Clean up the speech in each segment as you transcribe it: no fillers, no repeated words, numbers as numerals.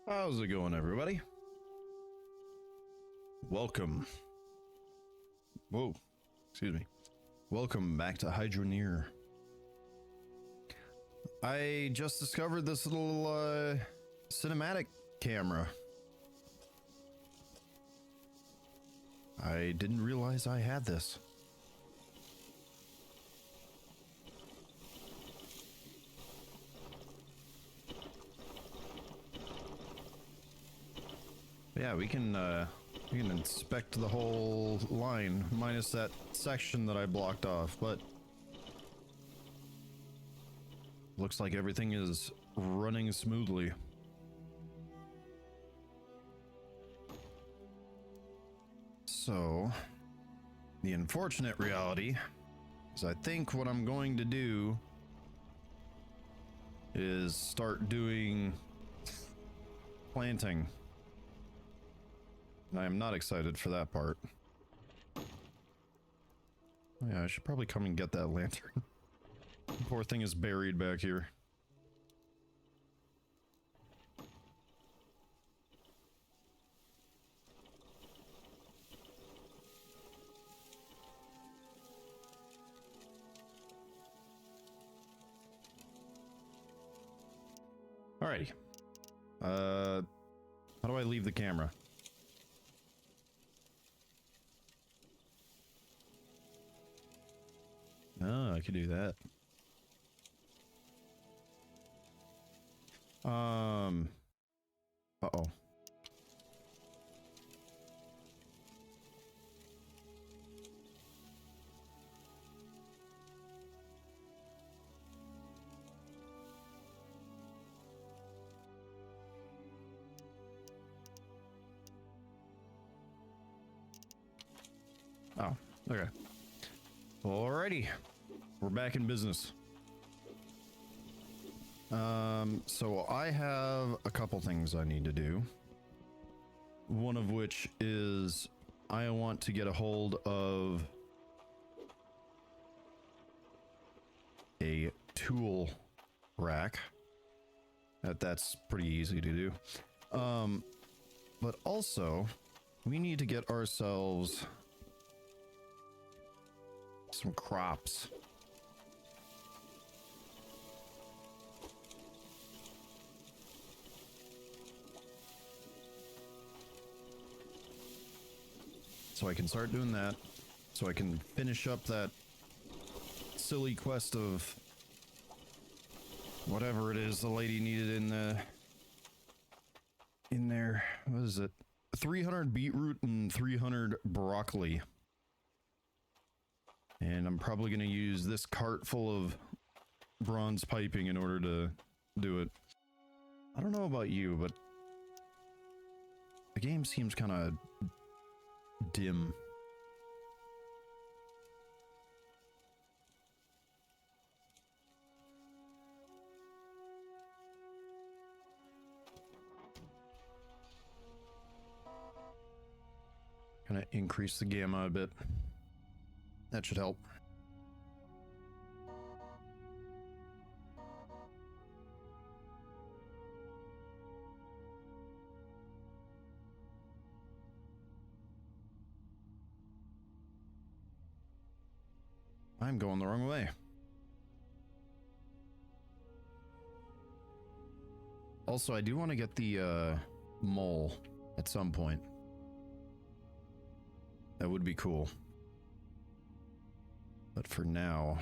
How's it going, everybody? Welcome. Whoa, excuse me. Welcome back to Hydroneer. I just discovered this little cinematic camera. I didn't realize I had this. Yeah, we can inspect the whole line, minus that section that I blocked off, but looks like everything is running smoothly. So, the unfortunate reality is I think what I'm going to do is start doing planting. I am not excited for that part. Yeah, I should probably come and get that lantern. The poor thing is buried back here. Alrighty. How do I leave the camera? Oh, I could do that. Uh-oh. Oh, okay. Alrighty. We're back in business. So I have a couple things I need to do. One of which is I want to get a hold of a tool rack. That's pretty easy to do. But also we need to get ourselves some crops. So I can start doing that, so I can finish up that silly quest of whatever it is the lady needed in there. What is it? 300 beetroot and 300 broccoli. And I'm probably going to use this cart full of bronze piping in order to do it. I don't know about you, but the game seems kind of dim. Gonna increase the gamma a bit. That should help. I'm going the wrong way. Also, I do want to get the mole at some point. That would be cool. But for now,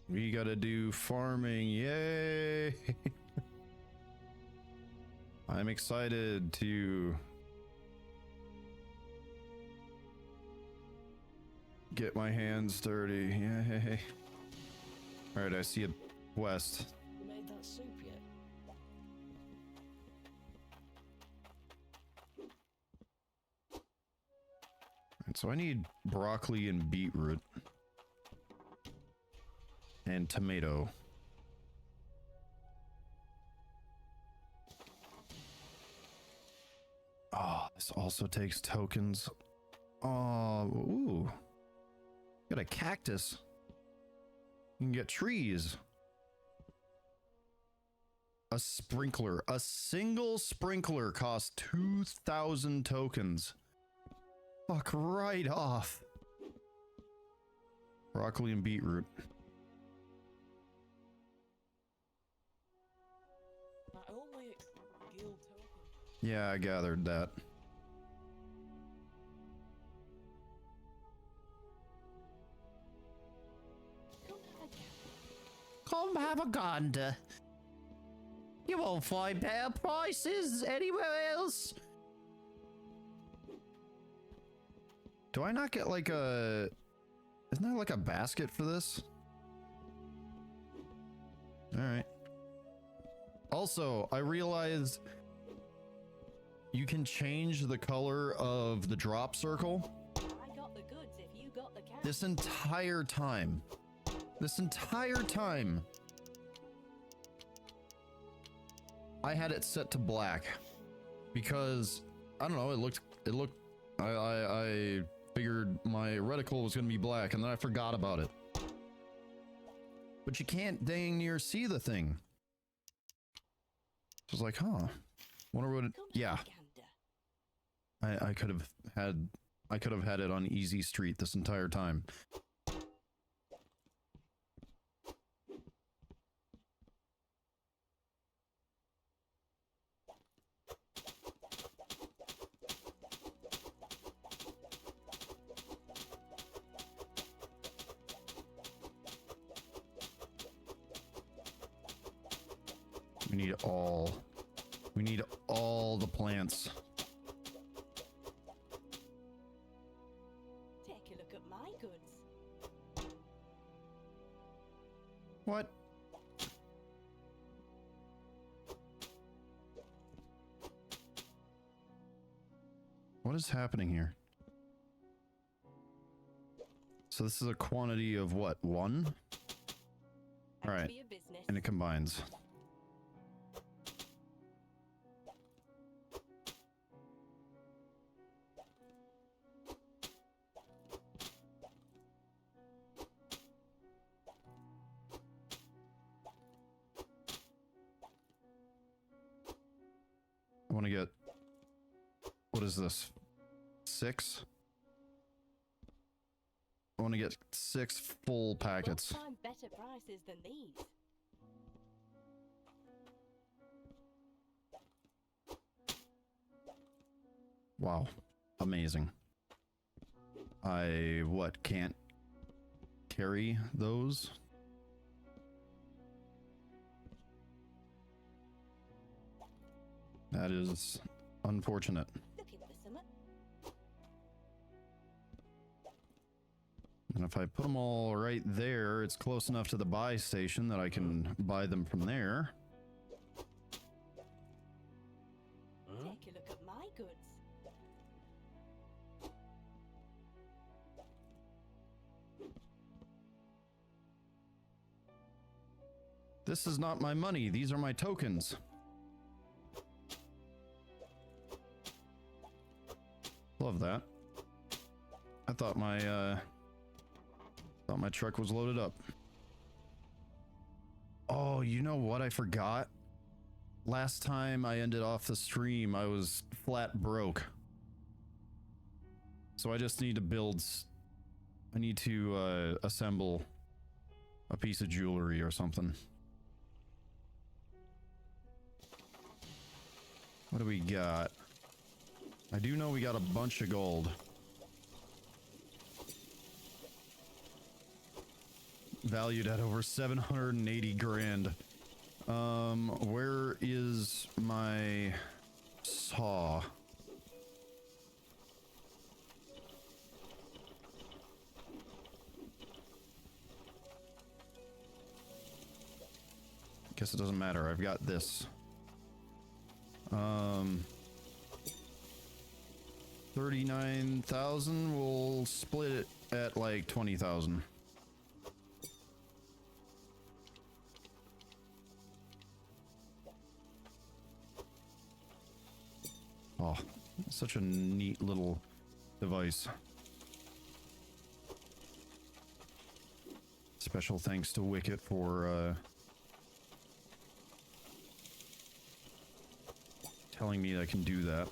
we gotta do farming. Yay! I'm excited to get my hands dirty. Yay! All right, I see a quest. You made that soup yet? And so I need broccoli and beetroot. And tomato. Oh, this also takes tokens. Oh, ooh. Got a cactus. You can get trees. A sprinkler. A single sprinkler costs 2,000 tokens. Fuck right off. Broccoli and beetroot. My only guild token. Yeah, I gathered that. Come have a gander. You won't find better prices anywhere else. Do I not get like a... Isn't there like a basket for this? Alright. Also, I realized you can change the color of the drop circle I got the goods if you got the cash. this entire time. This entire time. I had it set to black because I don't know, it looked I figured my reticle was gonna be black and then I forgot about it. But you can't dang near see the thing. So I was like, huh. Wonder what it, Come yeah. have a gander. I could have had it on easy street this entire time. We need all the plants. Take a look at my goods. What? What is happening here? So this is a quantity of what? 1? All right. For your business. And it combines. I want to get, what is this? 6? I want to get 6 full packets. Won't find better prices than these. Wow. Amazing. I, what, can't carry those? That is unfortunate. Looking for some. And if I put them all right there, it's close enough to the buy station that I can buy them from there. Take a look at my goods. This is not my money. These are my tokens. Love that. I thought my truck was loaded up. Oh, you know what I forgot? Last time I ended off the stream, I was flat broke. So I just need to build... I need to assemble a piece of jewelry or something. What do we got? I do know we got a bunch of gold. Valued at over 780 grand. Where is my saw? Guess it doesn't matter. I've got this. 39,000. We'll split it at like 20,000. Oh, such a neat little device. Special thanks to Wicket for telling me I can do that.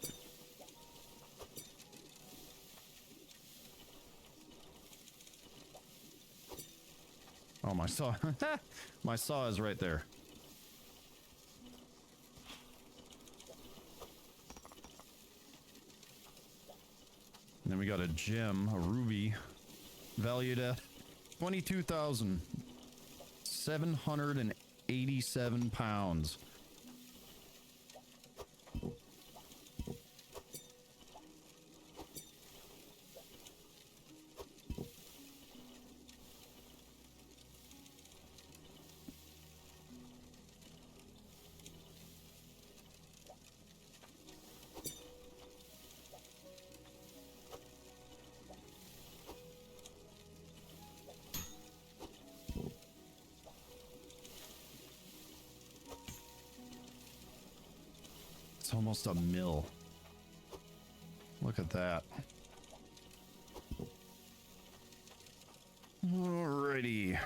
Oh, my saw. My saw is right there. And then we got a gem, a ruby, valued at 22,787 pounds. It's almost a mill. Look at that. Alrighty.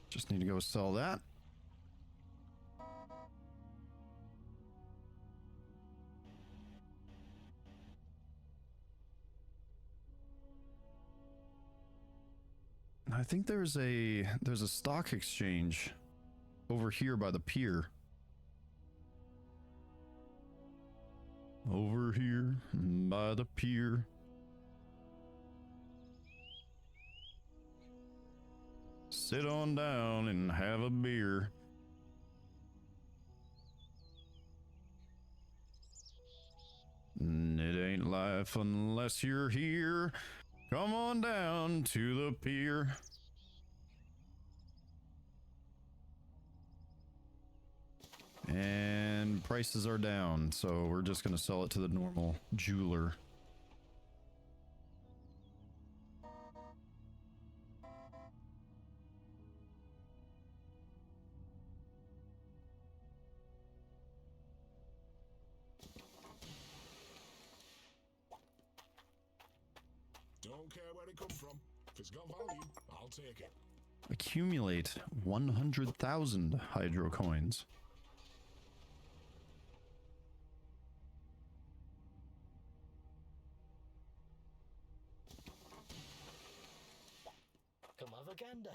Just need to go sell that. I think there's a stock exchange over here by the pier. Over here by the pier. Sit on down and have a beer. It ain't life unless you're here. Come on down to the pier. And prices are down, so we're just gonna sell it to the normal jeweler. Don't care where it come from. If it's got value, I'll take it. Accumulate 100,000 hydro coins. Come have a gander.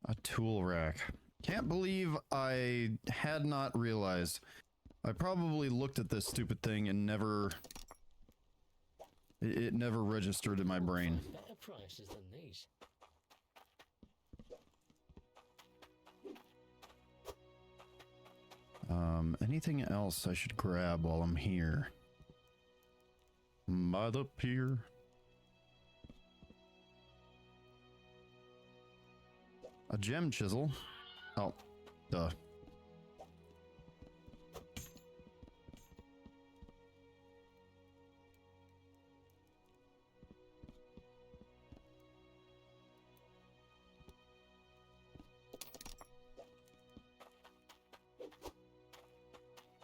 A tool rack. Can't believe I had not realized. I probably looked at this stupid thing and never... It never registered in my brain. Better prices than these. Anything else I should grab while I'm here? By the pier. A gem chisel. Oh, duh.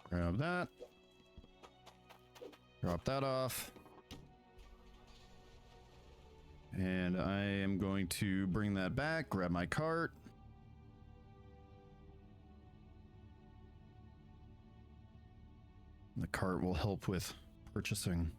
Grab that. Drop that off. And I am going to bring that back, grab my cart. The cart will help with purchasing.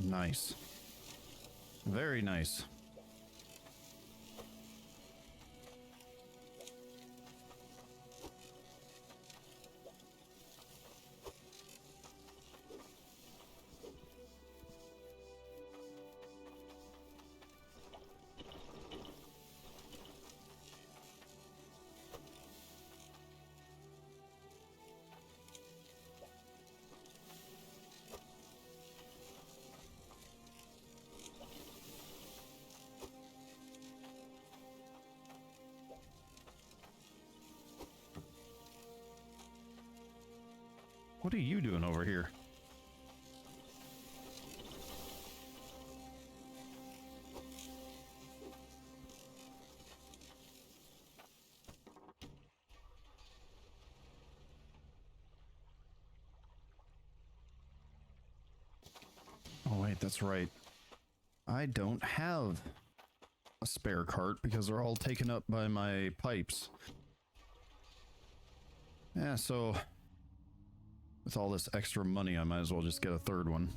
Nice. Very nice. What are you doing over here? Oh wait, that's right. I don't have a spare cart because they're all taken up by my pipes. Yeah, so with all this extra money, I might as well just get a third one.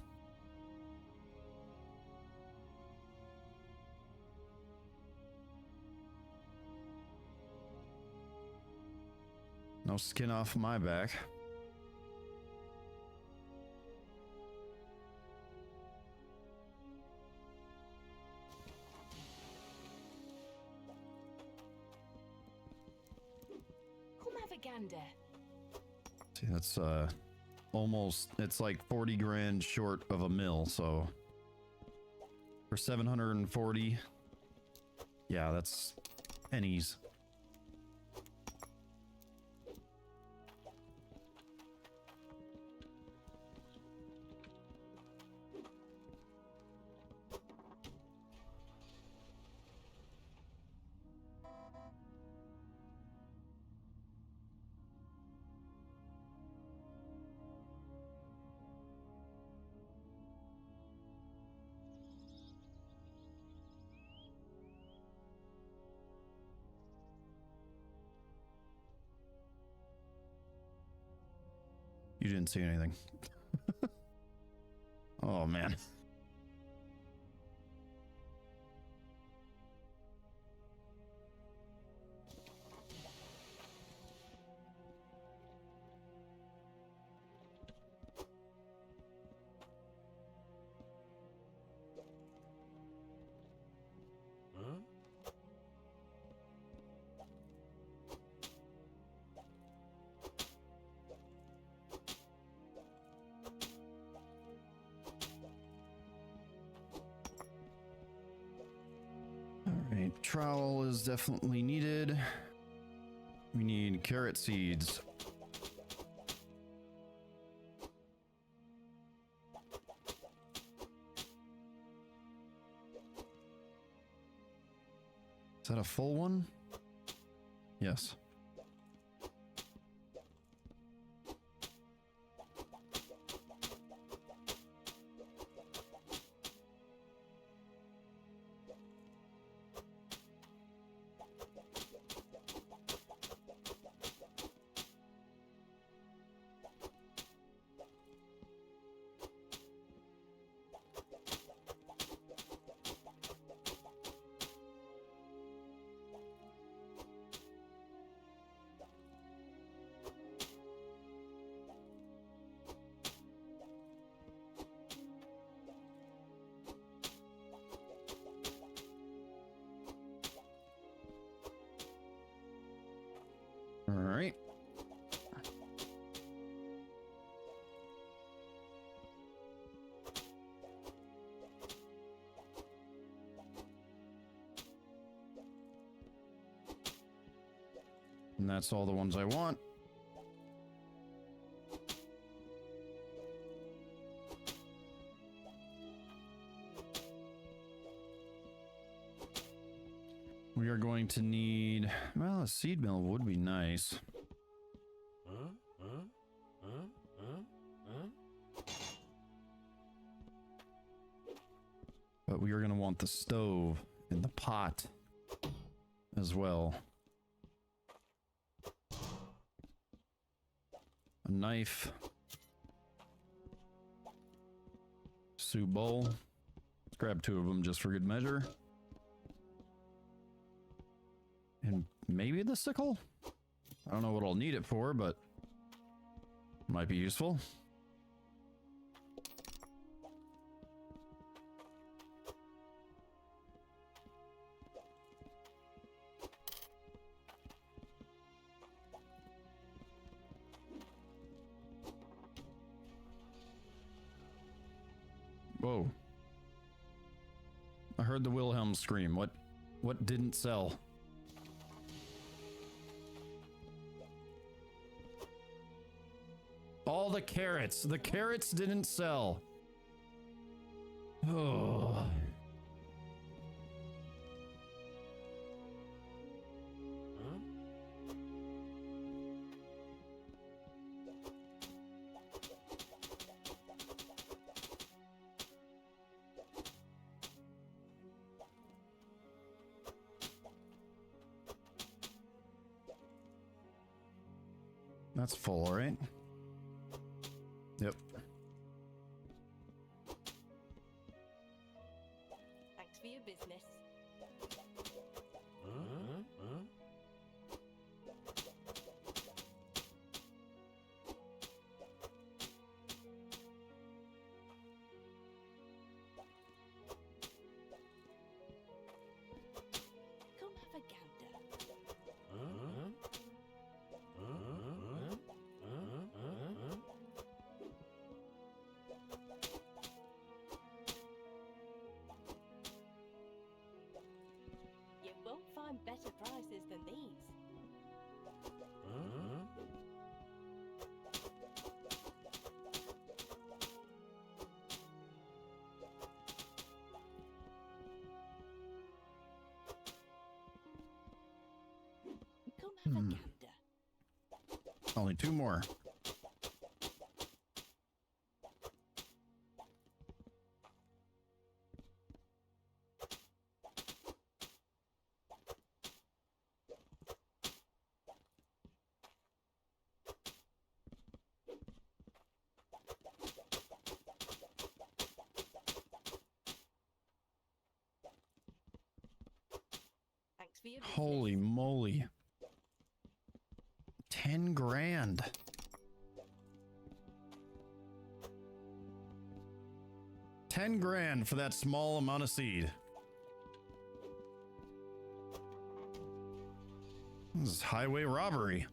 No skin off my back. Come have a gander. See, that's almost, it's like 40 grand short of a mil, so for 740, yeah, that's pennies. You didn't see anything. Oh man. Huh? Alright, trowel is definitely needed. We need carrot seeds. Is that a full one? Yes. All right. And that's all the ones I want. We are going to need, well, a seed mill would be nice. Huh? Huh? Huh? Huh? Huh? But we are going to want the stove and the pot as well. A knife. Soup bowl. Let's grab 2 of them just for good measure. And maybe the sickle? I don't know what I'll need it for, but might be useful. Whoa. I heard the Wilhelm scream. What didn't sell? All the carrots. The carrots didn't sell. Oh. Huh? That's full, right? Yep. Thanks for your business. Huh? Huh? Come have a gander. Huh? Huh? Huh? You won't find better prices than these. Huh? Come have a gander. Only 2 more. Thanks for your business. Holy moly. 10 grand. $10,000 for that small amount of seed. This is highway robbery.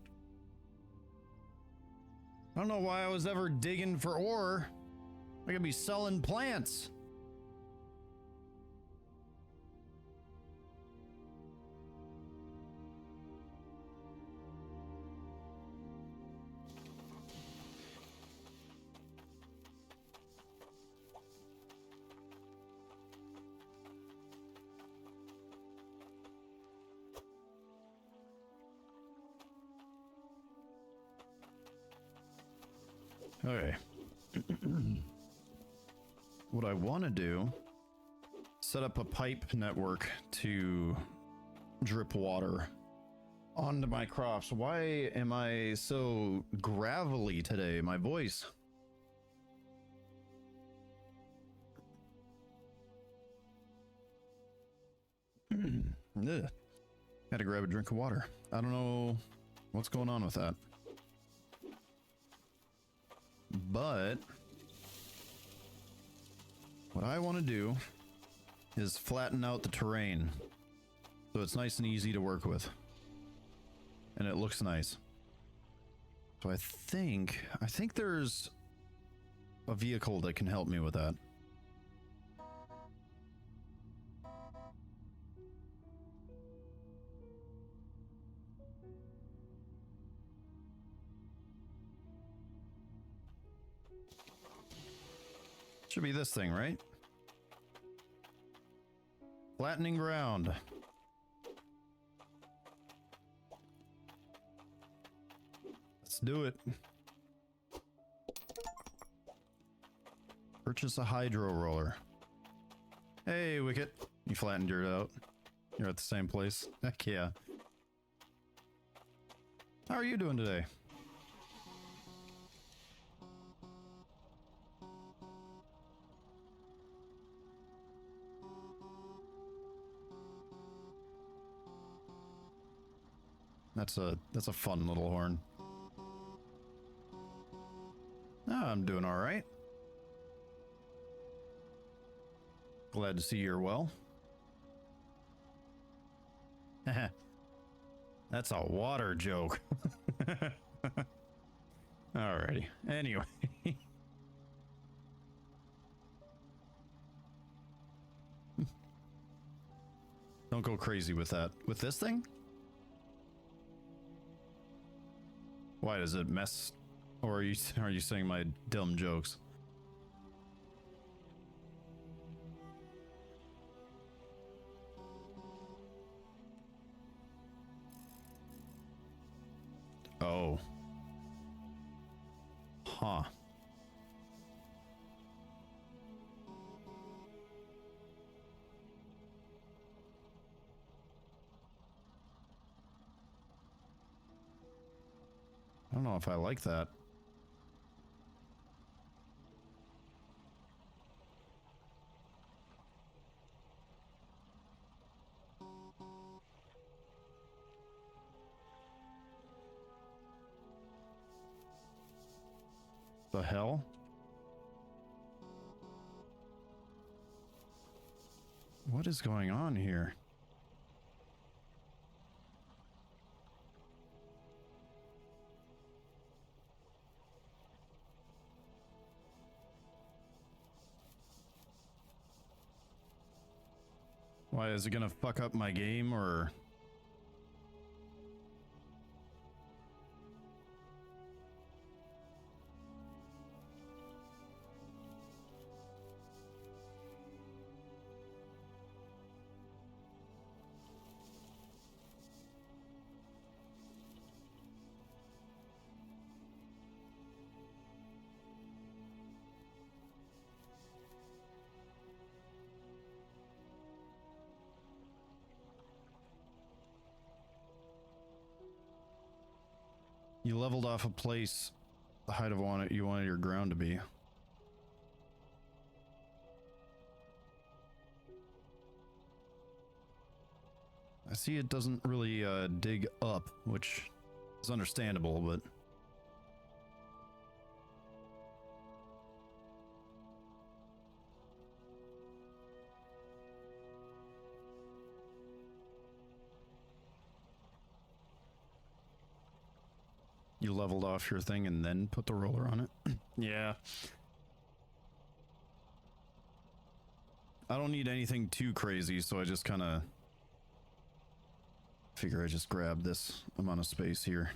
I don't know why I was ever digging for ore. I could be selling plants. Okay. What I want to do, set up a pipe network to drip water onto my crops. Why am I so gravelly today? My voice. Ugh. Had to grab a drink of water. I don't know what's going on with that. But what I want to do is flatten out the terrain so it's nice and easy to work with. And it looks nice. So I think there's a vehicle that can help me with that. Should be this thing, right? Flattening ground. Let's do it. Purchase a hydro roller. Hey, Wicket. You flattened dirt out. You're at the same place. Heck yeah. How are you doing today? That's a fun little horn. I'm doing all right. Glad to see you're well. That's a water joke. Alrighty. Anyway. Don't go crazy with that. With this thing? Why does it mess Or are you saying my dumb jokes? Oh. Huh. I don't know if I like that. The hell? What is going on here? Why, is it gonna fuck up my game, or? You leveled off a place the height of you wanted your ground to be. I see it doesn't really dig up, which is understandable, but you leveled off your thing and then put the roller on it. Yeah. I don't need anything too crazy, so I just kind of figure I just grab this amount of space here.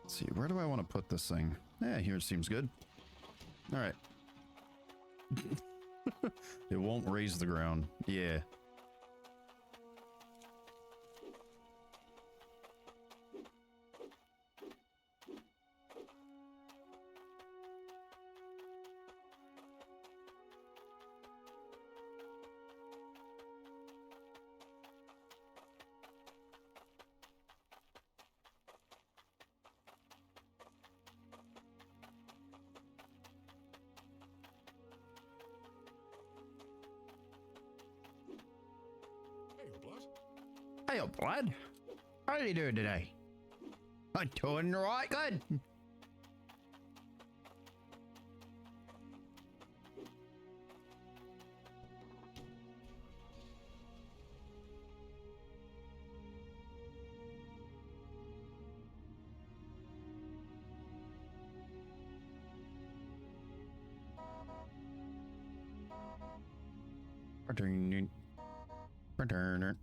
Let's see, where do I want to put this thing? Yeah, here seems good. All right. It won't raise the ground. Yeah. Hey, blood. Hey, blood. How are you doing today? I'm doing right good. Return it.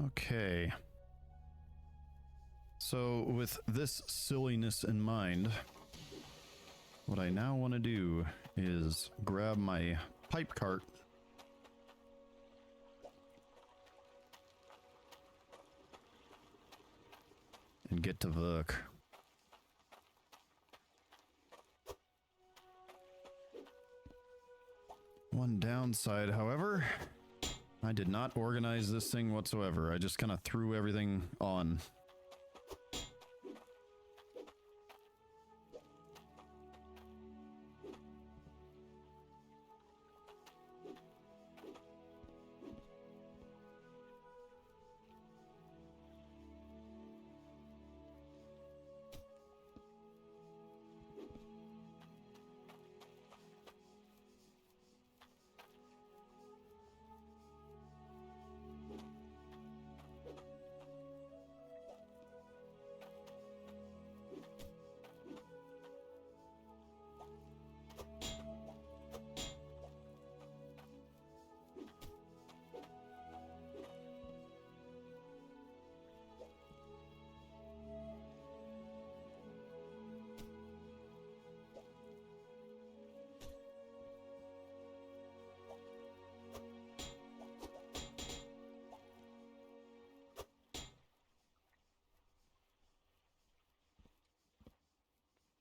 Okay. So with this silliness in mind, what I now want to do is grab my pipe cart and get to work. One downside, however, I did not organize this thing whatsoever. I just kind of threw everything on.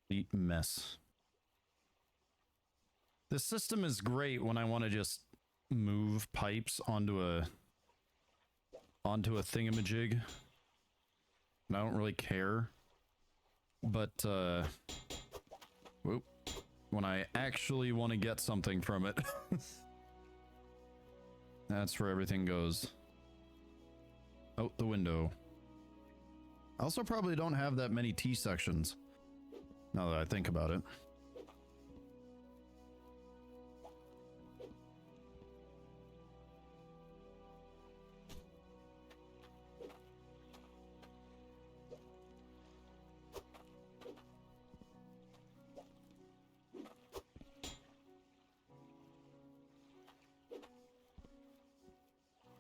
Complete mess. This system is great when I want to just move pipes onto a thingamajig. And I don't really care. But whoop, when I actually want to get something from it, that's where everything goes. Out the window. I also probably don't have that many T sections, now that I think about it.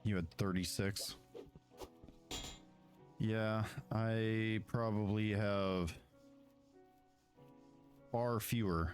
You had 36. Yeah, I probably have far fewer.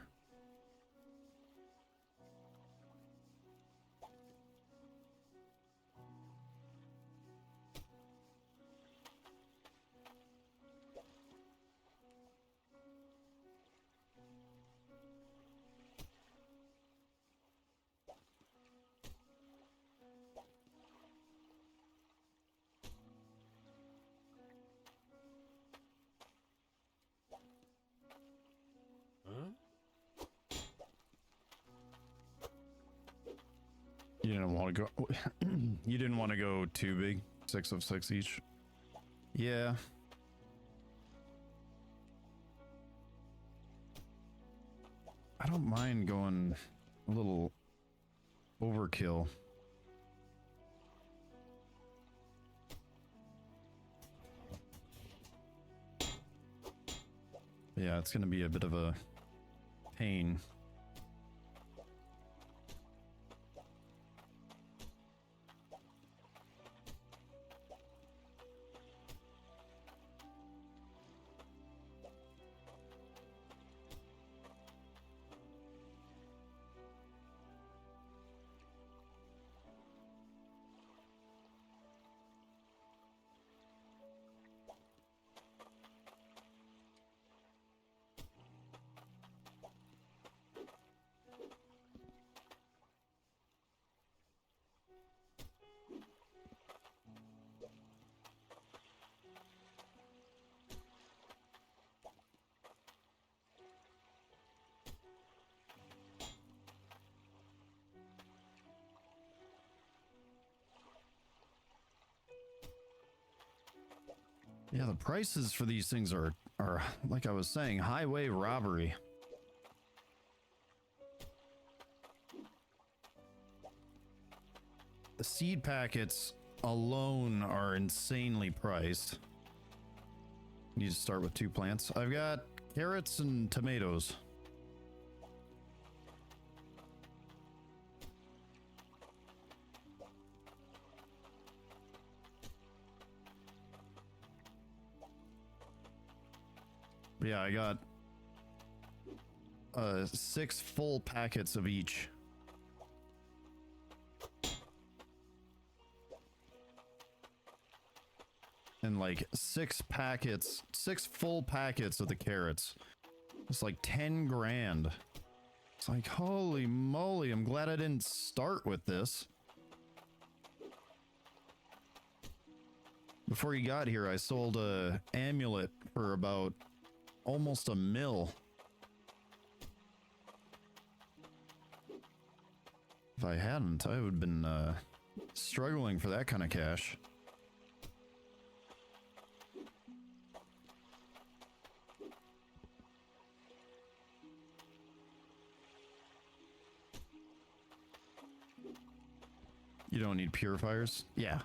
You didn't want to go. You didn't want to go too big. 6 of 6 each. Yeah. I don't mind going a little overkill. Yeah, it's going to be a bit of a pain. Yeah, the prices for these things are like I was saying, highway robbery. The seed packets alone are insanely priced. Need to start with 2 plants. I've got carrots and tomatoes. Yeah, I got 6 full packets of each. And like 6 full packets of the carrots. It's like 10 grand. It's like, holy moly, I'm glad I didn't start with this. Before you got here, I sold a amulet for about almost $1 million. If I hadn't, I would have been struggling for that kind of cash. You don't need purifiers? Yeah.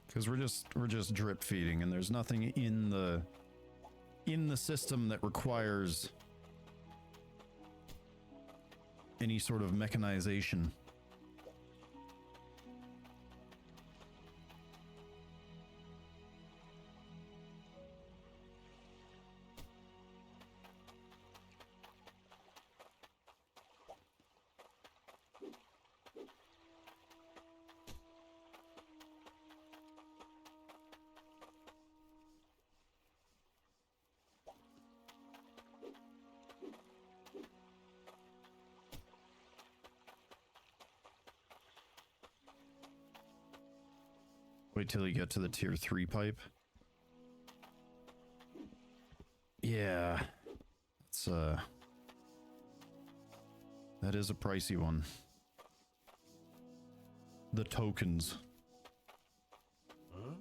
Because we're just drip feeding, and there's nothing in the system that requires any sort of mechanization. Wait till you get to the tier 3 pipe. Yeah. It's that is a pricey one. The tokens. Huh?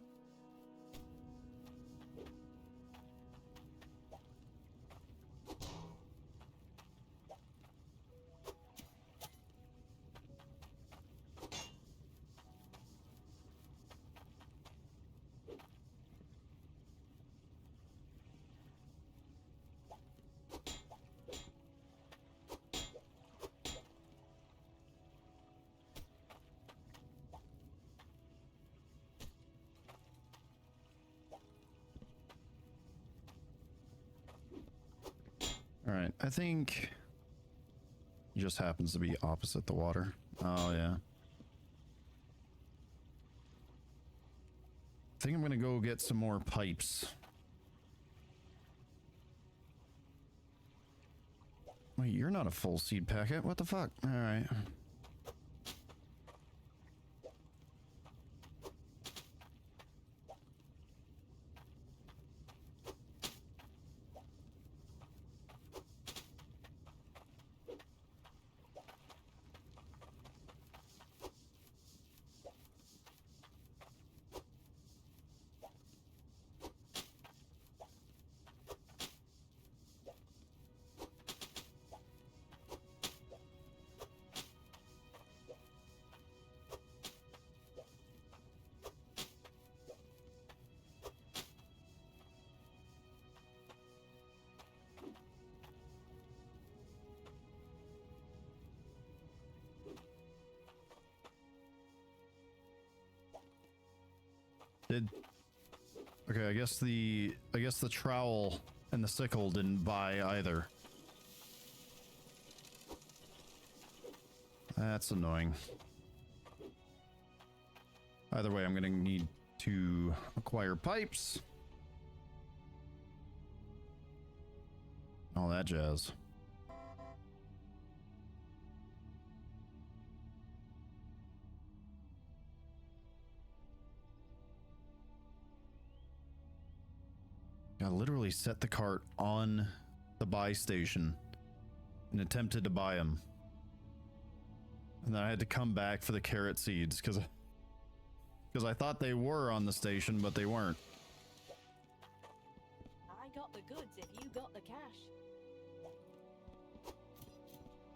All right, I think it just happens to be opposite the water. Oh yeah. I think I'm gonna go get some more pipes. Wait, you're not a full seed packet. What the fuck? All right. Okay, I guess the trowel and the sickle didn't buy either. That's annoying. Either way, I'm gonna need to acquire pipes. All that jazz. I literally set the cart on the buy station and attempted to buy them. And then I had to come back for the carrot seeds because I thought they were on the station, but they weren't. I got the goods if you got the cash.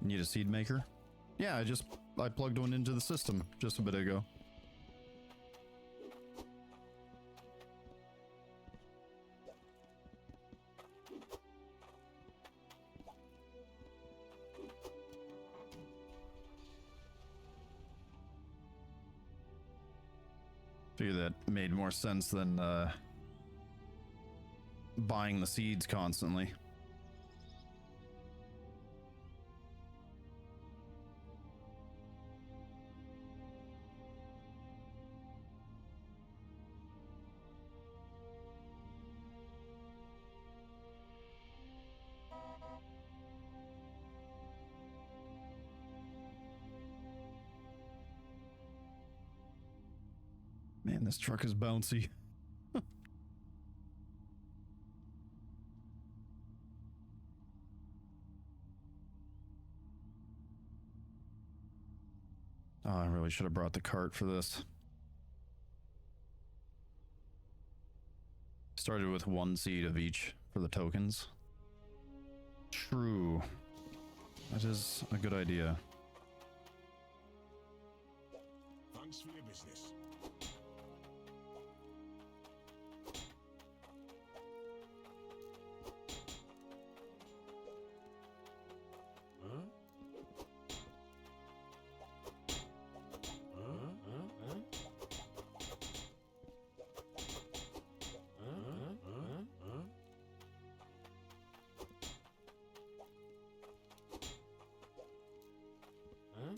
Need a seed maker? Yeah, I plugged one into the system just a bit ago. Figure that made more sense than buying the seeds constantly. Man, this truck is bouncy. Oh, I really should have brought the cart for this. Started with one seed of each for the tokens. True. That is a good idea. Thanks for your business. Huh? Huh? Huh? Huh? Huh? Huh? Huh? Huh?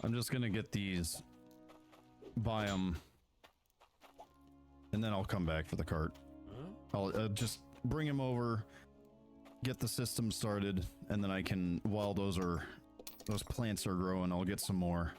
I'm just gonna get these buy them, and then I'll come back for the cart. I'll just bring him over, get the system started, and then I can, while those plants are growing, I'll get some more.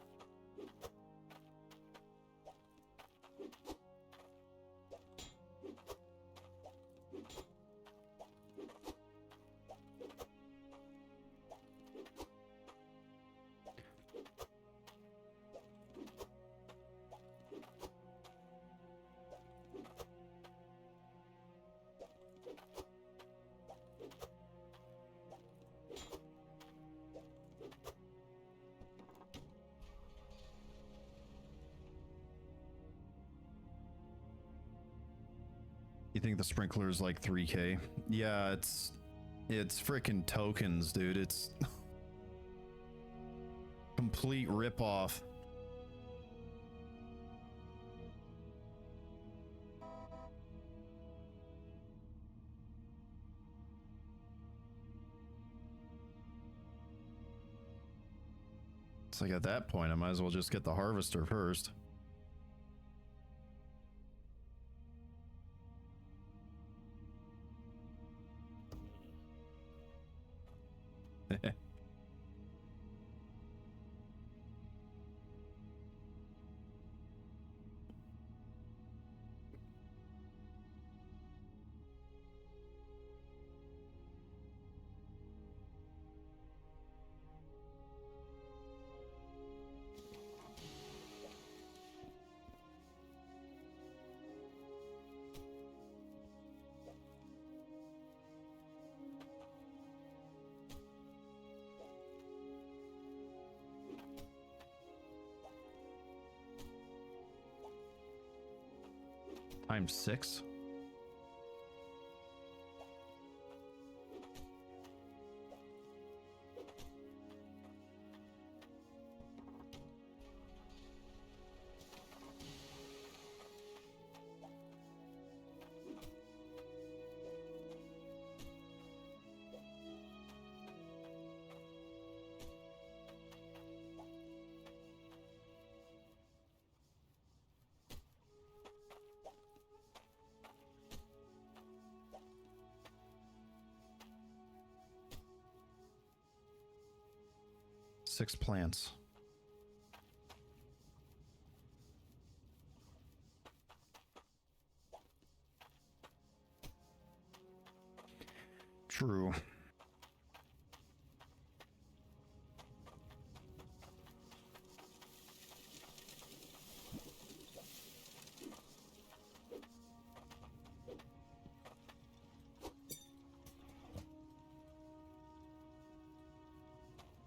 You think the sprinkler is like 3K? Yeah, it's freaking tokens, dude. It's complete ripoff. It's like at that point, I might as well just get the harvester first. Times 6. Six plants. True.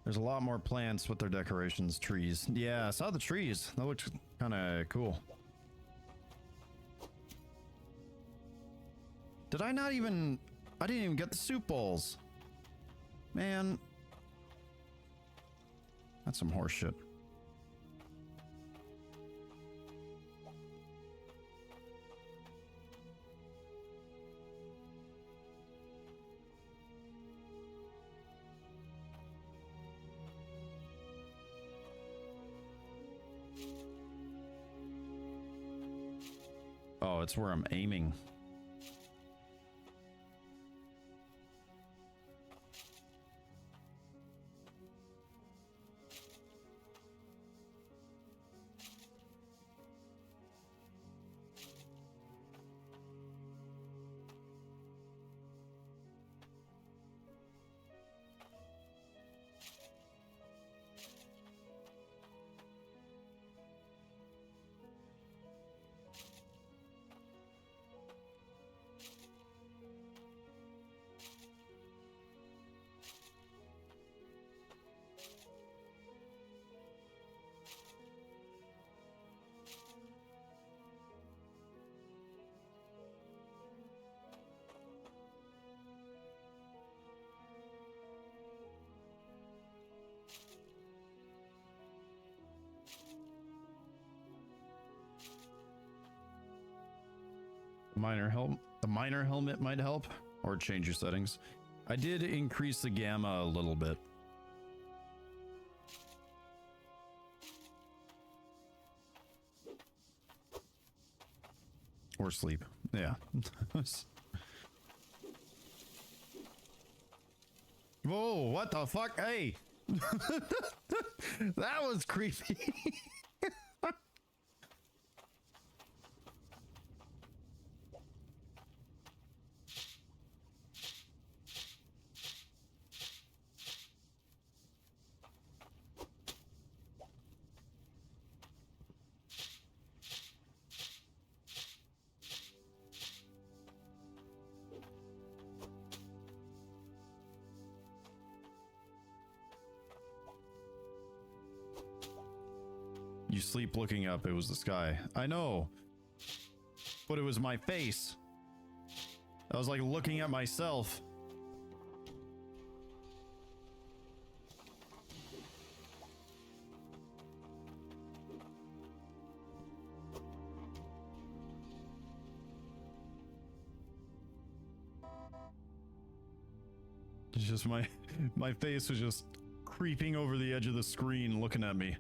There's a lot more plants with their decorations, trees. Yeah, I saw the trees. That looks kind of cool. Did I not even... I didn't even get the soup bowls. Man. That's some horse shit. Oh, it's where I'm aiming. The minor helmet might help, or change your settings. I did increase the gamma a little bit. Or sleep. Yeah. Whoa, what the fuck? Hey! That was creepy. You sleep looking up, it was the sky. I know. But it was my face. I was like looking at myself. It's just my face was just creeping over the edge of the screen looking at me.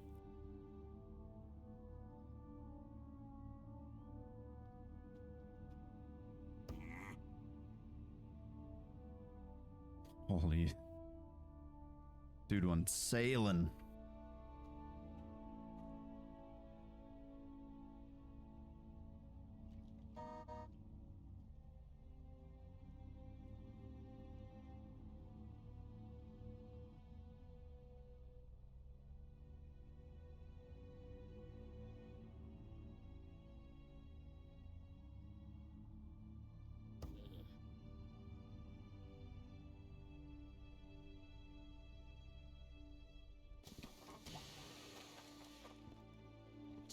Holy. Dude went sailing.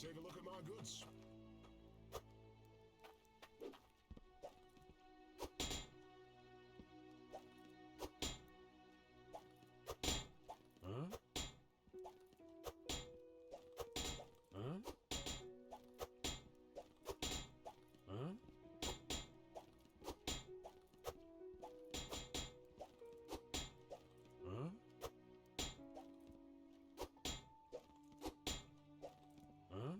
Take a look at my goods. Huh? Huh? Huh? Huh? Huh?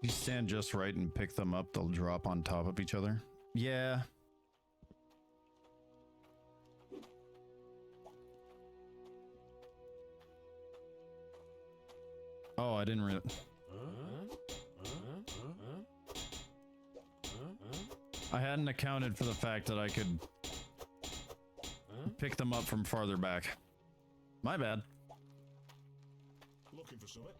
You stand just right and pick them up, they'll drop on top of each other. Yeah. Oh, I didn't really... I hadn't accounted for the fact that I could pick them up from farther back. My bad. Looking for something?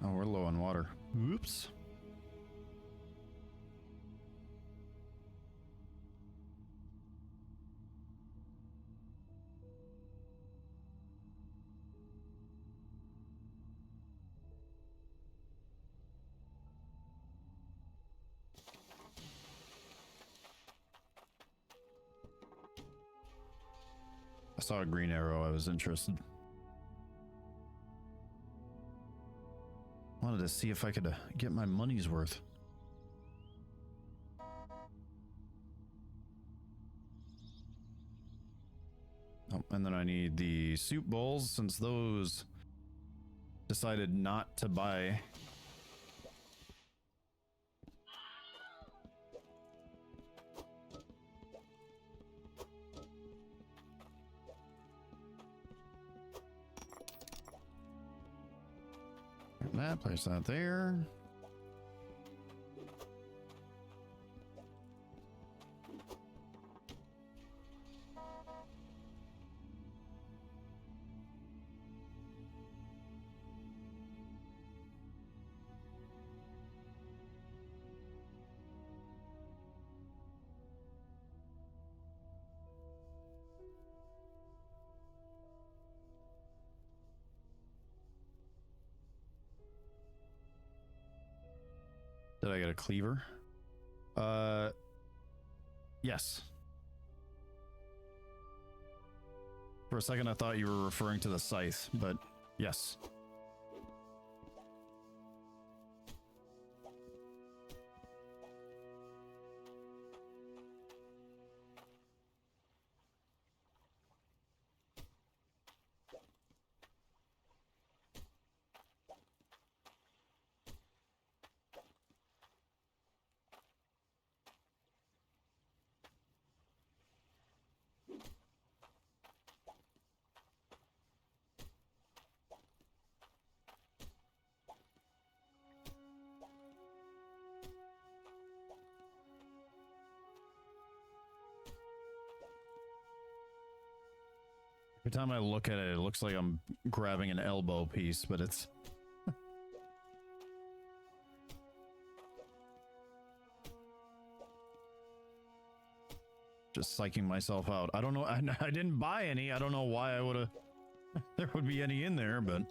Oh, we're low on water. Oops. I saw a green arrow, I was interested. Wanted to see if I could get my money's worth. Oh, and then I need the soup bowls, since those decided not to buy. That, place that there. Did I get a cleaver? Yes. For a second I thought you were referring to the scythe, but yes. Every time I look at it, it looks like I'm grabbing an elbow piece, but it's... just psyching myself out. I don't know. I didn't buy any. I don't know why I would have... there would be any in there, but...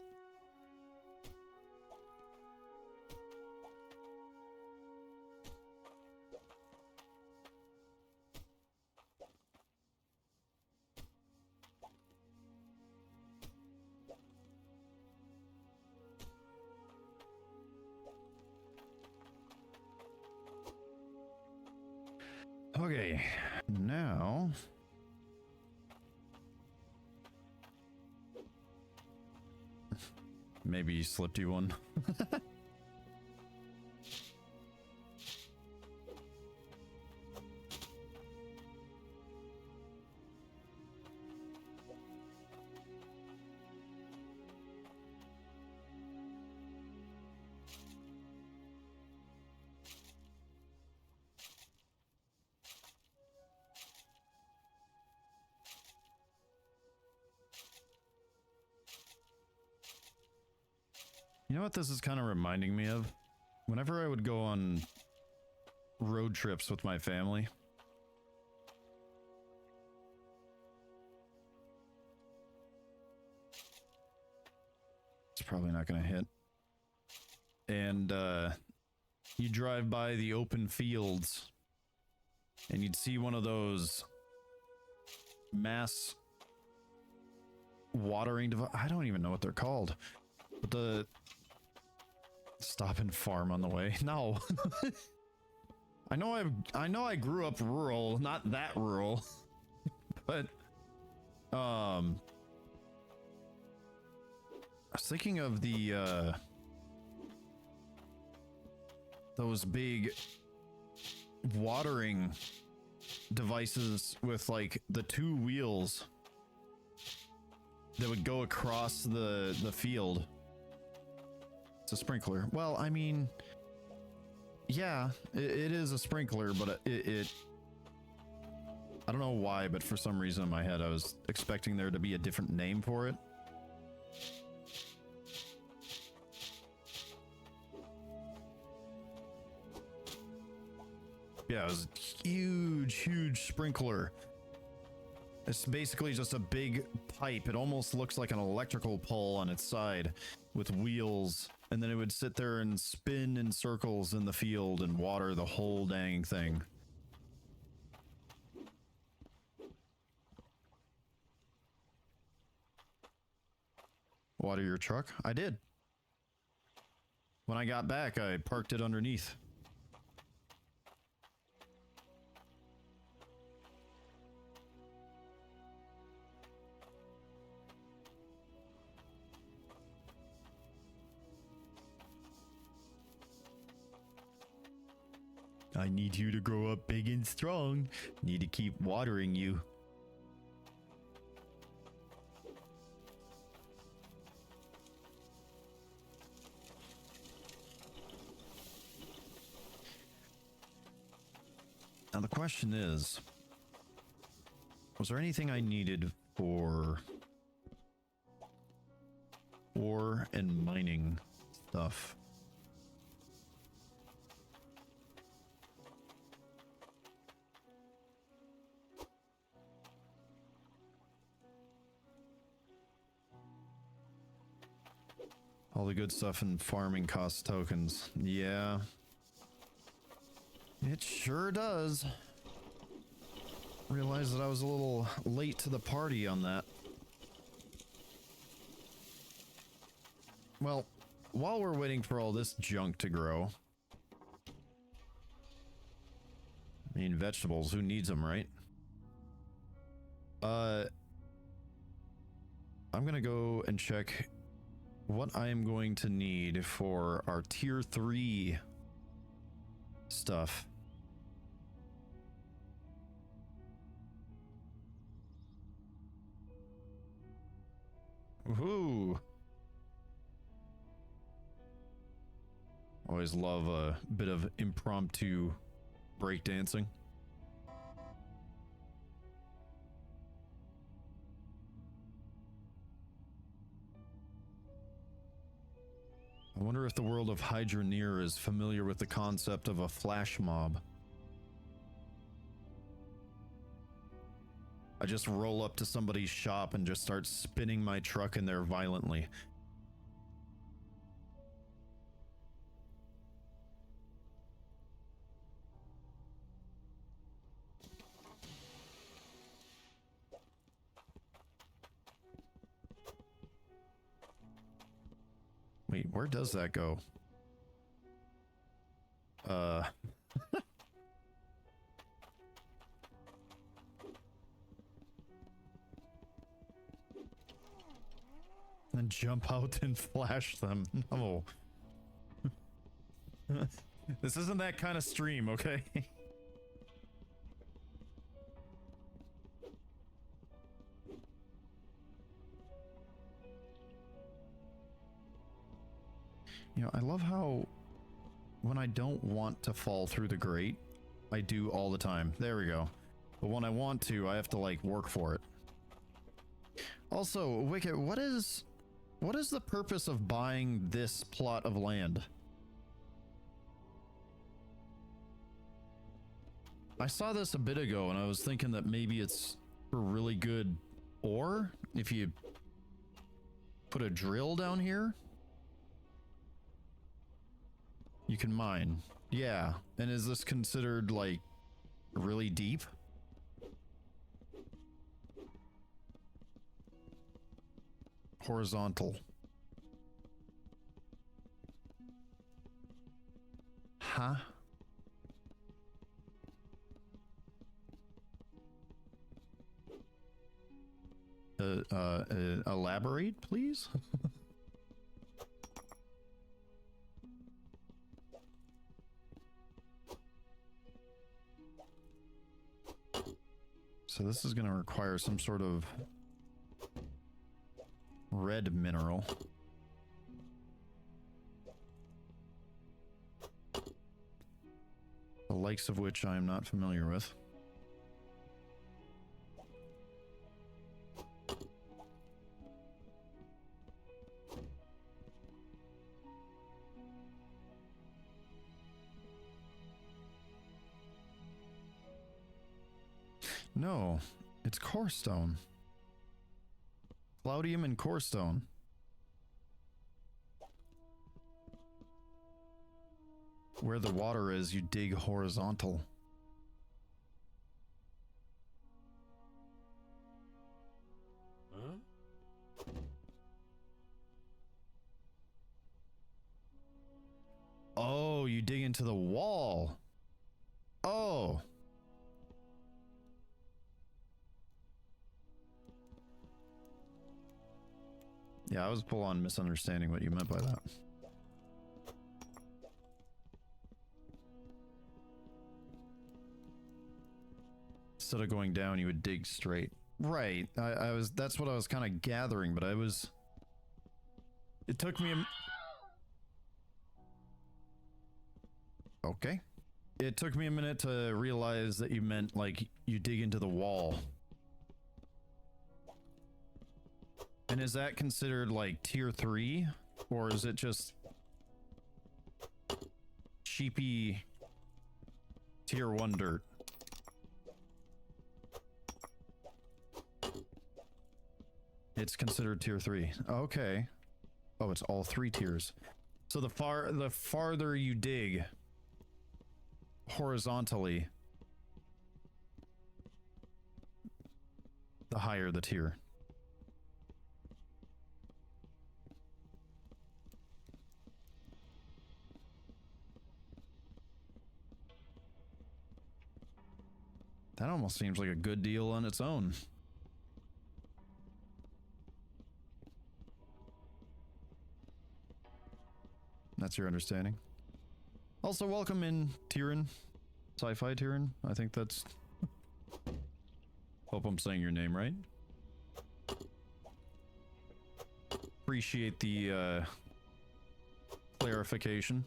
Okay, now... maybe he slipped you one. You know what this is kind of reminding me of? Whenever I would go on road trips with my family, it's probably not going to hit. And you drive by the open fields and you'd see one of those mass watering devices. I don't even know what they're called. But the stop and farm on the way. No. I know I grew up rural, not that rural. But I was thinking of the those big watering devices with like the two wheels that would go across the field. It's a sprinkler. Well, I mean, yeah, it is a sprinkler, but it I don't know why, but for some reason in my head I was expecting there to be a different name for it. Yeah, it was a huge sprinkler. It's basically just a big pipe. It almost looks like an electrical pole on its side with wheels, and then it would sit there and spin in circles in the field and water the whole dang thing. Water your truck? I did. When I got back, I parked it underneath. I need you to grow up big and strong. Need to keep watering you. Now the question is, was there anything I needed for ore and mining stuff? All the good stuff in farming costs tokens. Yeah. It sure does. Realized that I was a little late to the party on that. Well, while we're waiting for all this junk to grow. I mean, vegetables, who needs them, right? I'm gonna go and check what I am going to need for our tier 3 stuff. Woohoo! Always love a bit of impromptu breakdancing. I wonder if the world of Hydroneer is familiar with the concept of a flash mob. I just roll up to somebody's shop and just start spinning my truck in there violently. Wait, where does that go? And jump out and flash them. No. This isn't that kind of stream, okay? You know, I love how when I don't want to fall through the grate, I do all the time. There we go. But when I want to, I have to like work for it. Also, Wicket, what is the purpose of buying this plot of land? I saw this a bit ago and I was thinking that maybe it's for really good ore if you put a drill down here. You can mine. Yeah. And is this considered like really deep? Horizontal. Huh? Elaborate, please? So this is going to require some sort of red mineral. The likes of which I am not familiar with. No, it's corestone. Cloudium and corestone. Where the water is, you dig horizontal. Huh? Oh, you dig into the wall. Oh. Yeah, I was full on misunderstanding what you meant by that. Instead of going down, you would dig straight. Right. That's what I was kind of gathering, but it took me okay. It took me a minute to realize that you meant like you dig into the wall. And is that considered like tier 3? Or is it just cheapy tier 1 dirt? It's considered tier 3. Okay. Oh, it's all 3 tiers. So the farther you dig horizontally, the higher the tier. That almost seems like a good deal on its own. That's your understanding. Also, welcome in, Tyrion. Sci-fi Tyrion. I think that's... Hope I'm saying your name right. Appreciate the, clarification.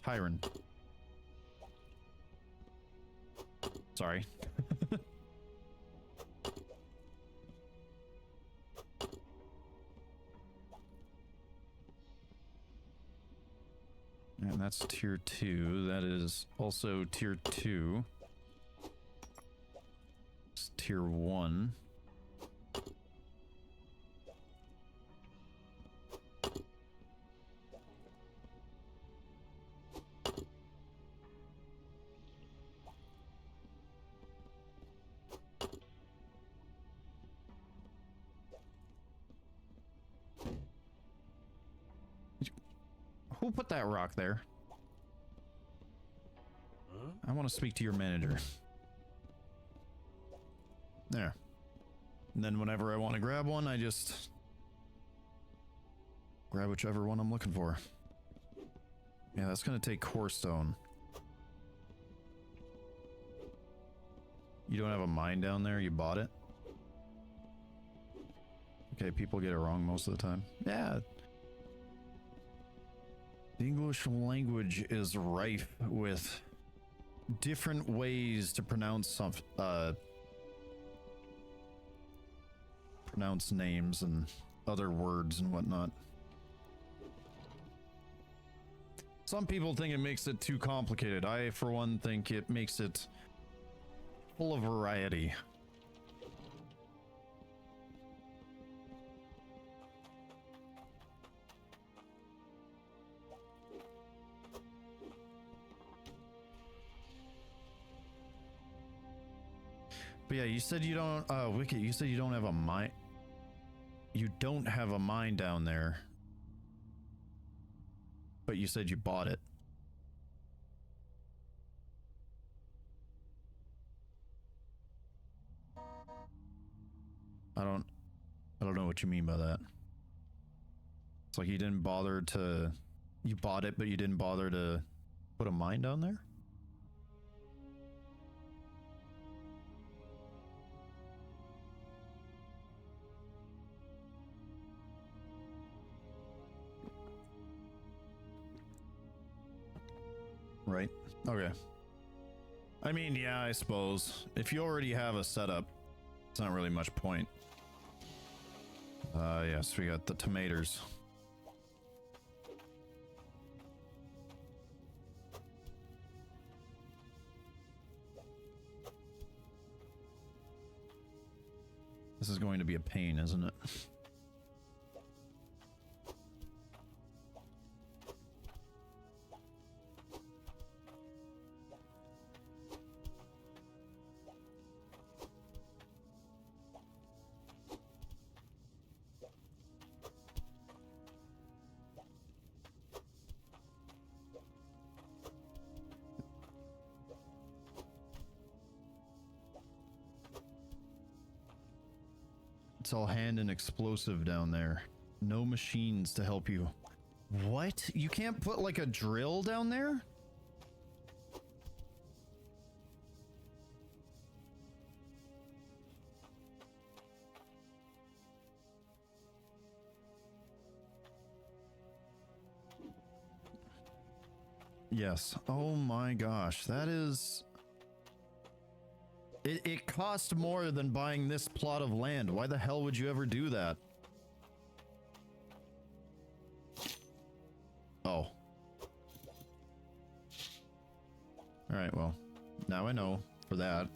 Tyron. Sorry. And that's tier 2. That is also tier 2. It's tier 1. Who put that rock there? Huh? I want to speak to your manager. There. And then whenever I want to grab one, I just grab whichever one I'm looking for. Yeah, that's going to take core stone. You don't have a mine down there? You bought it? Okay, people get it wrong most of the time. Yeah. The English language is rife with different ways to pronounce pronounce names and other words and whatnot. Some people think it makes it too complicated. I, for one, think it makes it full of variety. But yeah, you said you don't, Wicket, you said you don't have a mine. You don't have a mine down there. But you said you bought it. I don't know what you mean by that. It's like you didn't bother to, you bought it, but you didn't bother to put a mine down there? Right. Okay. I mean, yeah, I suppose. If you already have a setup, it's not really much point. Yes, we got the tomatoes. This is going to be a pain, isn't it? It's all hand and explosive down there. No machines to help you. What? You can't put like a drill down there? Yes. Oh my gosh. That is... It cost more than buying this plot of land. Why the hell would you ever do that? Oh. Alright, well. Now I know for that.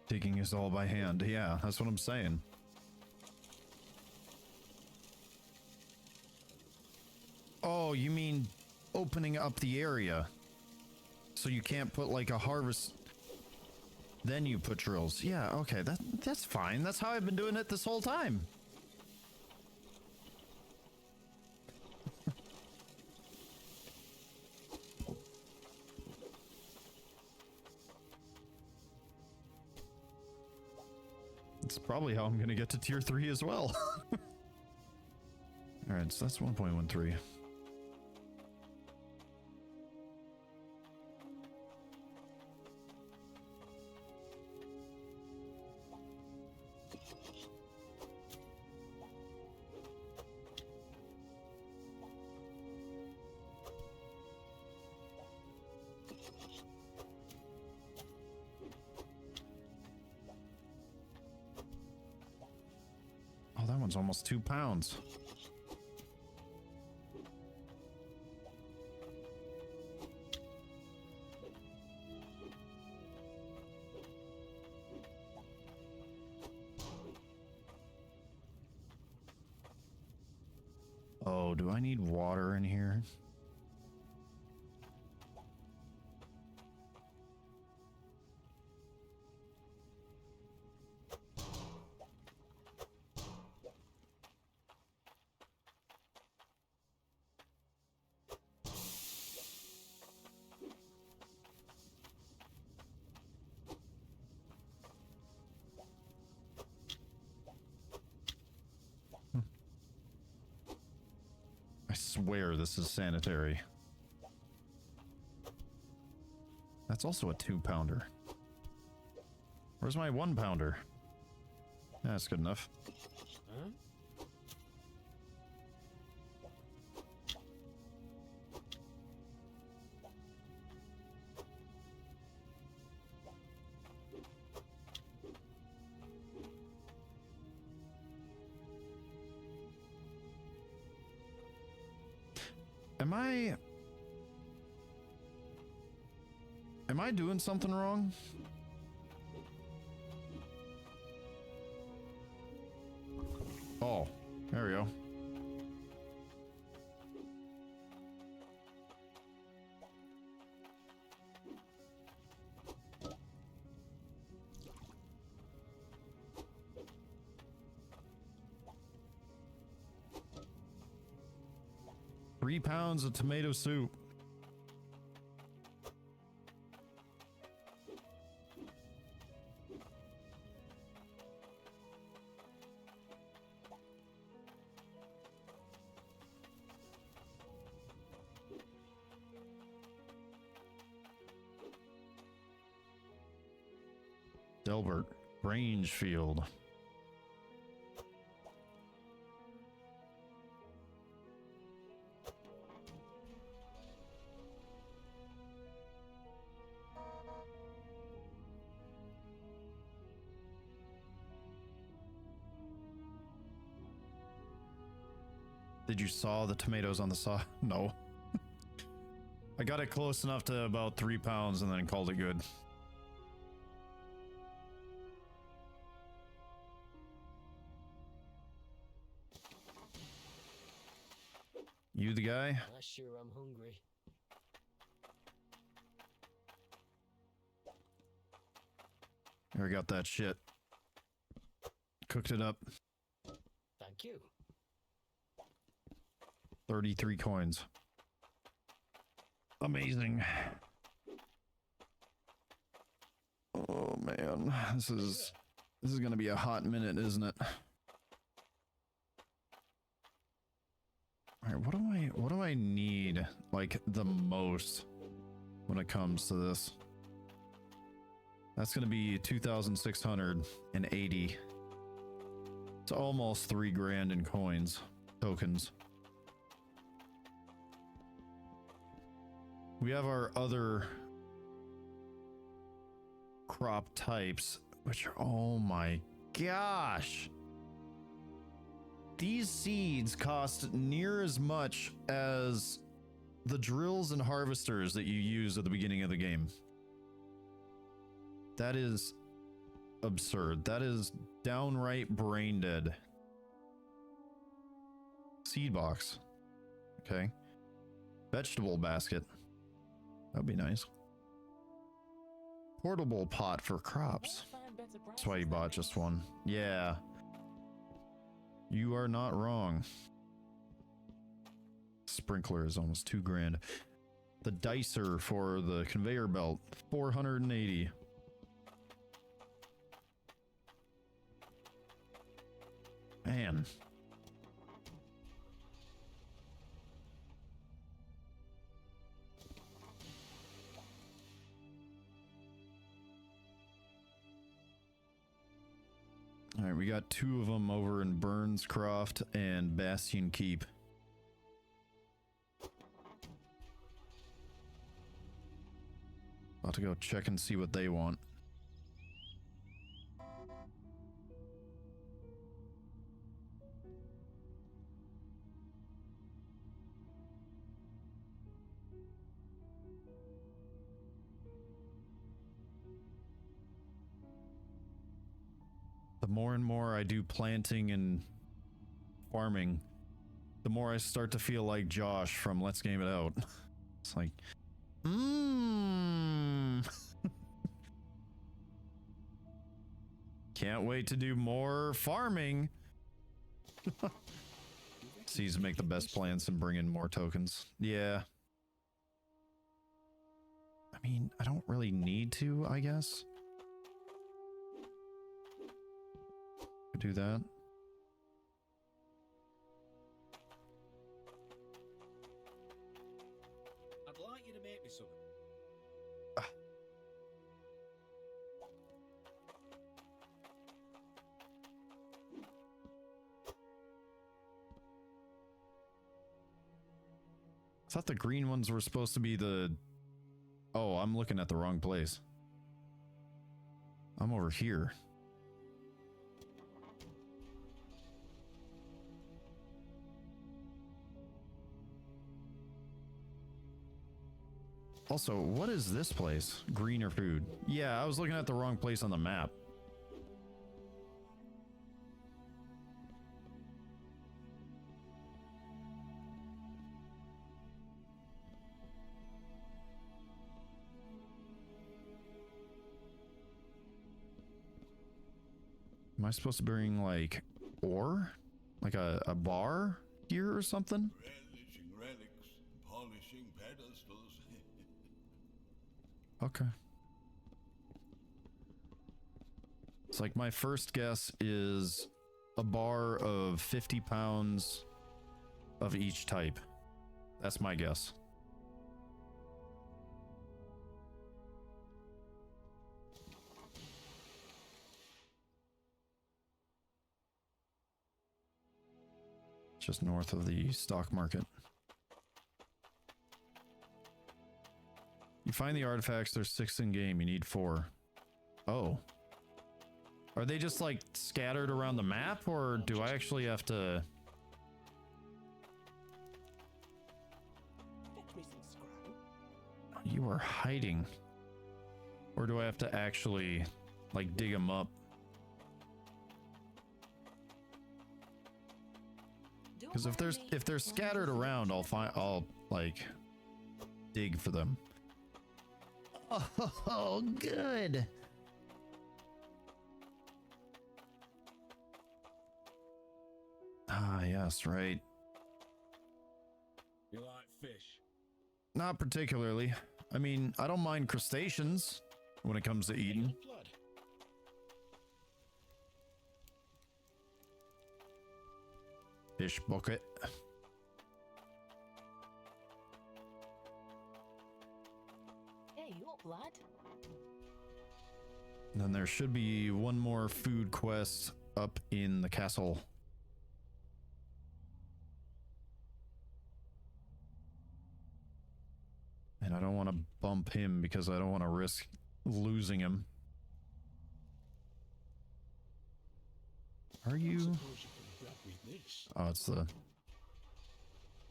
Taking us all by hand. Yeah, that's what I'm saying. Oh, you mean opening up the area. So you can't put like a harvest. Then you put drills. Yeah, okay, that's fine. That's how I've been doing it this whole time. It's probably how I'm gonna get to tier 3 as well. Alright, so that's 1.13. Oh, that one's almost 2 pounds. Oh, do I need water in here? I swear this is sanitary. That's also a 2-pounder. Where's my 1-pounder? That's good enough. Huh? Am I doing something wrong? Oh, there we go. Three pounds of tomato soup. Delbert, Rangefield. Did you saw the tomatoes on the saw? No. I got it close enough to about 3 pounds and then called it good. You the guy? I sure am hungry. I got that shit. Cooked it up. Thank you. 33 coins. Amazing. Oh man, this is gonna be a hot minute, isn't it? All right, what do I need like the most when it comes to this? That's gonna be 2,680. It's almost 3 grand in coins, tokens. We have our other crop types, which are, oh my gosh. These seeds cost near as much as the drills and harvesters that you use at the beginning of the game. That is absurd. That is downright brain dead. Seed box. Okay. Vegetable basket. That'd be nice. Portable pot for crops. Won't find better That's why you prices bought than just this. one. Yeah. You are not wrong. Sprinkler is almost $2,000. The dicer for the conveyor belt, 480. Man. All right, we got 2 of them over in Burnscroft and Bastion Keep. About to go check and see what they want. The more and more I do planting and farming, the more I start to feel like Josh from Let's Game It Out. It's like, can't wait to do more farming. Sees make the best plans and bring in more tokens. Yeah. I mean, I don't really need to, I guess. Do that. I'd like you to make me something. I thought the green ones were supposed to be the... Oh, I'm looking at the wrong place. I'm over here. Also, what is this place? Greener food. Yeah, I was looking at the wrong place on the map. Am I supposed to bring, like, ore? Like a bar here or something? Relishing relics, polishing pedestals. Okay. It's like my first guess is a bar of 50 pounds of each type. That's my guess. Just north of the stock market. You find the artifacts, there's 6 in game, you need 4. Oh. Are they just like scattered around the map, or do I actually have to... Fetch me some scrap. You are hiding. Or do I have to actually, like, dig them up? Because if they're scattered around, I'll like dig for them. Oh, good. Ah, yes, right. You like fish? Not particularly. I mean, I don't mind crustaceans when it comes to eating. Blood. Fish bucket. Hey, you up, lad? And then there should be one more food quest up in the castle. And I don't want to bump him because I don't want to risk losing him. Are you? Suppose you could grab with this. Oh,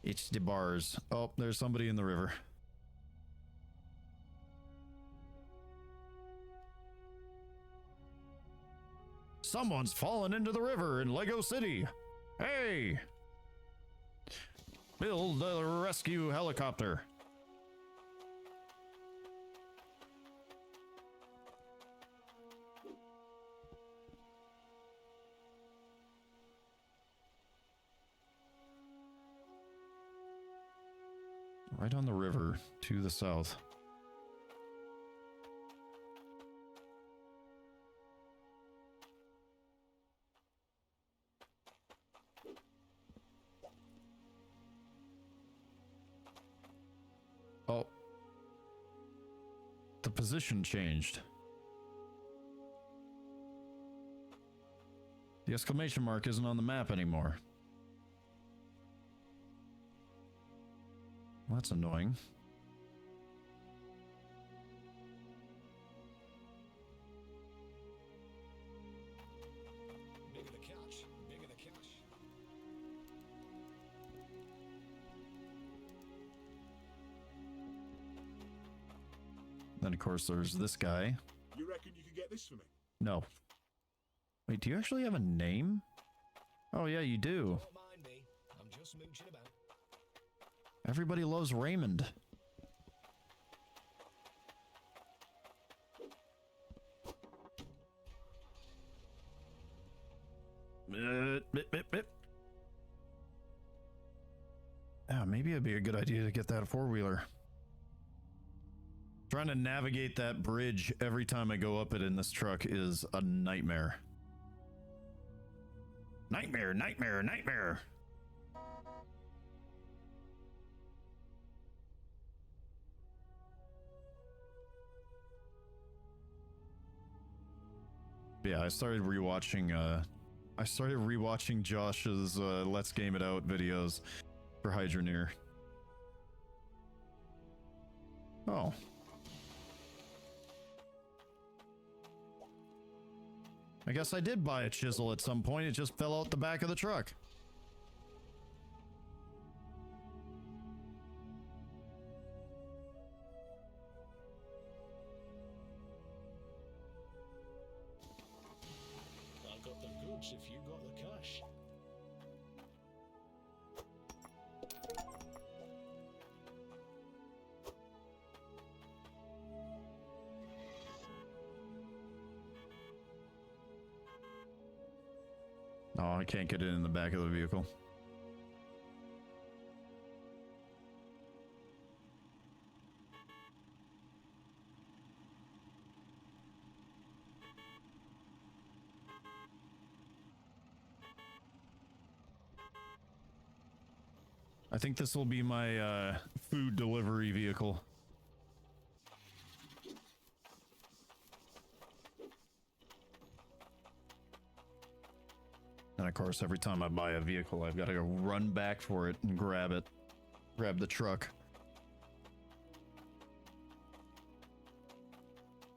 it's the bars. Oh, there's somebody in the river. Someone's fallen into the river in Lego City. Hey! Build a rescue helicopter. Right on the river to the south. Oh. The position changed. The exclamation mark isn't on the map anymore. Well, that's annoying. Bigger the catch, bigger the cash. Then, of course, there's this guy. You reckon you could get this for me? No. Wait, do you actually have a name? Oh, yeah, you do. Don't mind me. I'm just mooching about. Everybody loves Raymond. Maybe it'd be a good idea to get that four-wheeler. Trying to navigate that bridge every time I go up it in this truck is a nightmare. Nightmare, nightmare, nightmare. Yeah, I started rewatching Josh's Let's Game It Out videos for Hydroneer. Oh. I guess I did buy a chisel at some point. It just fell out the back of the truck. I got the goods if you got the cash. Oh, I can't get it in the back of the vehicle. I think this will be my food delivery vehicle. And of course, every time I buy a vehicle, I've got to go run back for it and grab it. Grab the truck.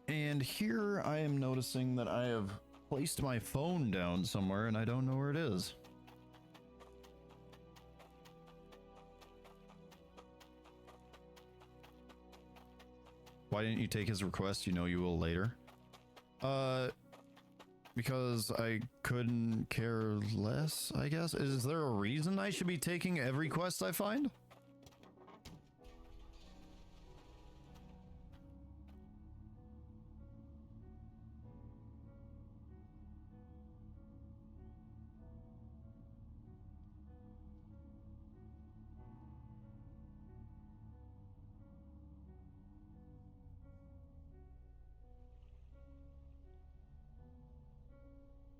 And here I am noticing that I have placed my phone down somewhere and I don't know where it is. Why didn't you take his request? You know you will later. Because I couldn't care less, I guess. Is there a reason I should be taking every quest I find?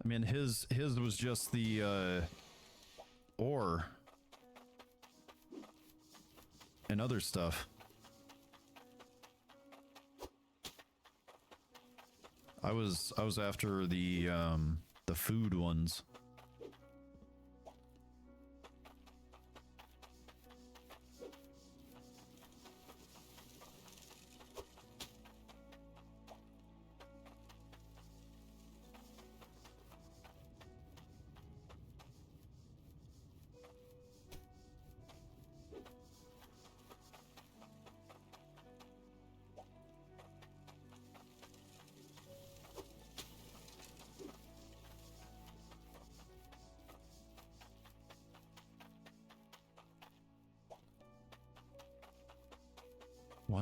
I mean, his was just the ore and other stuff. I was after the food ones.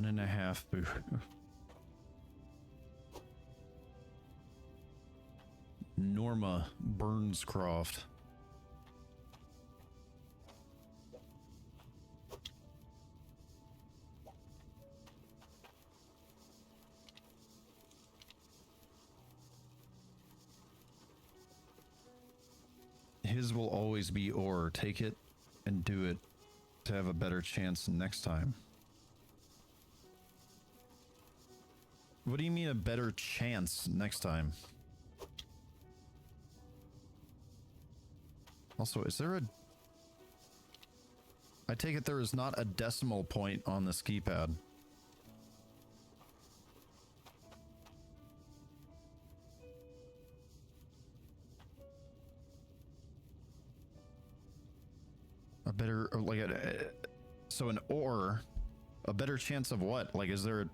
1.5 boo. Norma Burnscroft. His will always be ore. Take it and do it to have a better chance next time. What do you mean a better chance next time? Also, is there a... I take it there is not a decimal point on this keypad. A better, or like so an ore, a better chance of what? Like, is there a...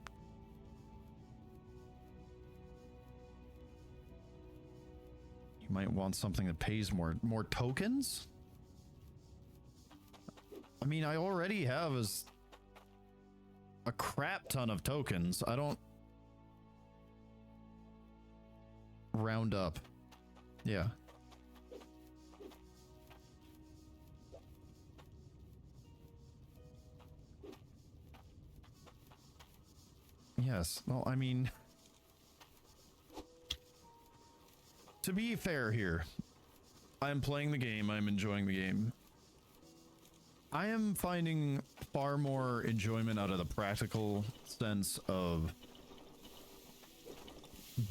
You might want something that pays more tokens? I mean, I already have a crap ton of tokens. I don't... Round up. Yeah. Yes, well, I mean... To be fair here, I'm playing the game, I'm enjoying the game. I am finding far more enjoyment out of the practical sense of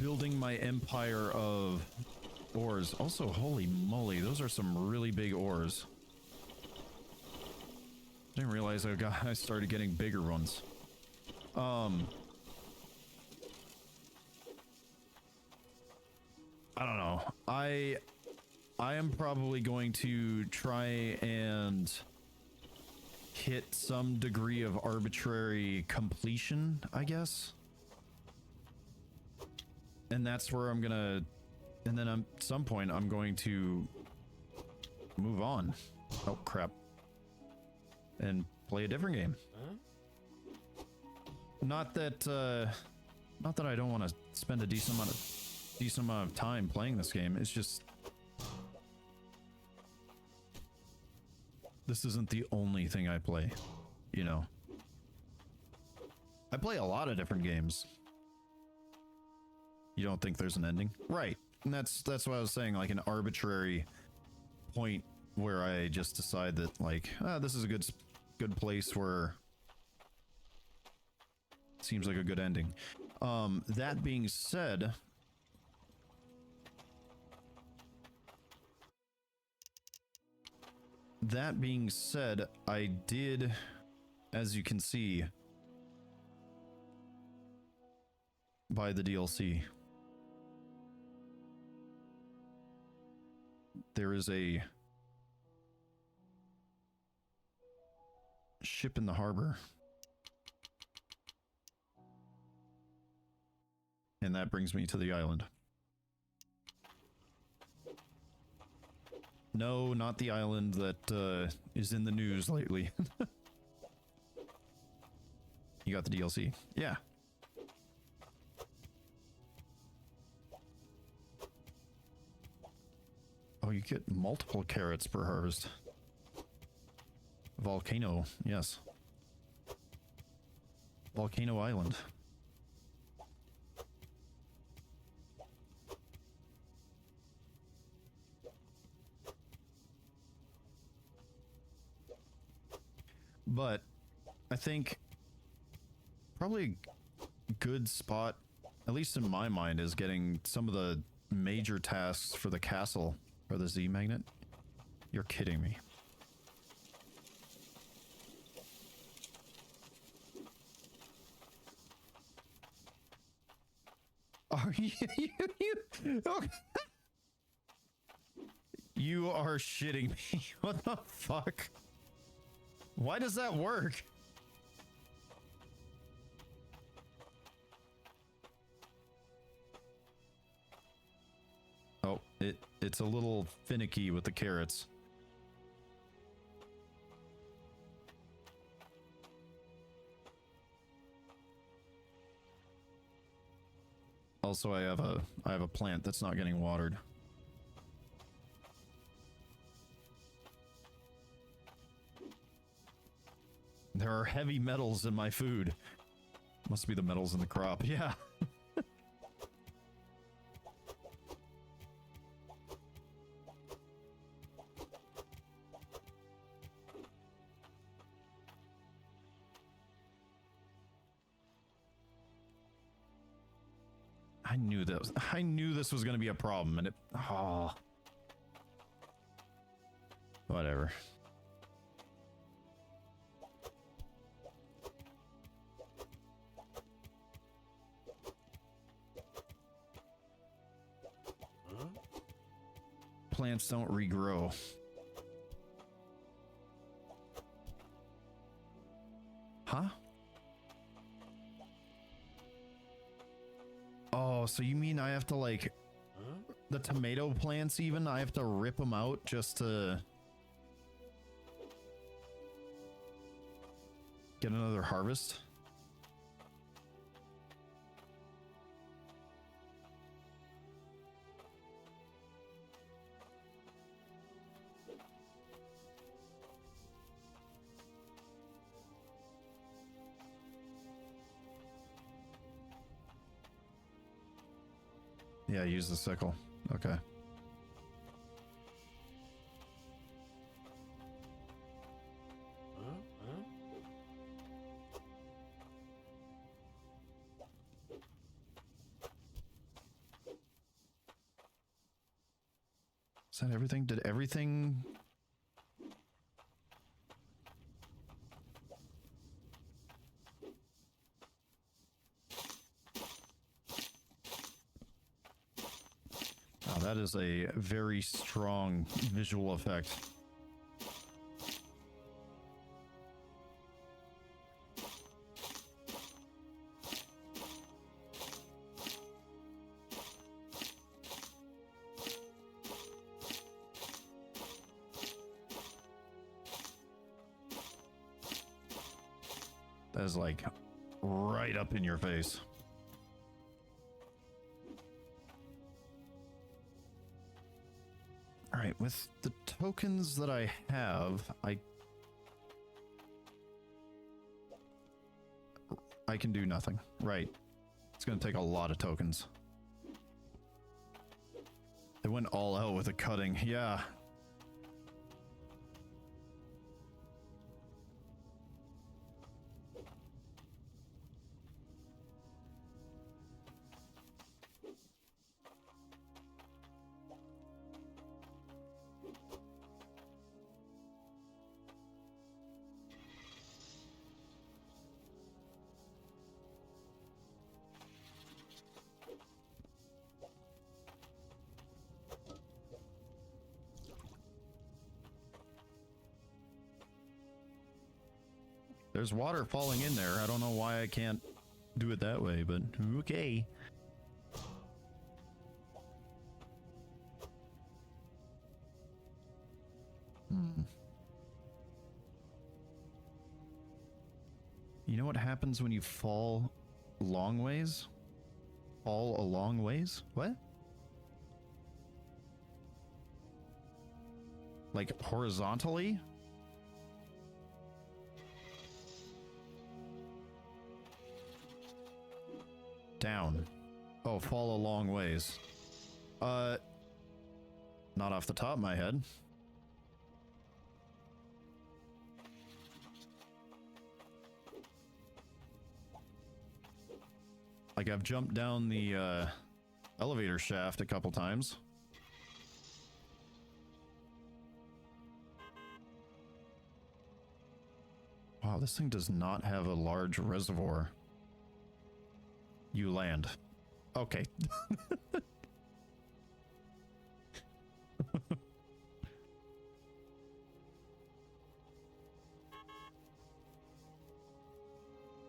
building my empire of ores. Also, holy moly, those are some really big ores. Didn't realize I started getting bigger ones. I don't know. I am probably going to try and hit some degree of arbitrary completion, I guess. And that's where I'm gonna... And then at some point, I'm going to move on. Oh, crap. And play a different game. Huh? Not that I don't want to spend a decent amount of time playing this game. It's just... This isn't the only thing I play, you know. I play a lot of different games. You don't think there's an ending? Right. And that's what I was saying, like an arbitrary point where I just decide that, like, this is a good place where it seems like a good ending. That being said, I did, as you can see, buy the DLC. There is a ship in the harbor. And that brings me to the island. No, not the island that is in the news lately. You got the DLC? Yeah. Oh, you get multiple carrots per harvest. Volcano, yes. Volcano Island. But I think probably a good spot, at least in my mind, is getting some of the major tasks for the castle or the Z magnet. You're kidding me. Are you okay. You are shitting me. What the fuck? Why does that work? Oh, it's a little finicky with the carrots. Also, I have a plant that's not getting watered. There are heavy metals in my food. Must be the metals in the crop. Yeah. I knew this was going to be a problem, and it... Oh. Whatever. Plants don't regrow. Huh? Oh, so you mean I have to, like, the tomato plants even, I have to rip them out just to get another harvest? Yeah, use the sickle. Okay. Is that everything? Did everything... Oh, that is a very strong visual effect. That is like right up in your face. All right, with the tokens that I have, I can do nothing. Right. It's going to take a lot of tokens. They went all out with the cutting. Yeah. There's water falling in there. I don't know why I can't do it that way, but okay. You know what happens when you fall long ways? Fall a long ways? What? Like horizontally? Down. Oh, fall a long ways. Not off the top of my head. Like I've jumped down the elevator shaft a couple times. Wow, this thing does not have a large reservoir. You land. Okay.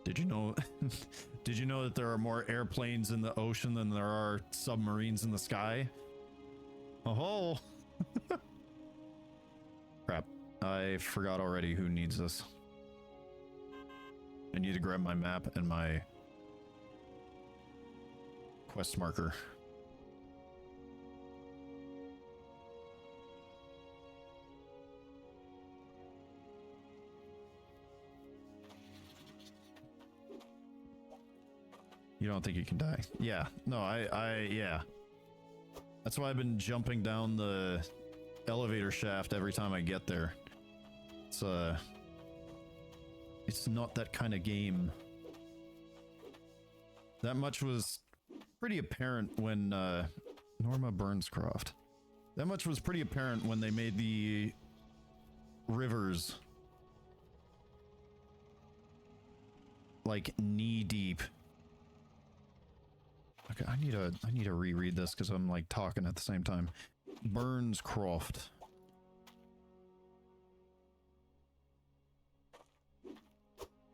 Did you know did you know that there are more airplanes in the ocean than there are submarines in the sky? Oh. Crap. I forgot already who needs this. I need to grab my map and my quest marker. You don't think you can die? Yeah. No, yeah. That's why I've been jumping down the elevator shaft every time I get there. It's not that kind of game. That much was pretty apparent when, Norma Burnscroft. That much was pretty apparent when they made the rivers like knee deep. Okay, I need to reread this because I'm like talking at the same time. Burnscroft.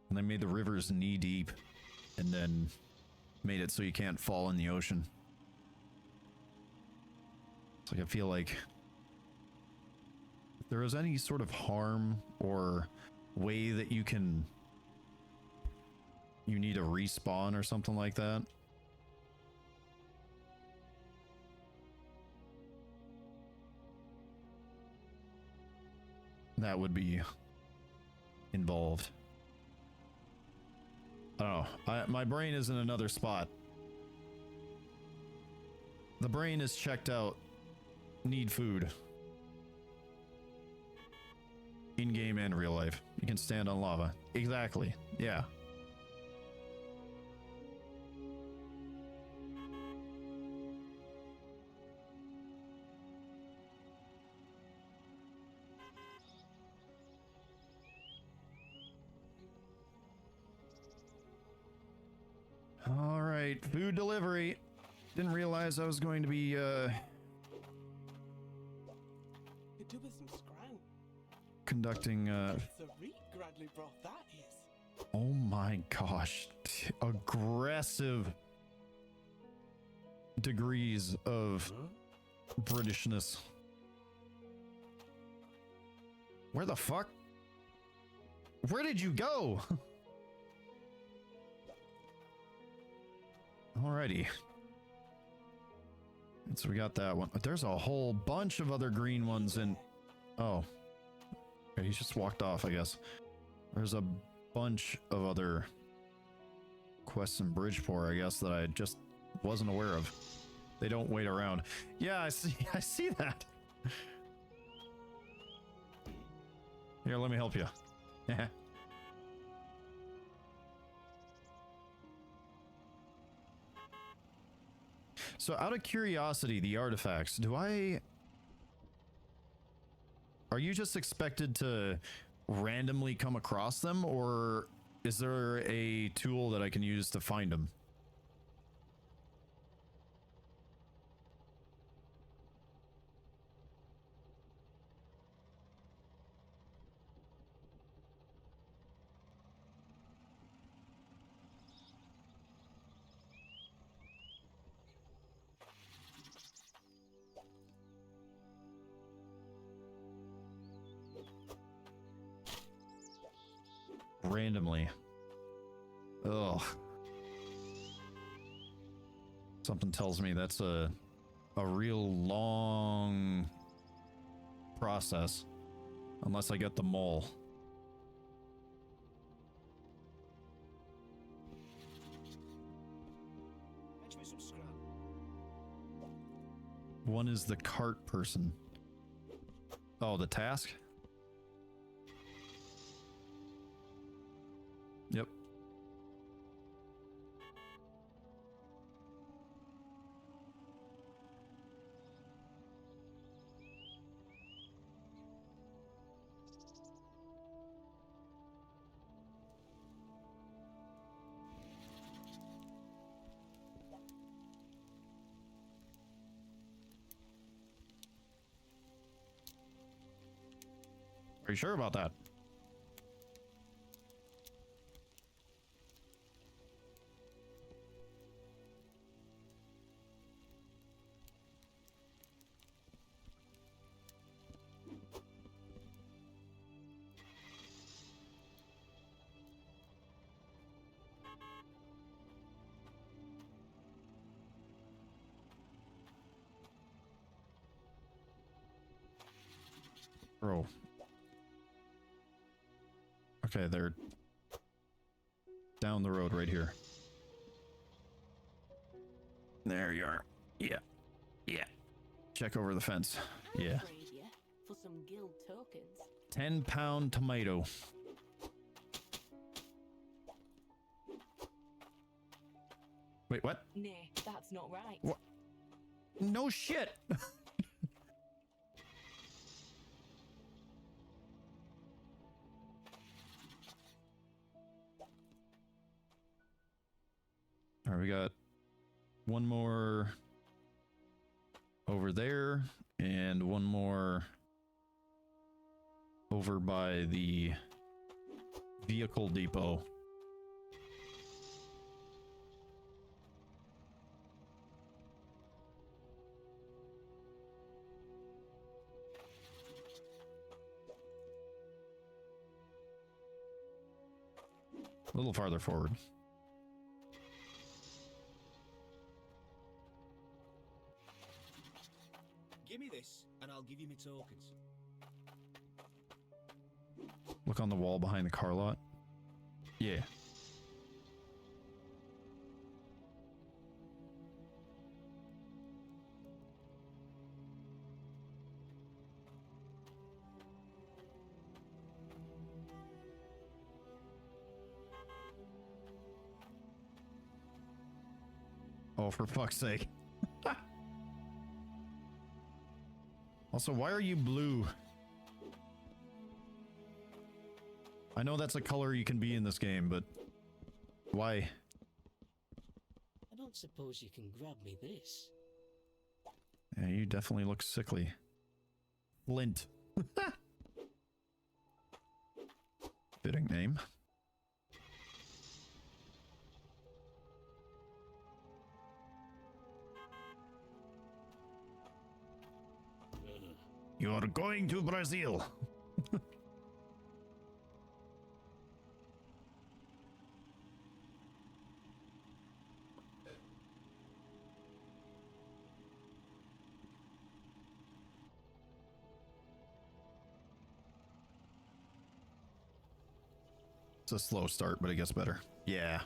And they made the rivers knee deep and then made it so you can't fall in the ocean. It's like I feel like if there is any sort of harm or way that you need to respawn or something like that, that would be involved. I don't know. My brain is in another spot. The brain is checked out. Need food. In-game and real life. You can stand on lava. Exactly. Yeah. All right, food delivery. Didn't realize I was going to be Could do with some scran. conducting It's a reek Gradley broth, that is. oh my gosh, aggressive degrees of Britishness. Where the fuck? Where did you go? Alrighty. So we got that one. There's a whole bunch of other green ones in. Oh. Okay, he just walked off, I guess. There's a bunch of other quests in Bridgeport, I guess, that I just wasn't aware of. They don't wait around. Yeah, I see that. Here, let me help you. So out of curiosity, the artifacts, are you just expected to randomly come across them, or is there a tool that I can use to find them? Randomly. Ugh. Something tells me that's a real long process. Unless I get the mole. Fetch me some scrap. One is the cart person. Oh, the task? Yep. Are you sure about that? Bro. Okay, they're down the road right here. There you are. Yeah. Yeah. Check over the fence. I'll Yeah. trade you for some guild tokens. 10-pound tomato. Wait, what? Nay, that's not right. What? No shit. All right, we got one more over there and one more over by the vehicle depot. A little farther forward. Give me this, and I'll give you my tokens. Look on the wall behind the car lot. Yeah. Oh, for fuck's sake. Also, why are you blue? I know that's a color you can be in this game, but why? I don't suppose you can grab me this. Yeah, you definitely look sickly. Flint. Fitting name. You're going to Brazil. It's a slow start, but it gets better. Yeah.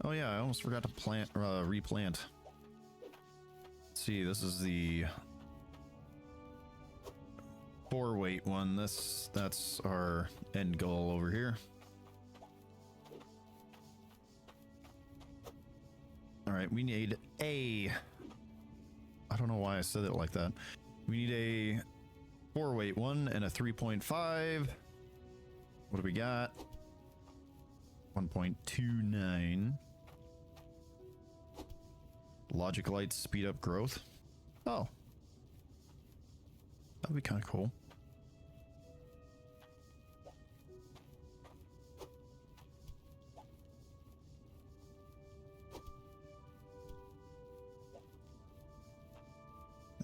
Oh yeah, I almost forgot to plant, replant. Let's see, this is the 4-weight one. That's our end goal over here. All right, we need a, I don't know why I said it like that. We need a 4-weight one and a 3.5. What do we got? 1.29. Logic lights speed up growth. Oh. That'd be kind of cool.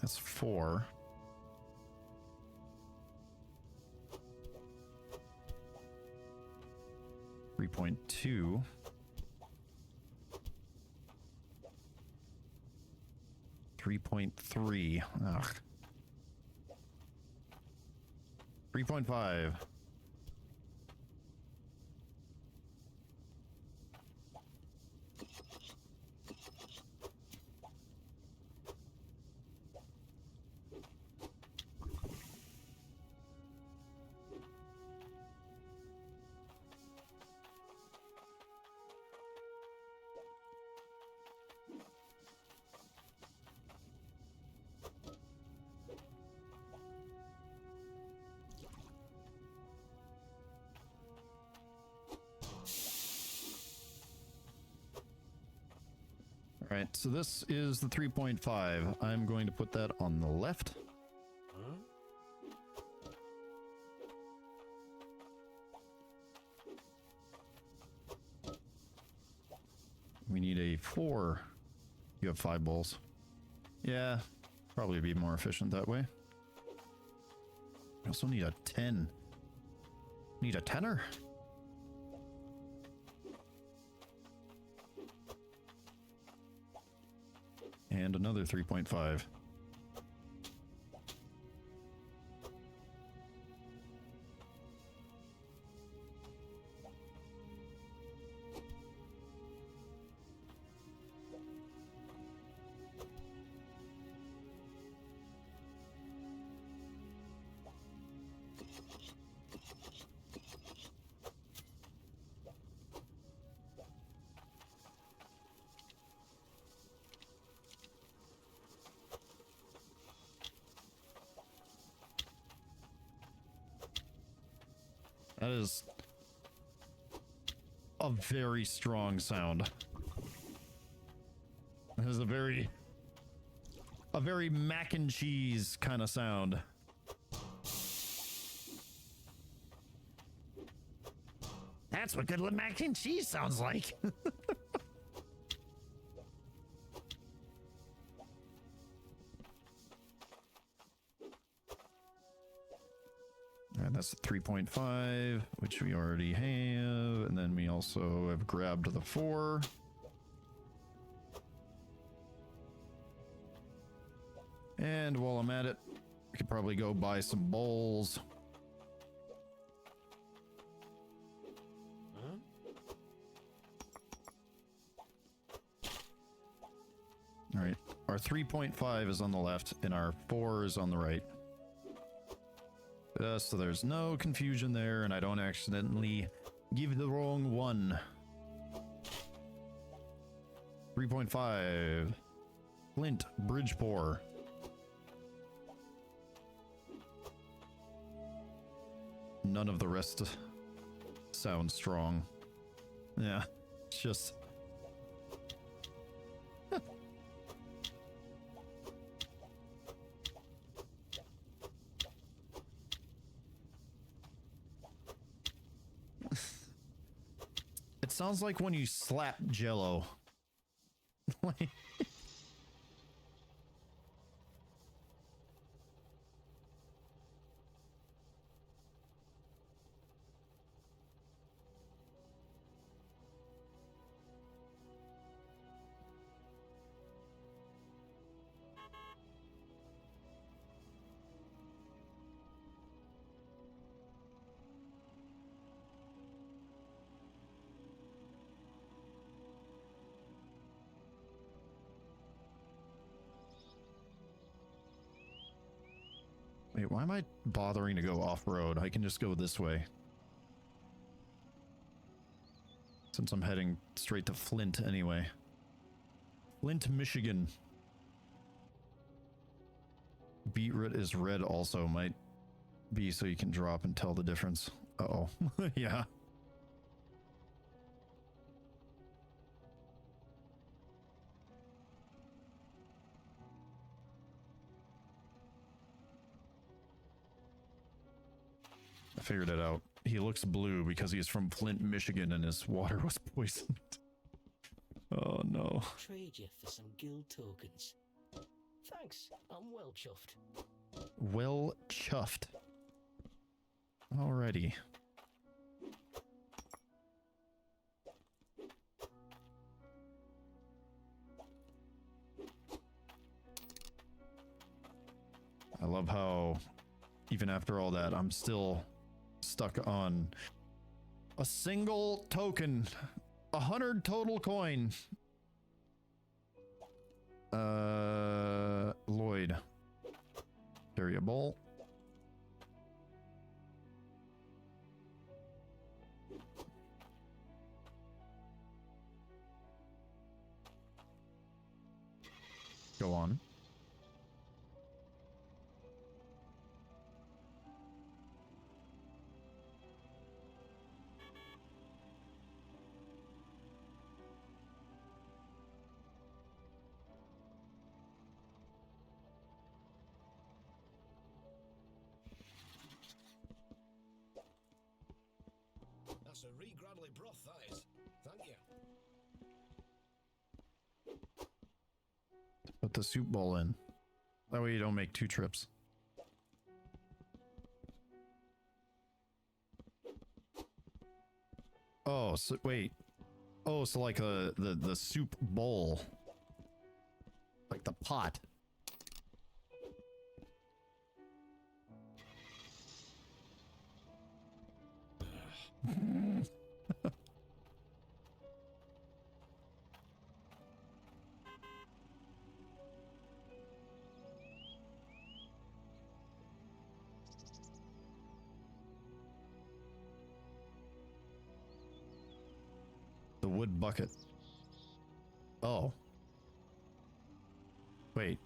That's 4. .2. .3. Ugh. 3.5. All right, so this is the 3.5. I'm going to put that on the left. Huh? We need a 4. You have 5 bowls. Yeah, probably be more efficient that way. We also need a 10. Need a 10er? And another 3.5. a very strong sound. It is a very mac and cheese kind of sound. That's what good mac and cheese sounds like. And that's 3.5, which we already have. And then we also have grabbed the 4. And while I'm at it, I could probably go buy some bowls. All right, our 3.5 is on the left and our 4 is on the right. So there's no confusion there, and I don't accidentally give the wrong one. 3.5. Flint bridge pour. None of the rest sound strong. Yeah, it's just... It sounds like when you slap Jello. Like... Wait, why am I bothering to go off-road? I can just go this way. Since I'm heading straight to Flint anyway. Flint, Michigan. Beetroot is red also. Might be so you can drop and tell the difference. Uh-oh. Yeah. I figured it out. He looks blue because he's from Flint, Michigan, and his water was poisoned. Oh no. Trade you for some guild tokens. Thanks, I'm well chuffed. Well chuffed. Alrighty. I love how, even after all that, I'm still stuck on a single token. 100 total coin. Lloyd. Variable. Go on. That's a re-Gradley broth, that is. Thank you. Put the soup bowl in. That way you don't make 2 trips. Oh, so wait. Oh, so like the soup bowl. Like the pot. The wood bucket. Oh. Wait.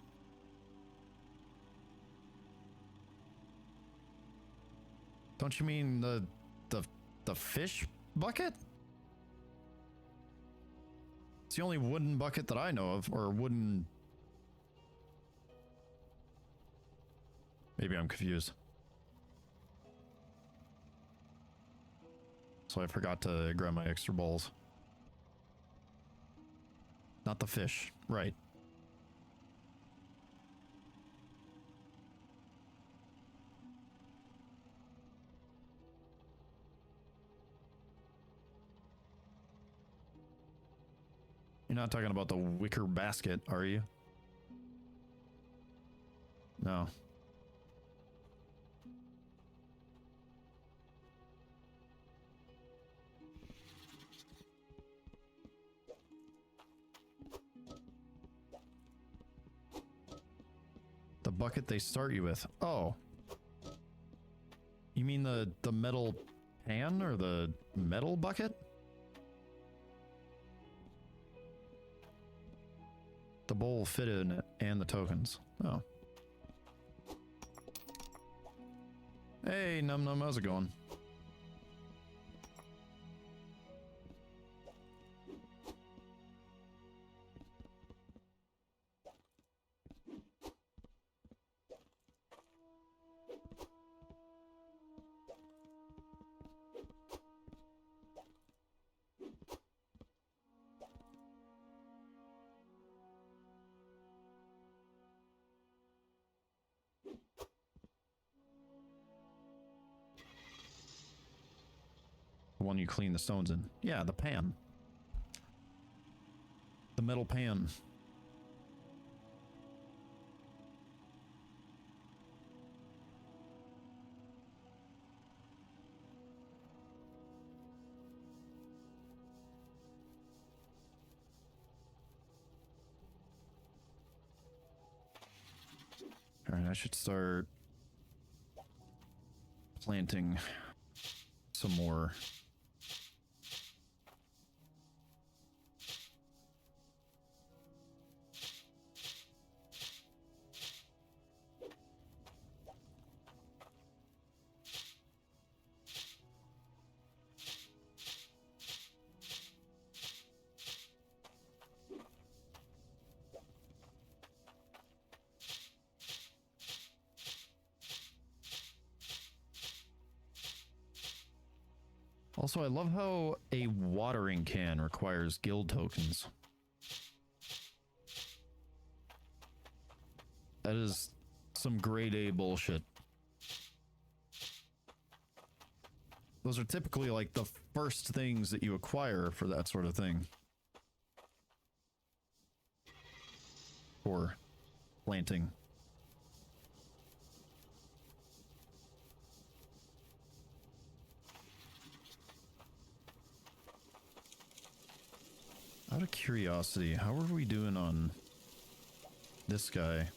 Don't you mean the fish bucket? It's the only wooden bucket that I know of, or wooden... Maybe I'm confused. So I forgot to grab my extra bowls. Not the fish, right. You're not talking about the wicker basket, are you? No. The bucket they start you with. Oh. You mean the metal pan or the metal bucket? The bowl fit in it and the tokens. Oh. Hey, Num Num, how's it going? The one you clean the stones in. Yeah, the pan. The metal pan. Alright, I should start planting some more. Also, I love how a watering can requires guild tokens. That is some grade A bullshit. Those are typically like the first things that you acquire for that sort of thing. For planting. Out of curiosity, how are we doing on this guy?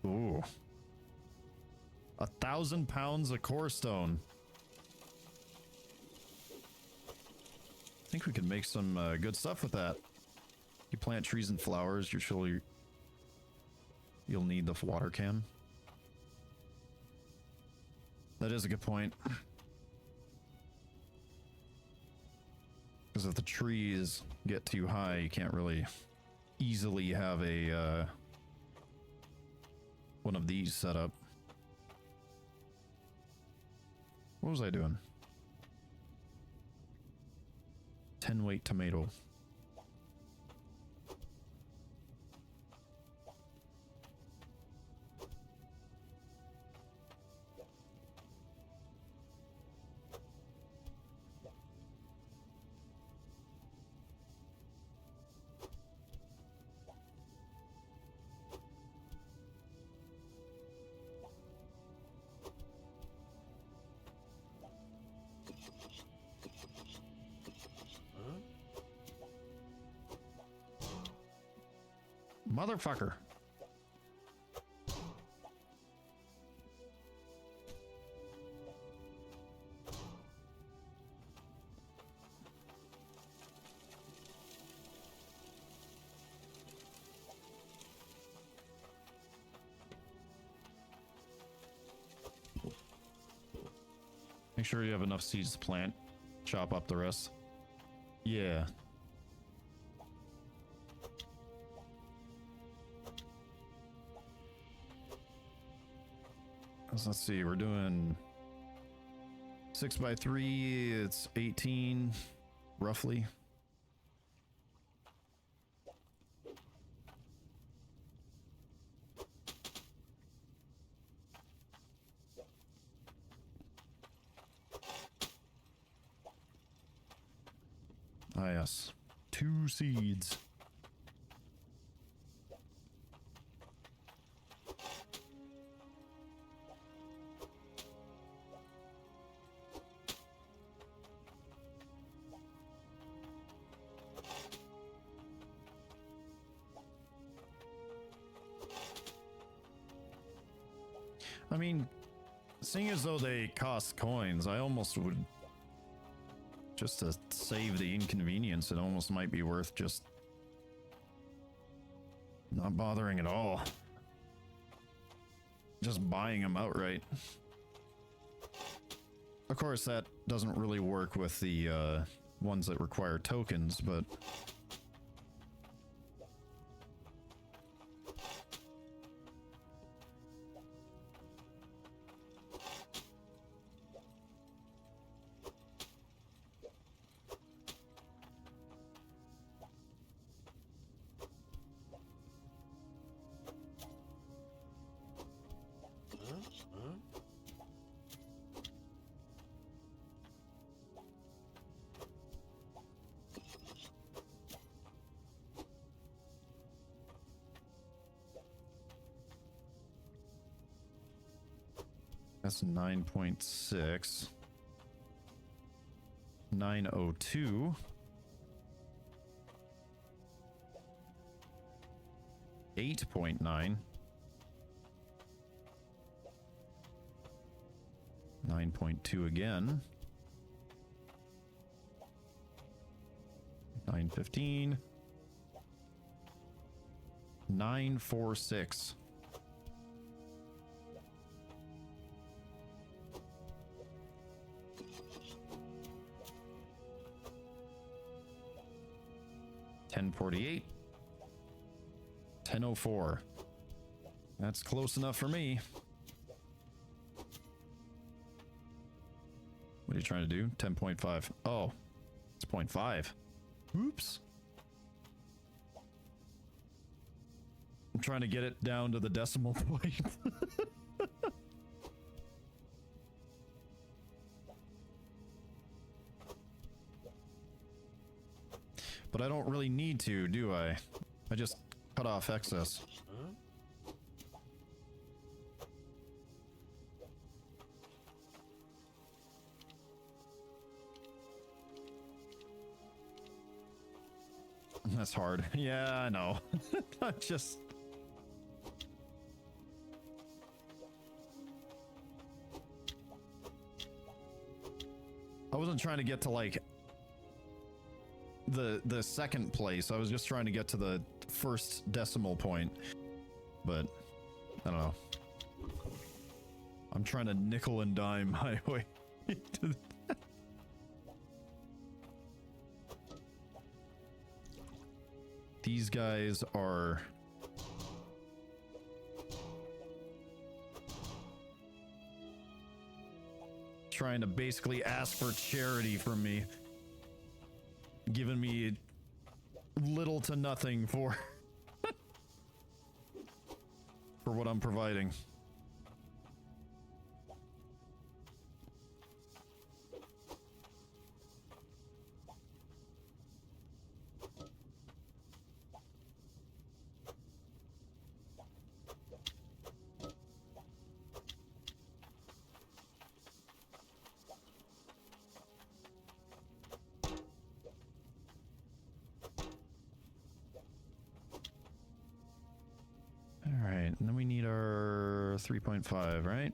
Ooh. 1,000 pounds of core stone. I think we could make some good stuff with that. You plant trees and flowers, you'll need the water can. That is a good point. Because if the trees get too high, you can't really easily have a one of these set up. What was I doing? 10 weight tomato. Motherfucker. Make sure you have enough seeds to plant. Chop up the rest. Yeah. Let's see, we're doing 6 by 3, it's 18 roughly. Ah, yes. 2 seeds. I mean, seeing as though they cost coins, I almost would, just to save the inconvenience, it almost might be worth just not bothering at all. Just buying them outright. Of course, that doesn't really work with the ones that require tokens, but... That's 9.6. 902. $8.9. 9.2 again. 915. 946. $10.48. $10.04. That's close enough for me. What are you trying to do? 10.5. Oh, it's 0.5. Oops. I'm trying to get it down to the decimal point. But I don't really need to, do I? I just cut off excess. That's hard. Yeah, I know. I just... I wasn't trying to get to like the second place. I was just trying to get to the first decimal point. But I don't know. I'm trying to nickel and dime my way to these guys are trying to basically ask for charity from me, giving me little to nothing for for what I'm providing. And then we need our 3.5, right?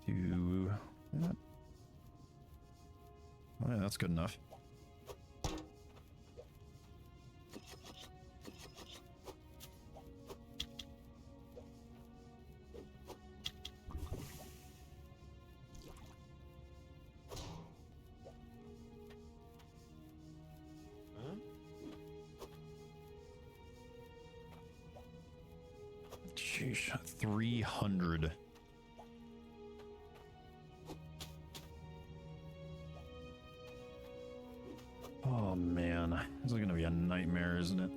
To that. Oh, yeah, that's good enough. sheesh. 300. Oh man, this is gonna be a nightmare, isn't it?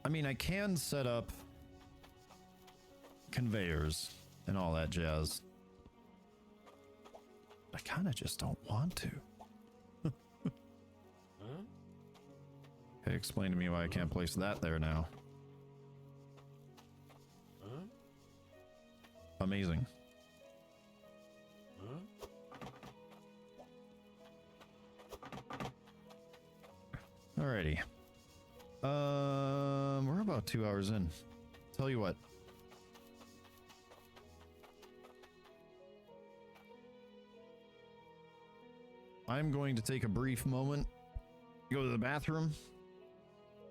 I mean, I can set up conveyors and all that jazz. I kind of just don't want to. Huh? Okay, explain to me why I can't place that there now. Huh? Amazing. Huh? Alrighty. We're about 2 hours in. Tell you what. I'm going to take a brief moment, go to the bathroom,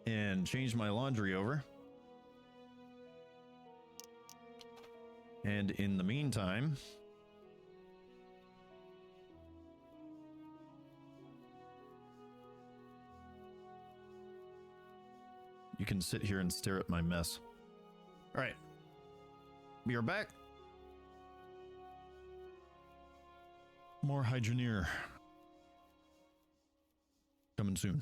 and change my laundry over. And in the meantime, you can sit here and stare at my mess. All right. We are back. More Hydroneer. Coming soon.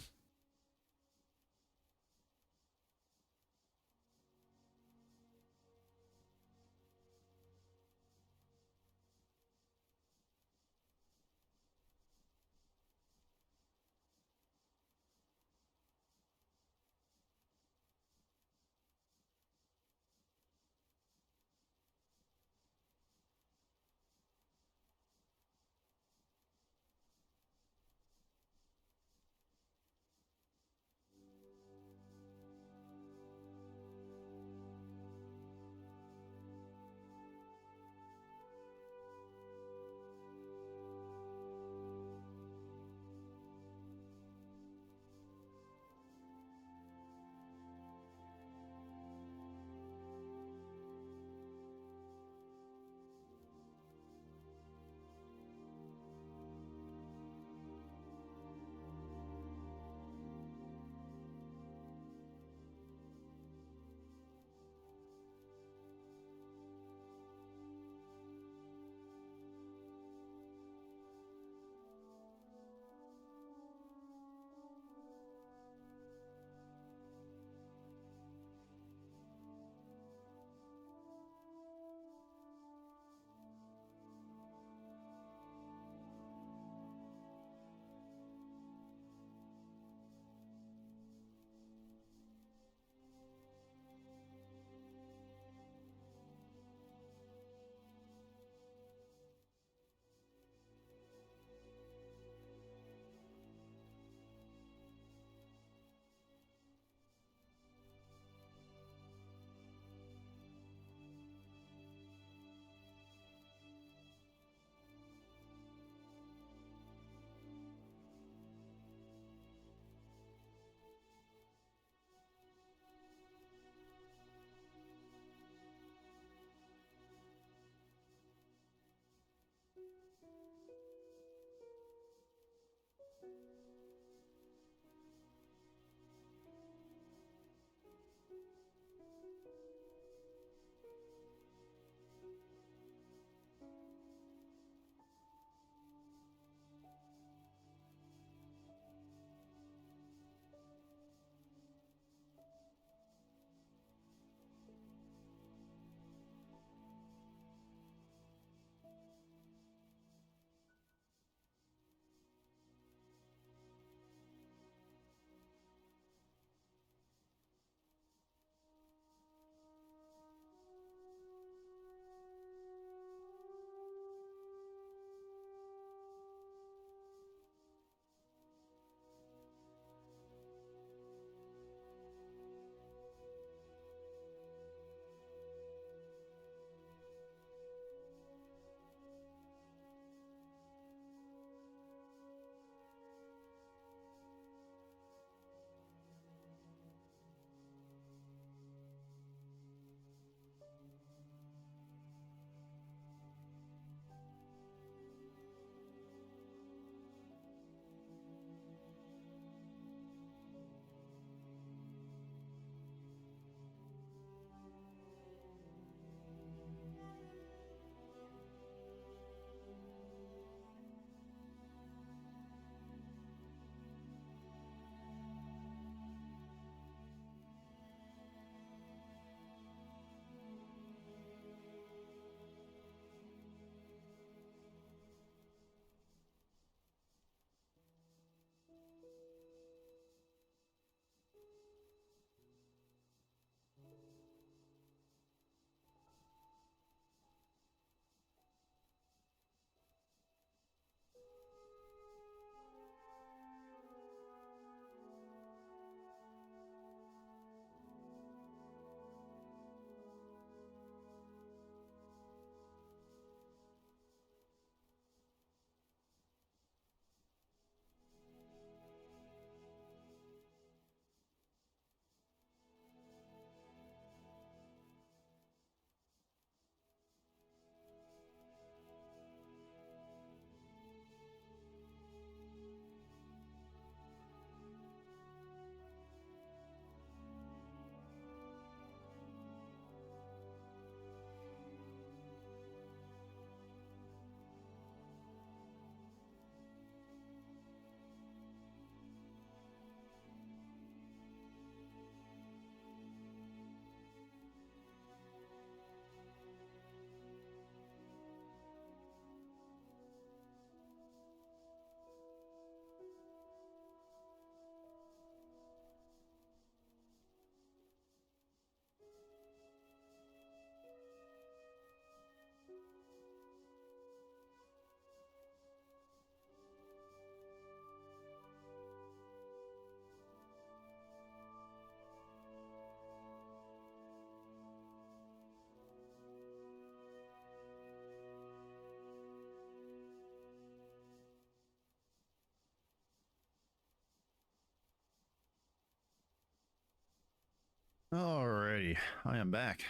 Alrighty, I am back.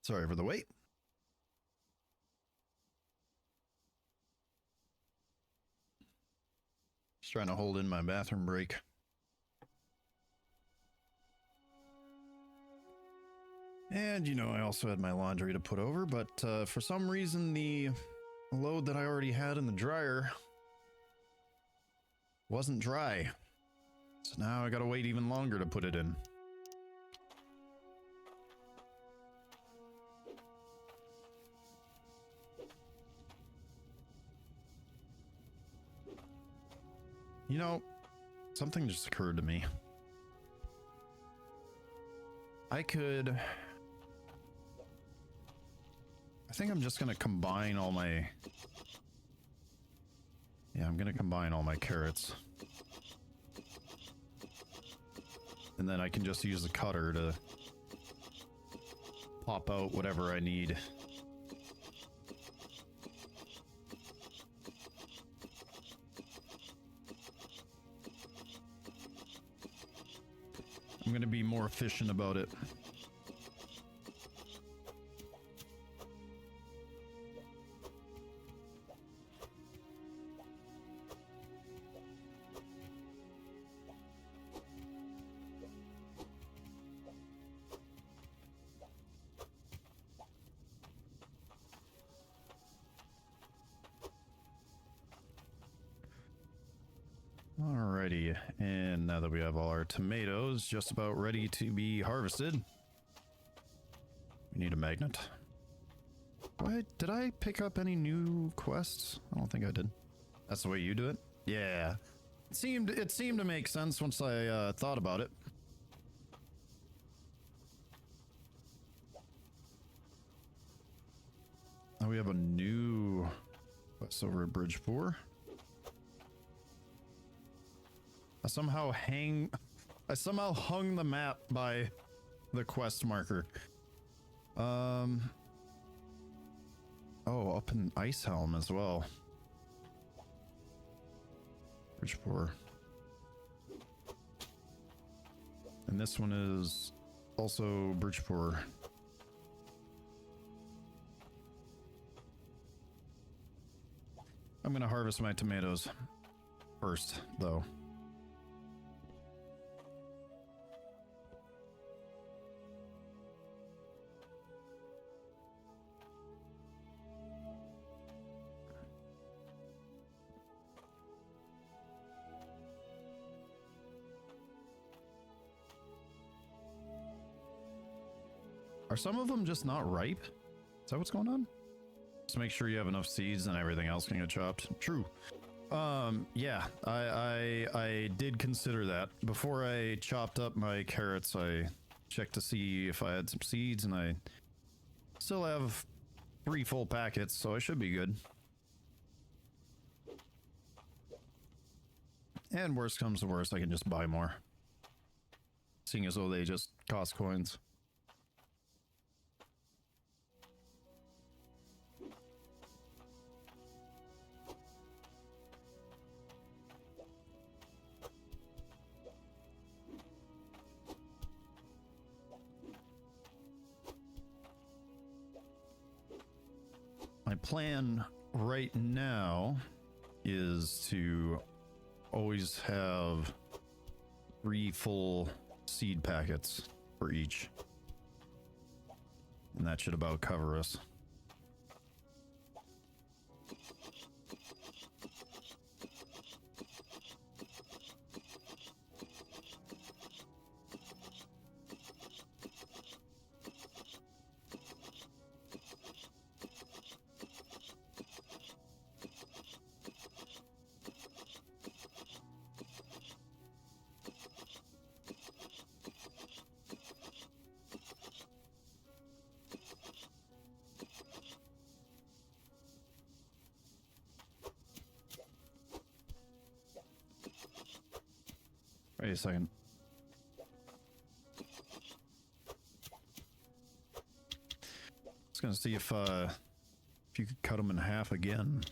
Sorry for the wait. Just trying to hold in my bathroom break. And, you know, I also had my laundry to put over, but for some reason the load that I already had in the dryer wasn't dry. So now I gotta wait even longer to put it in. You know, something just occurred to me. I think I'm just gonna combine all my... Yeah, I'm gonna combine all my carrots. And then I can just use the cutter to pop out whatever I need. I'm gonna be more efficient about it. Alrighty, and now that we have all our tomatoes just about ready to be harvested, we need a magnet. Did I pick up any new quests? I don't think I did. That's the way you do it? Yeah. It seemed to make sense once I thought about it. Now we have a new quest over at Bridge 4. I somehow hung the map by the quest marker. Oh, up in Icehelm as well. Bridge 4. And this one is also Bridge 4. I'm gonna harvest my tomatoes first, though. Are some of them just not ripe? Is that what's going on? Just make sure you have enough seeds and everything else can get chopped. True. Yeah, I did consider that. Before I chopped up my carrots, I checked to see if I had some seeds, and I still have 3 full packets, so I should be good. And worst comes to worst, I can just buy more. Seeing as though they just cost coins. My plan right now is to always have 3 full seed packets for each. And that should about cover us. Wait a second. I was gonna see if you could cut them in half again.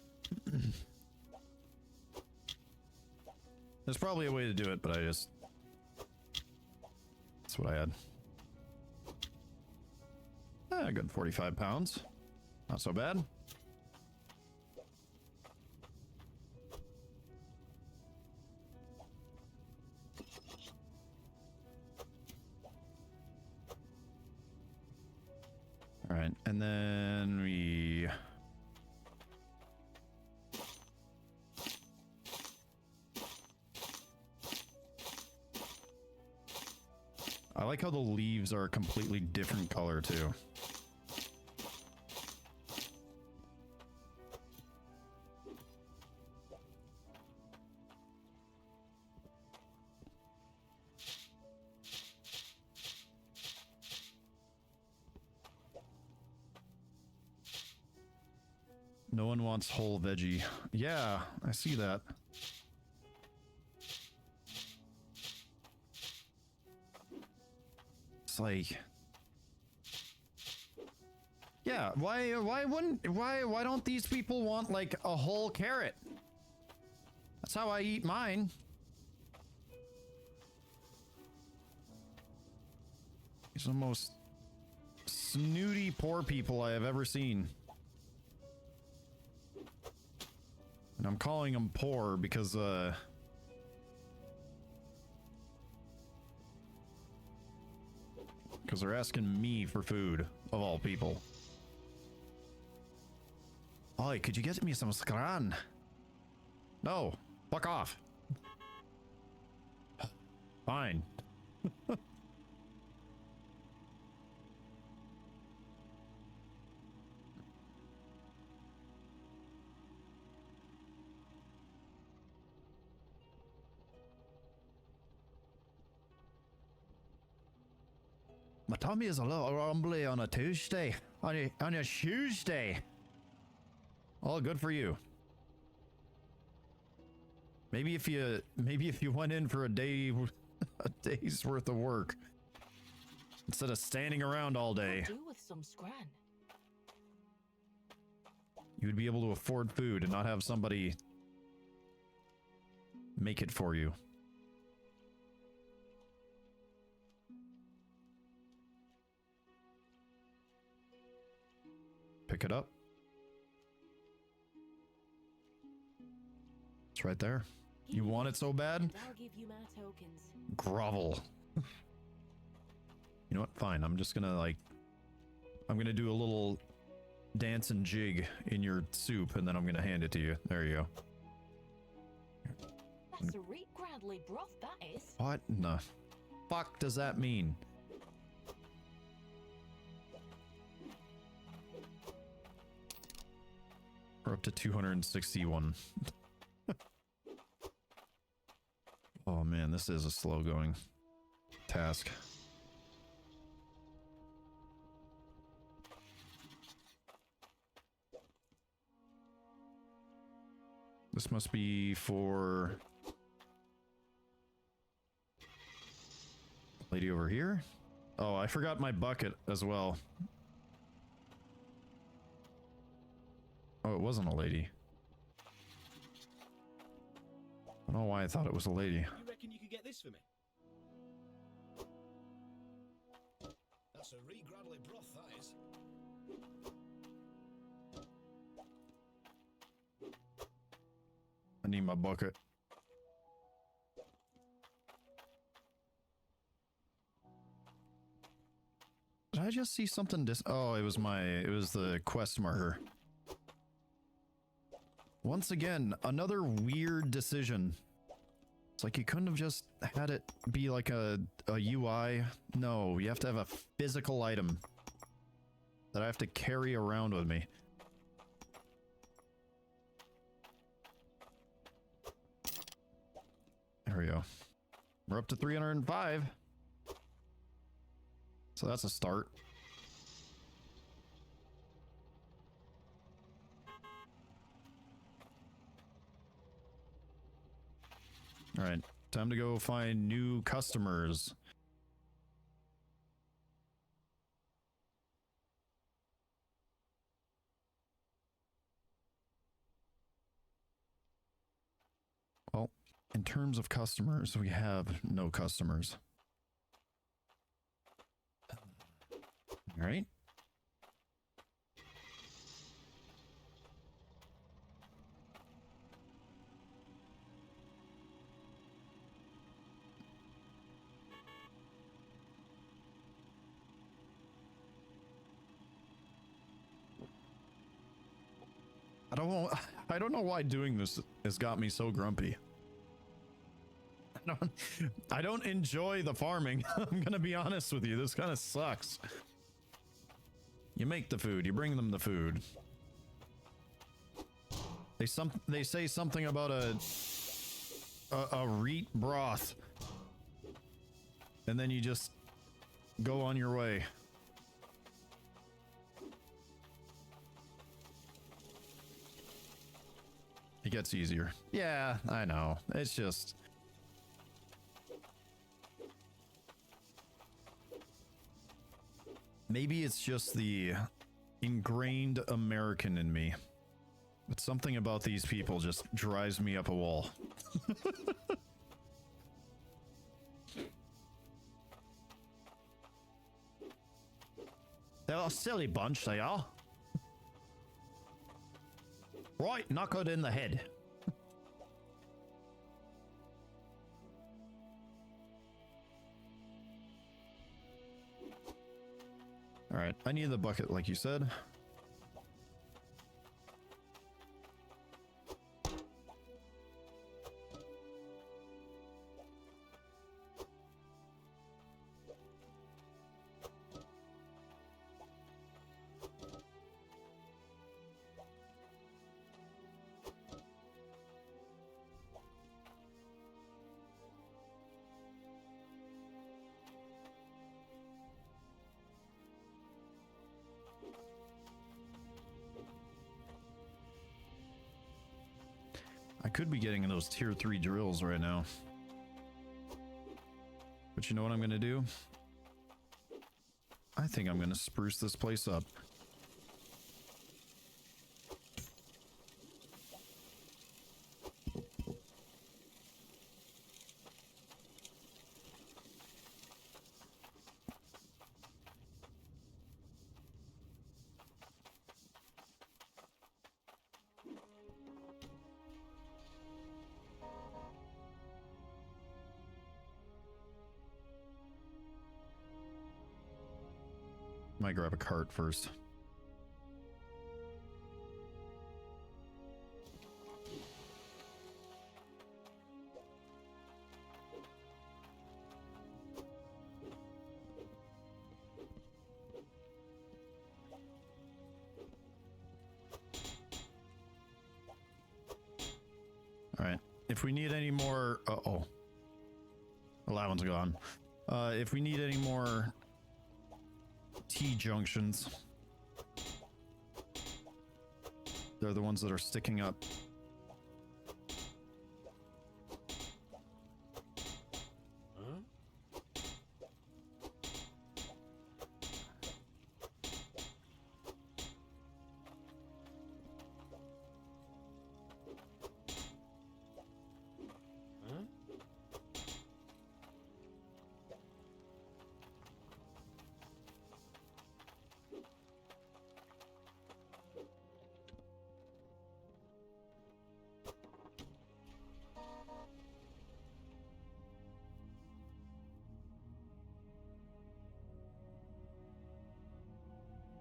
There's probably a way to do it, but I just That's what I had. A good 45 pounds. Not so bad. All right, and then we... I like how the leaves are a completely different color too. No one wants whole veggie. Yeah, I see that. It's like, yeah, why don't these people want like a whole carrot? That's how I eat mine. These are the most snooty poor people I have ever seen. And I'm calling them poor because, they're asking me for food, of all people. Oi, could you get me some scran? No, fuck off. Fine. My tummy is a little rumbly on a Tuesday. On a Tuesday. All good for you. Maybe if you went in for a day's worth of work instead of standing around all day, Could do with some scran. you would be able to afford food and not have somebody make it for you. Pick it up. It's right there. You want it so bad? And I'll give you my tokens. Grovel. You know what? Fine. I'm just gonna I'm gonna do a little dance and jig in your soup, and then I'm gonna hand it to you. There you go. That's a reek grandly broth, that is. What in the fuck does that mean? We're up to 261. Oh man, this is a slow going task. This must be for lady over here. Oh, I forgot my bucket as well. Oh, it wasn't a lady. I don't know why I thought it was a lady. You reckon you could get this for me? That's a re-gradly broth, that is. I need my bucket. Did I just see something oh, it was the quest marker. Once again, another weird decision. It's like you couldn't have just had it be like a UI. No, you have to have a physical item that I have to carry around with me. There we go. We're up to 305. So that's a start. All right, time to go find new customers. Well, in terms of customers, we have no customers. All right. I don't know why doing this has got me so grumpy. I don't enjoy the farming. I'm gonna be honest with you. This kind of sucks. You make the food, you bring them the food. They say something about a reet broth. And then you just go on your way. It gets easier. Yeah, I know. It's just... Maybe it's just the ingrained American in me. But something about these people just drives me up a wall. They're a silly bunch, they are. Right, knock it in the head. All right, I need the bucket like you said. I could be getting those tier 3 drills right now. But you know what I'm gonna do? I think I'm gonna spruce this place up. Might grab a cart first. All right. If we need any more, uh-oh. Well, that one's gone. If we need any more T-junctions, they're the ones that are sticking up.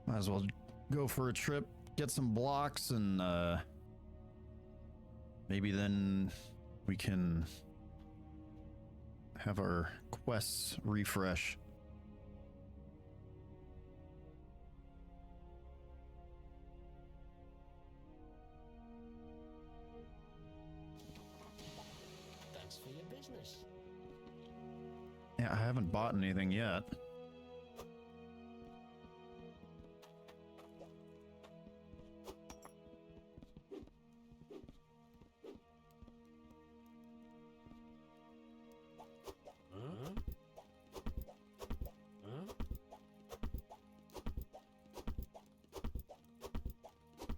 Might as well go for a trip, get some blocks, and maybe then we can have our quests refresh. Thanks for your business. Yeah, I haven't bought anything yet.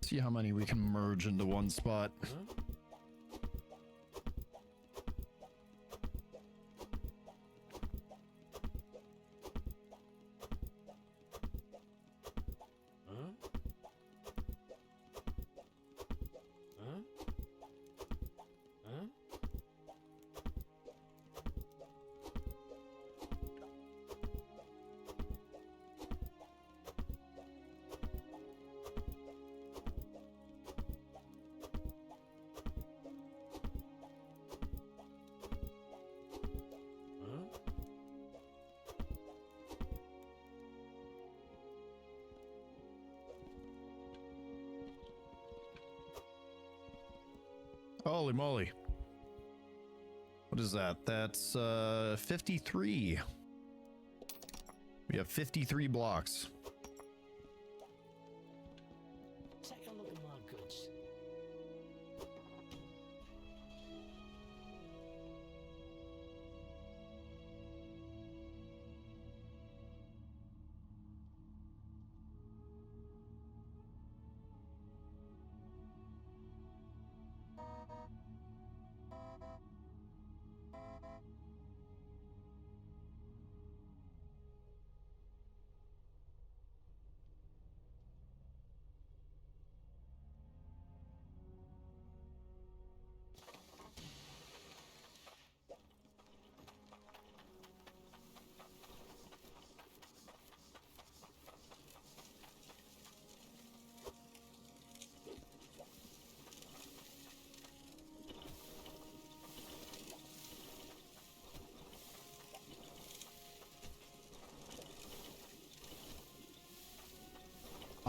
See how many we can merge into one spot. Holy moly. What is that? That's 53. We have 53 blocks. Take a look at my goods.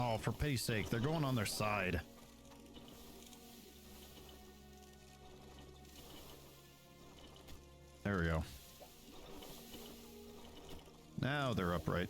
Oh, for pity's sake, they're going on their side. There we go. Now they're upright.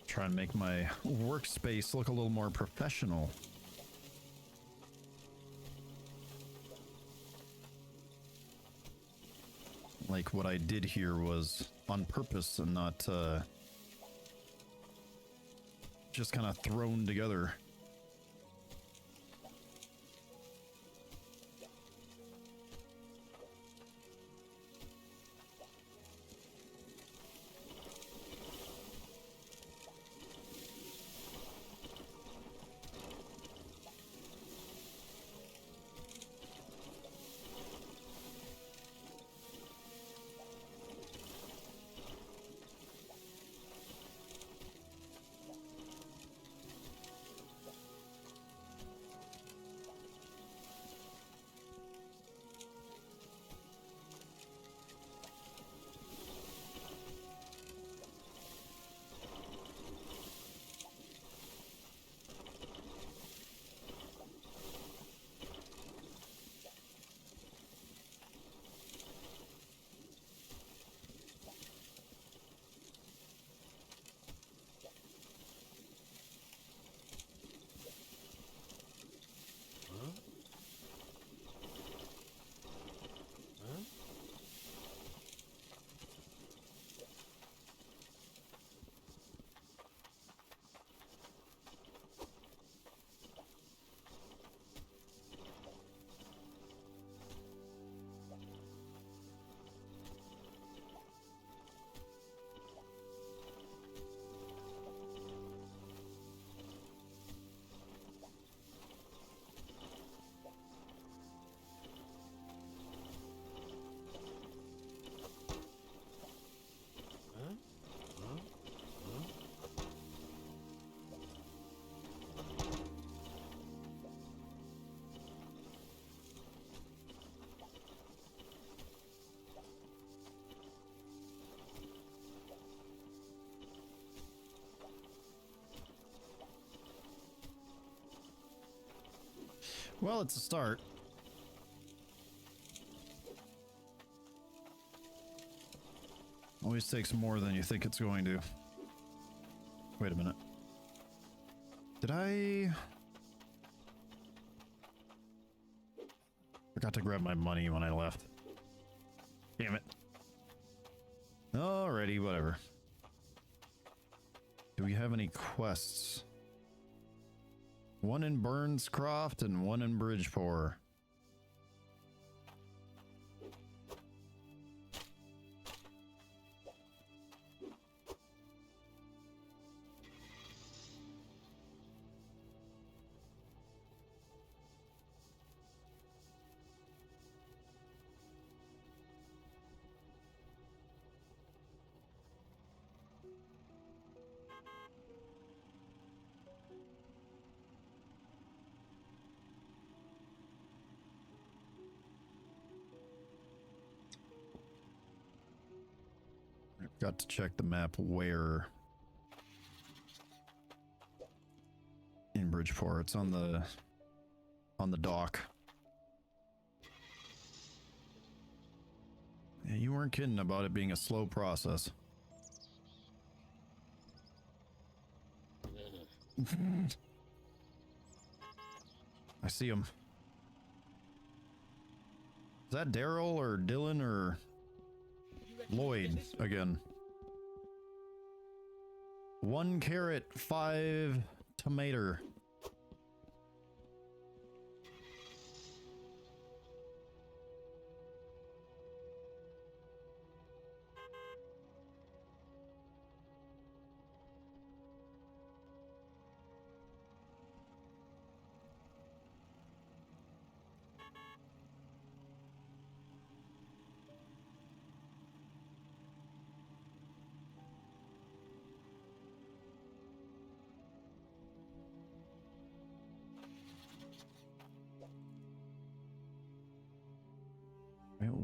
Try and make my workspace look a little more professional. Like what I did here was on purpose and not just kind of thrown together. Well, it's a start. Always takes more than you think it's going to. Wait a minute. Did I... Forgot to grab my money when I left. Damn it. Alrighty, whatever. Do we have any quests? One in Burnscroft and one in Bridgeport. forgot to check the map where in Bridgeport. It's on the dock. Yeah, you weren't kidding about it being a slow process. I see him. Is that Daryl or Dylan or Lloyd again? 1 carrot, 5 tomato.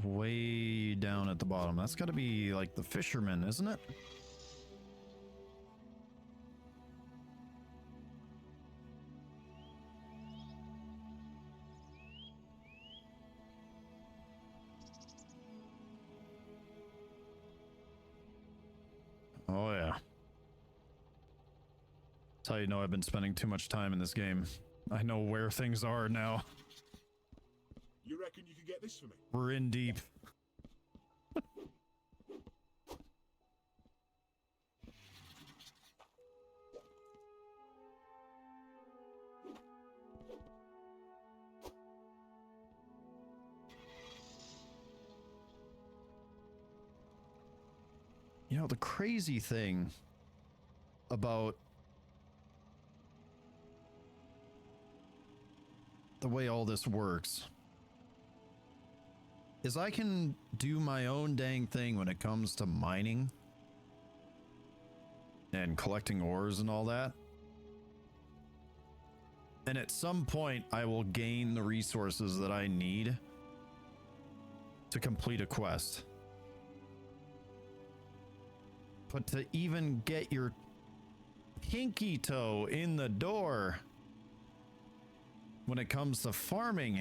Way down at the bottom. That's got to be like the fisherman, isn't it? Oh yeah. That's how you know I've been spending too much time in this game. I know where things are now. You reckon you could get this for me? We're in deep. You know, the crazy thing about the way all this works is I can do my own dang thing when it comes to mining and collecting ores and all that. And at some point, I will gain the resources that I need to complete a quest. But to even get your pinky toe in the door when it comes to farming,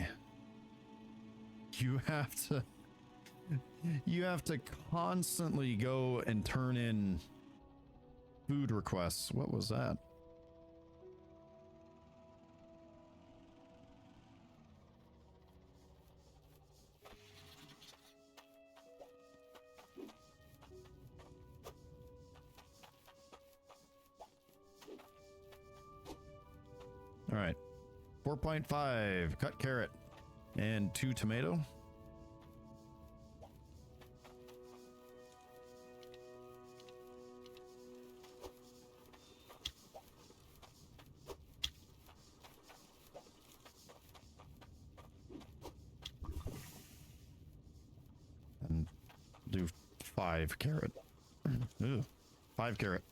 you have to constantly go and turn in food requests. What was that? All right. 4.5 cut carrot and 2 tomato. And do 5 carrot. Ooh, 5 carrot.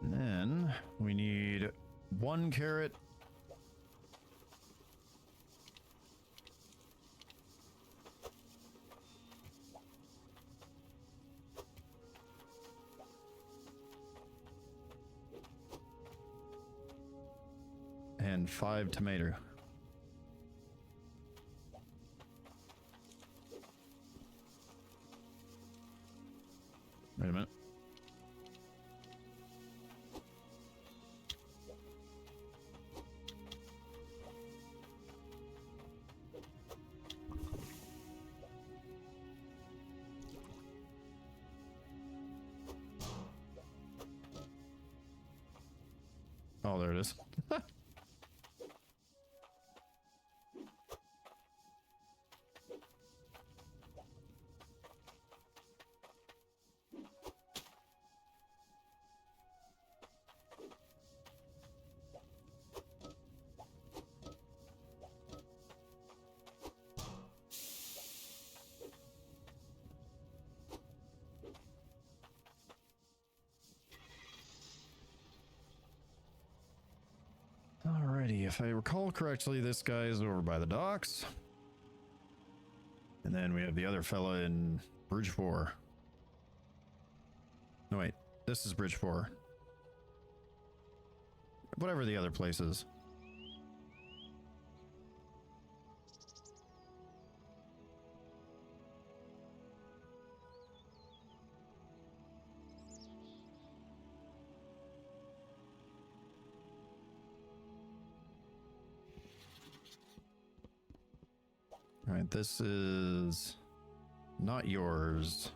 And then we need 1 carrot. And 5 tomato. Wait a minute. Oh, there it is. Alrighty, if I recall correctly, this guy is over by the docks. And then we have the other fella in Bridge 4. No, wait, this is Bridge 4. Whatever the other place is. All right, this is not yours.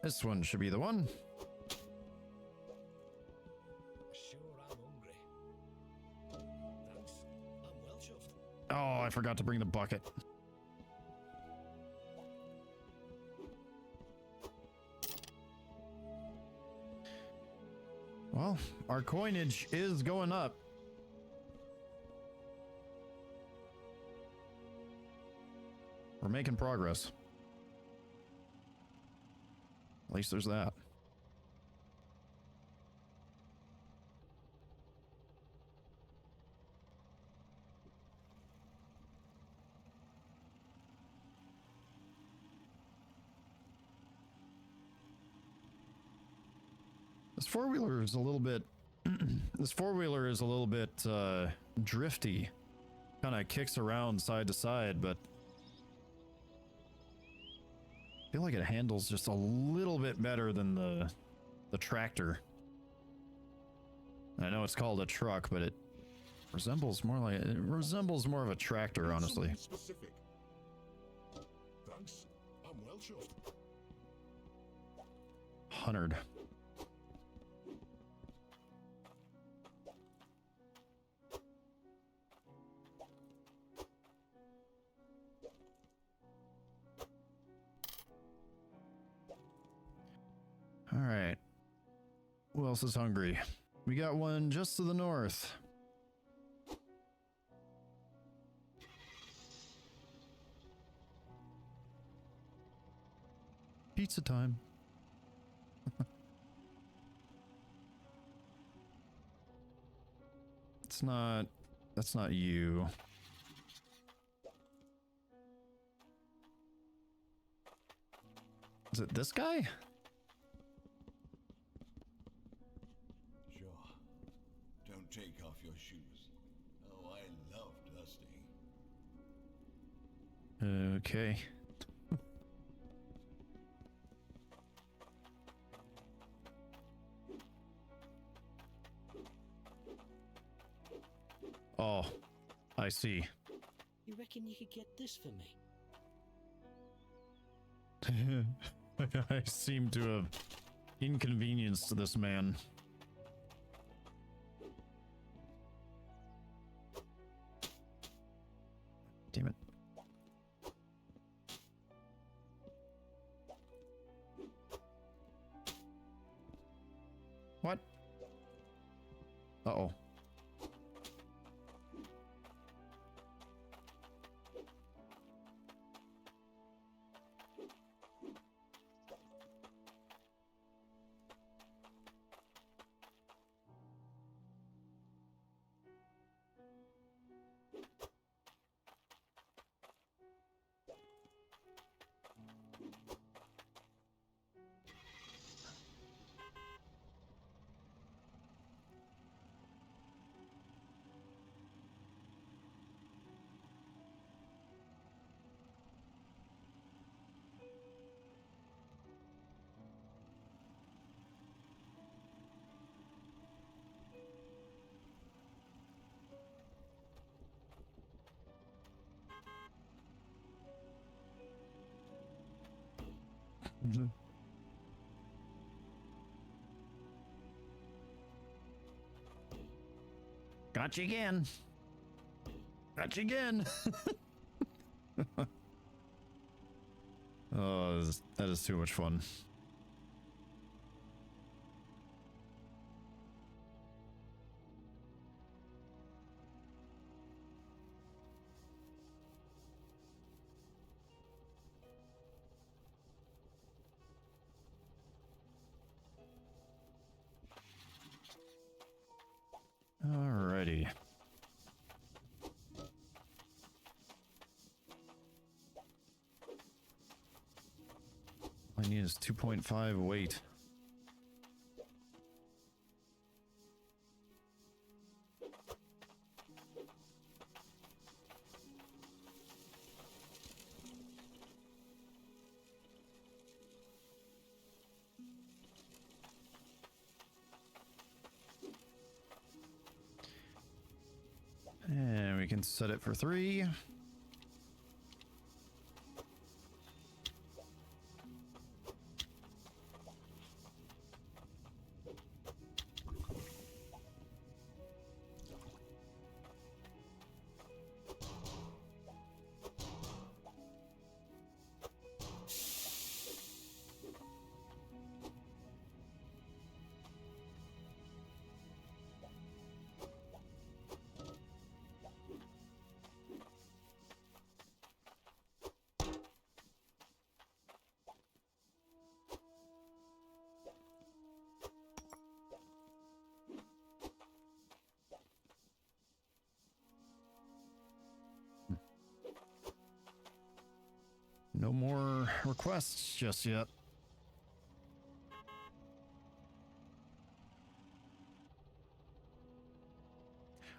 This one should be the one. Sure, I'm hungry. Thanks. I'm well chuffed. Oh, I forgot to bring the bucket. Well, our coinage is going up. We're making progress. At least there's that. This four-wheeler is a little bit this four-wheeler is a little bit drifty. Kind of kicks around side to side, but I feel like it handles just a little bit better than the tractor. I know it's called a truck, but it resembles more of a tractor, honestly. Something specific. Thanks. I'm well chuffed. 100. All right. Who else is hungry? We got one just to the north. Pizza time. That's not you. Is it this guy? Sure. Don't take off your shoes. Oh, I love dusting. Okay. Oh, I see. You reckon you could get this for me? I seem to have inconvenienced this man. Damn it. What? Uh-oh. Got you again. Got you again. Oh, that is too much fun. Alrighty. All I need is 2.5 weight. And we can set it for 3. No more requests just yet.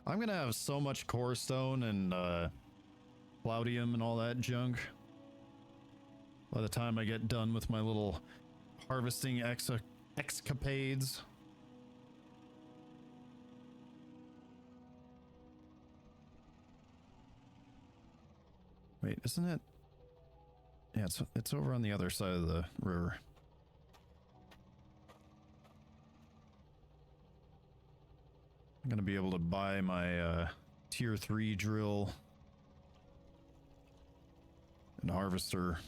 I'm gonna have so much core stone and cloudium and all that junk by the time I get done with my little harvesting escapades. Wait, isn't it? Yeah, it's over on the other side of the river. I'm gonna be able to buy my tier 3 drill and harvester.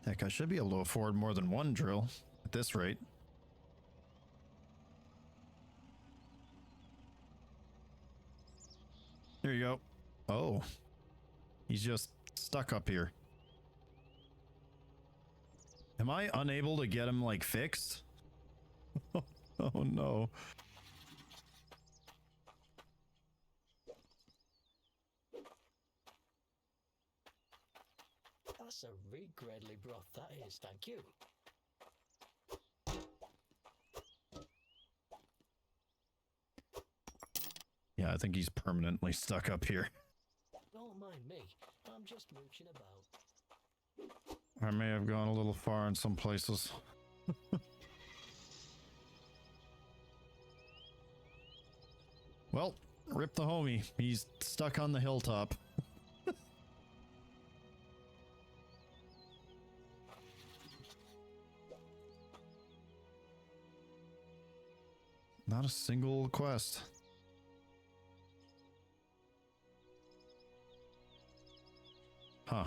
Heck, I should be able to afford more than one drill at this rate. There you go. Oh, he's just stuck up here. Am I unable to get him, like, fixed? Oh no. That's a regretly broth, that is, thank you. Yeah, I think he's permanently stuck up here. Don't mind me, I'm just mooching about. I may have gone a little far in some places. Well, rip the homie. He's stuck on the hilltop. Not a single quest. Huh.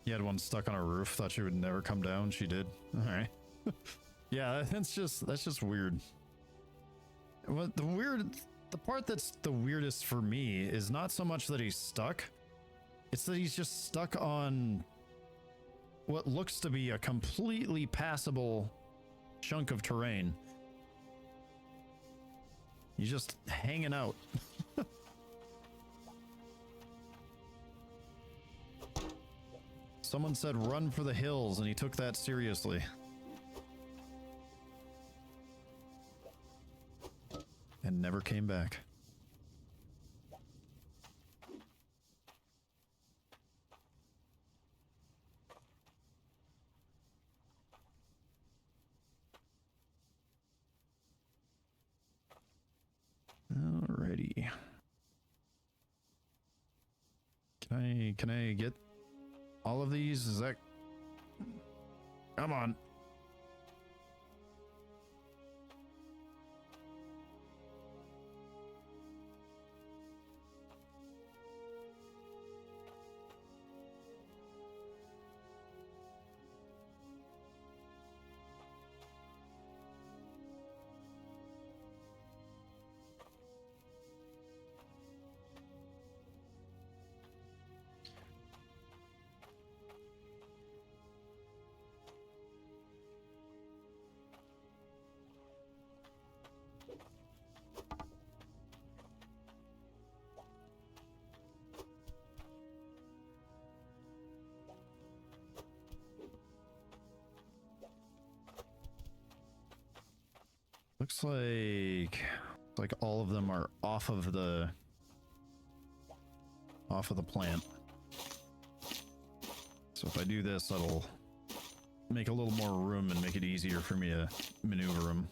You had one stuck on a roof, thought she would never come down. She did. Alright. Yeah, that's just weird. What the part that's the weirdest for me is not so much that he's stuck, it's that he's just stuck on what looks to be a completely passable chunk of terrain. He's just hanging out. Someone said run for the hills, and he took that seriously. And never came back. Alrighty. Can I get all of these? Is that... Come on. Looks like all of them are off of the plant. So if I do this, that'll make a little more room and make it easier for me to maneuver them.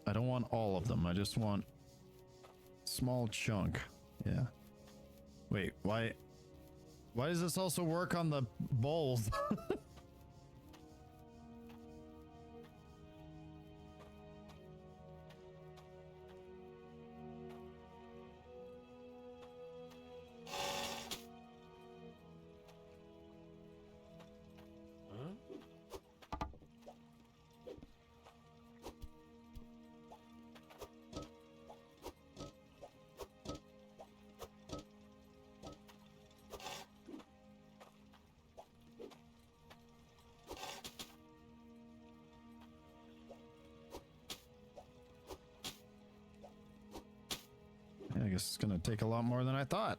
I don't want all of them. I just want small chunk. Yeah. Wait, why does this also work on the bowls? I guess it's gonna take a lot more than I thought.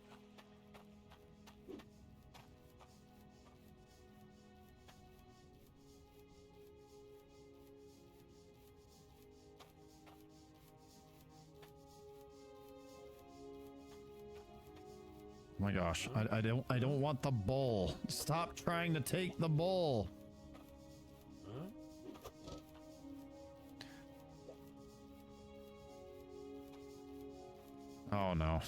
Oh my gosh, I don't want the bowl. Stop trying to take the bowl. Oh no.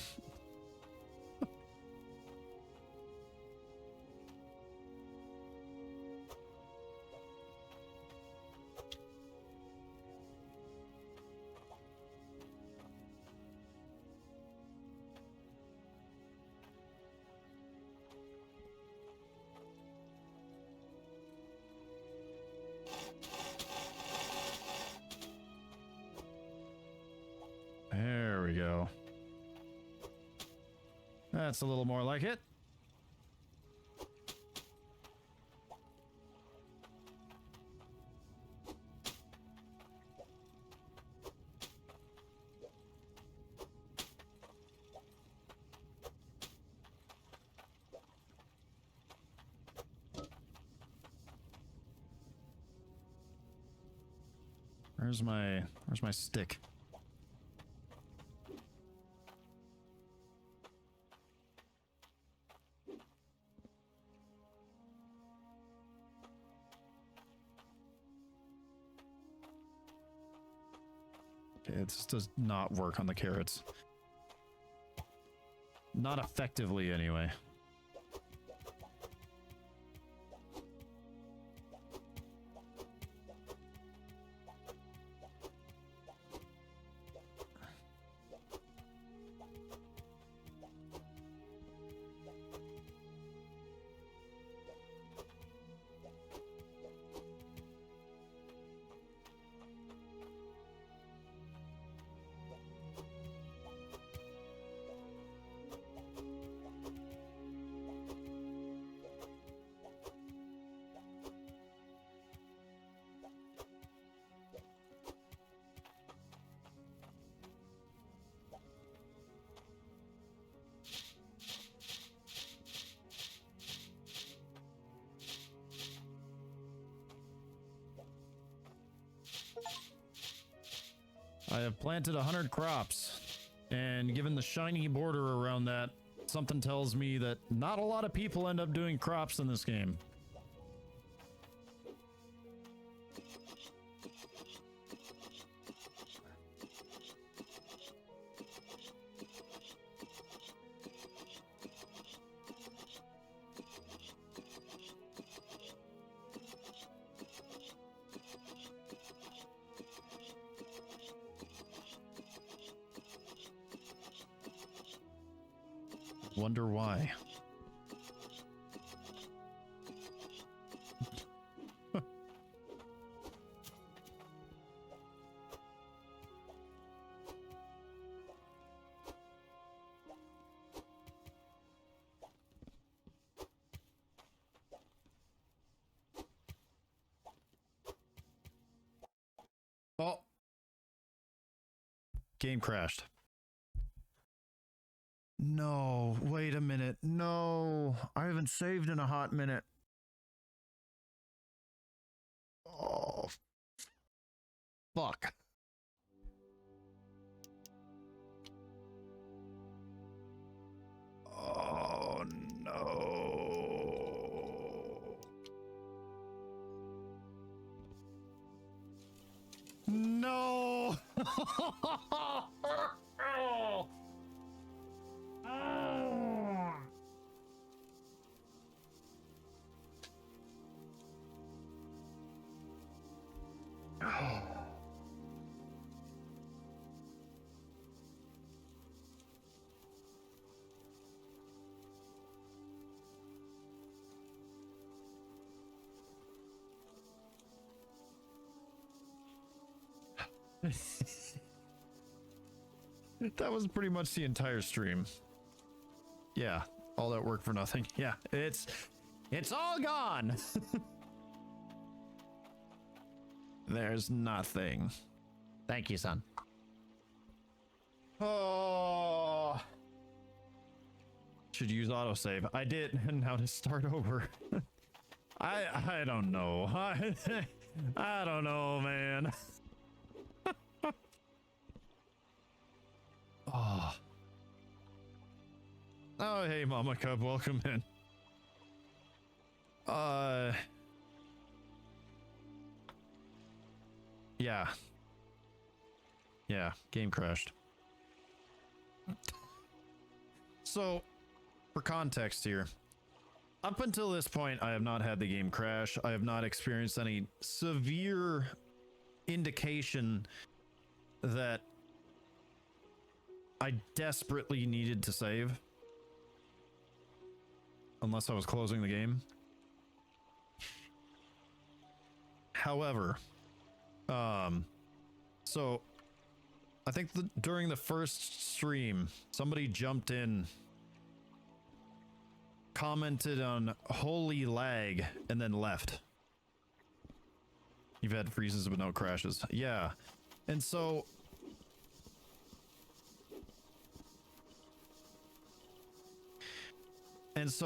There we go. That's a little more like it. Where's my stick? Okay, it just does not work on the carrots. Not effectively, anyway. I have planted 100 crops, and given the shiny border around that, something tells me that not a lot of people end up doing crops in this game. Wonder why. Oh. Game crashed. No, wait a minute. No, I haven't saved in a hot minute. Oh, fuck. Oh, no. No. That was pretty much the entire stream. Yeah, all that work for nothing. Yeah, it's all gone. There's nothing. Thank you, son. Oh. Should use autosave. I did, and now to start over. I don't know. I don't know, man. Oh. Oh, hey, Mama Cub, welcome in. Yeah. Yeah, game crashed. So, for context here, up until this point, I have not had the game crash. I have not experienced any severe indication that I desperately needed to save. Unless I was closing the game. However, so I think during the first stream, somebody jumped in, commented on holy lag, and then left. You've had freezes but no crashes. Yeah. And so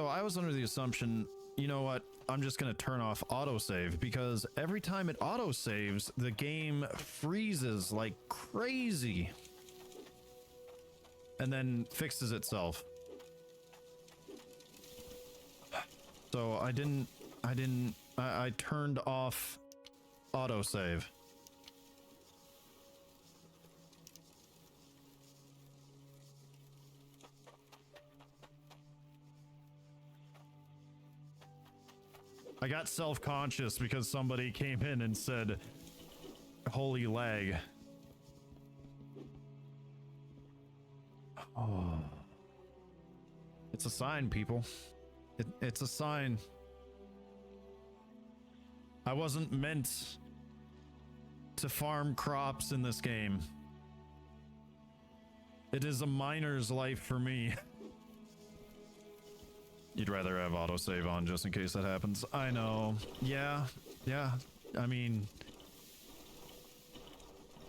I was under the assumption, you know what, I'm just going to turn off autosave, because every time it autosaves, the game freezes like crazy and then fixes itself. So I turned off autosave. I got self-conscious because somebody came in and said, holy lag. Oh. It's a sign, people. It's a sign. I wasn't meant to farm crops in this game. It is a miner's life for me. You'd rather have autosave on just in case that happens. I know. Yeah. I mean,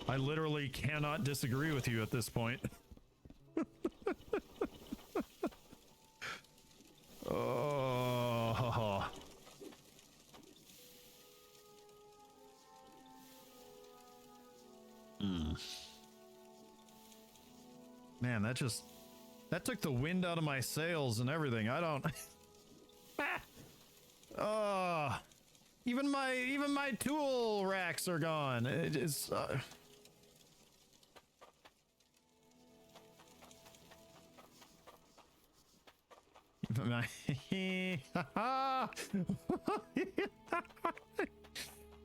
I literally cannot disagree with you at this point. Oh. Man, that took the wind out of my sails and everything. I don't. Oh, even my tool racks are gone. It is.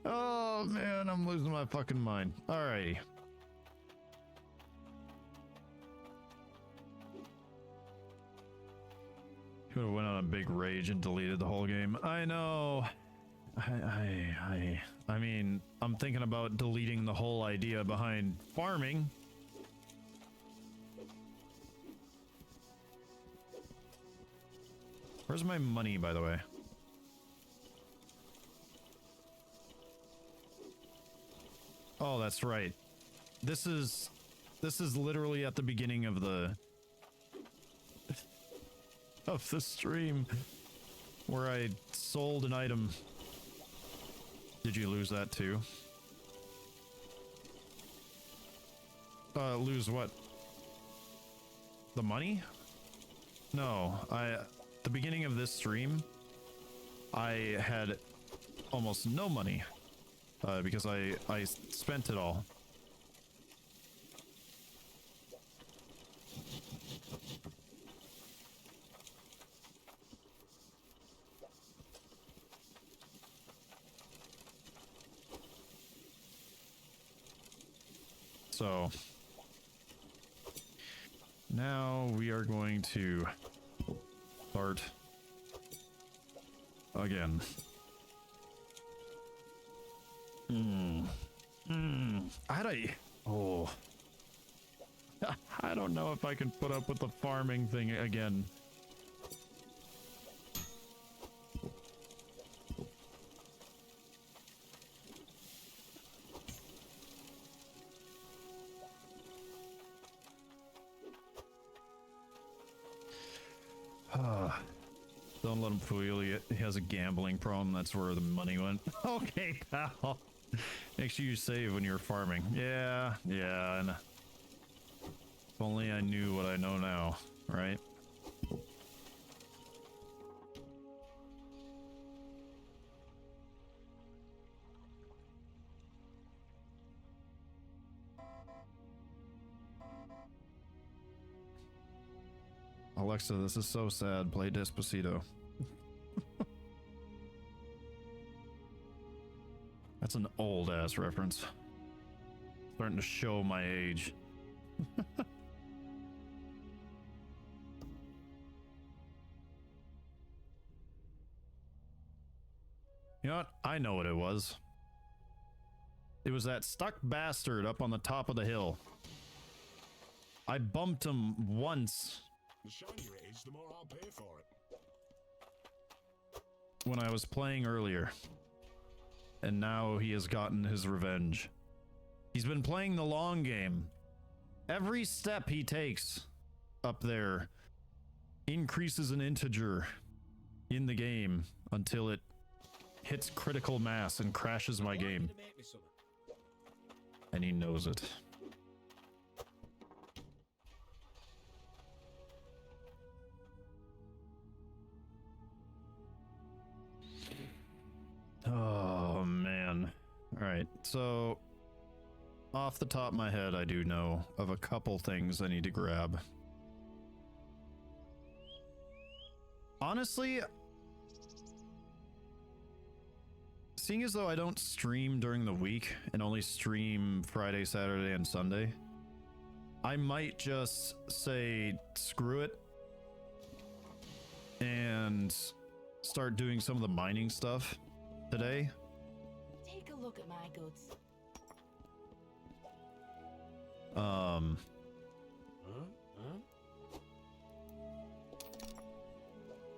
Oh man, I'm losing my fucking mind. Alrighty. Could have went on a big rage and deleted the whole game. I know. I mean, I'm thinking about deleting the whole idea behind farming. Where's my money, by the way? Oh, that's right. This is literally at the beginning of the stream where I sold an item. Did you lose that too? Lose what? The money? No, the beginning of this stream, I had almost no money, because I spent it all. So now we are going to start again. I don't know if I can put up with the farming thing again. Don't let him fool you. He has a gambling problem. That's where the money went. Okay, pal. Make sure you save when you're farming. Yeah. And if only I knew what I know now, right? Alexa, this is so sad. Play Despacito. That's an old ass reference. Starting to show my age. You know what? I know what it was. It was that stuck bastard up on the top of the hill. I bumped him once. The shinier it is, the more I'll pay for it. When I was playing earlier. And now he has gotten his revenge. He's been playing the long game. Every step he takes up there increases an integer in the game until it hits critical mass and crashes my game. And he knows it. Oh man. All right, so off the top of my head, I do know of a couple things I need to grab. Honestly, seeing as though I don't stream during the week and only stream Friday, Saturday, and Sunday, I might just say screw it and start doing some of the mining stuff today. Take a look at my goods.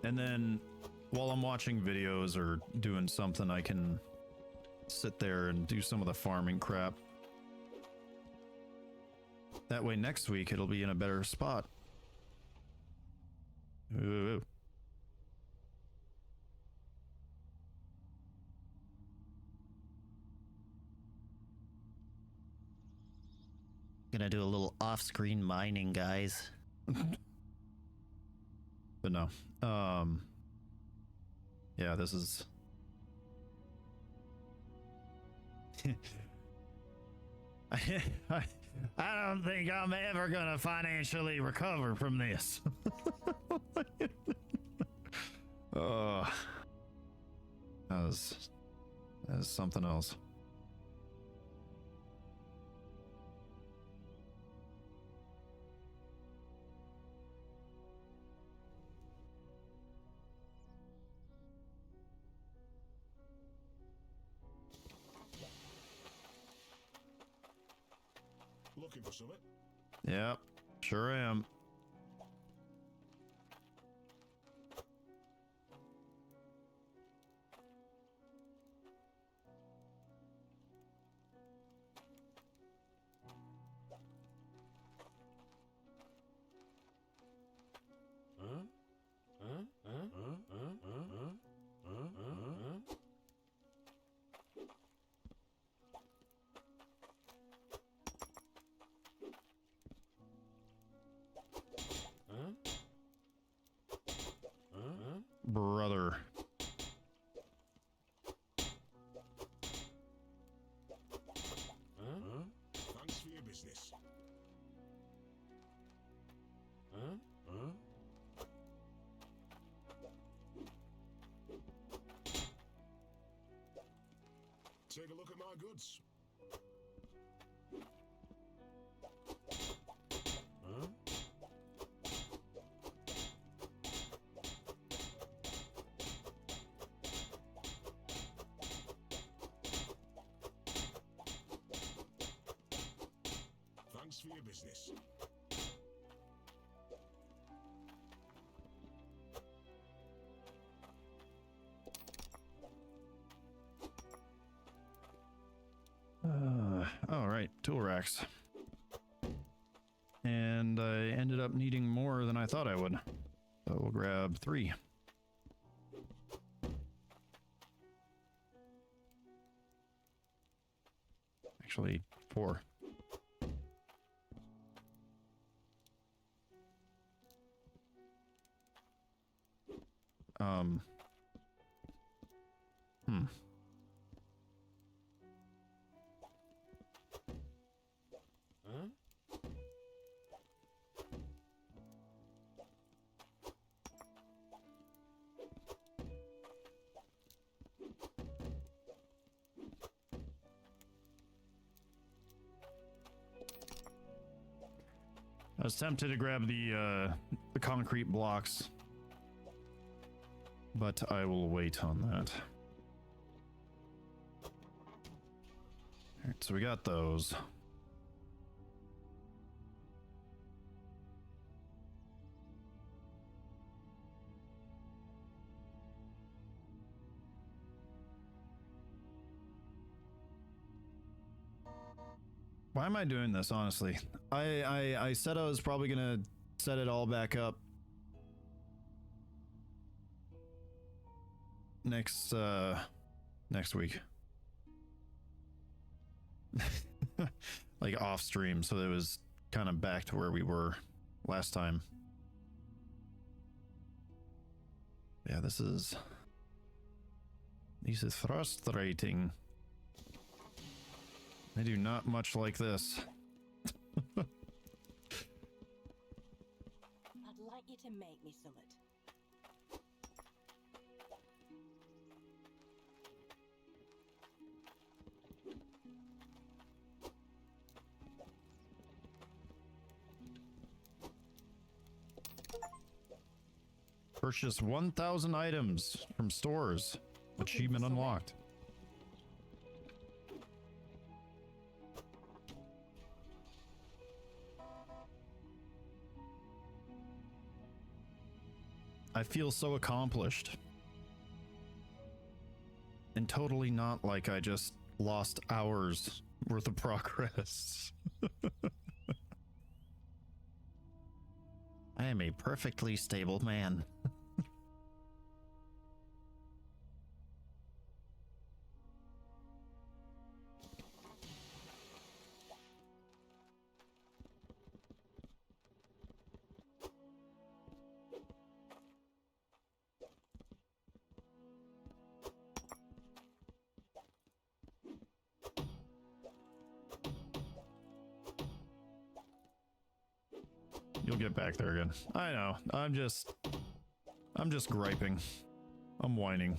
And then while I'm watching videos or doing something, I can sit there and do some of the farming crap. That way next week it'll be in a better spot. Ooh. Gonna do a little off-screen mining, guys. But no. Yeah, this is I don't think I'm ever gonna financially recover from this. That was something else. Looking for something? Yep, sure am. Brother. Thanks for your business. Take a look at my goods. Thanks for your business. All right, tool racks. And I ended up needing more than I thought I would. So we'll grab 3. Actually, 4. I was tempted to grab the concrete blocks, but I will wait on that. All right, so we got those. Why am I doing this, honestly? I said I was probably gonna set it all back up next week. Like off stream, so it was kind of back to where we were last time. Yeah, this is frustrating. I do not much like this. I'd like you to make me something. Purchase 1,000 items from stores. Achievement unlocked. I feel so accomplished. And totally not like I just lost hours worth of progress. I am a perfectly stable man. You'll get back there again. I know. I'm just griping. I'm whining.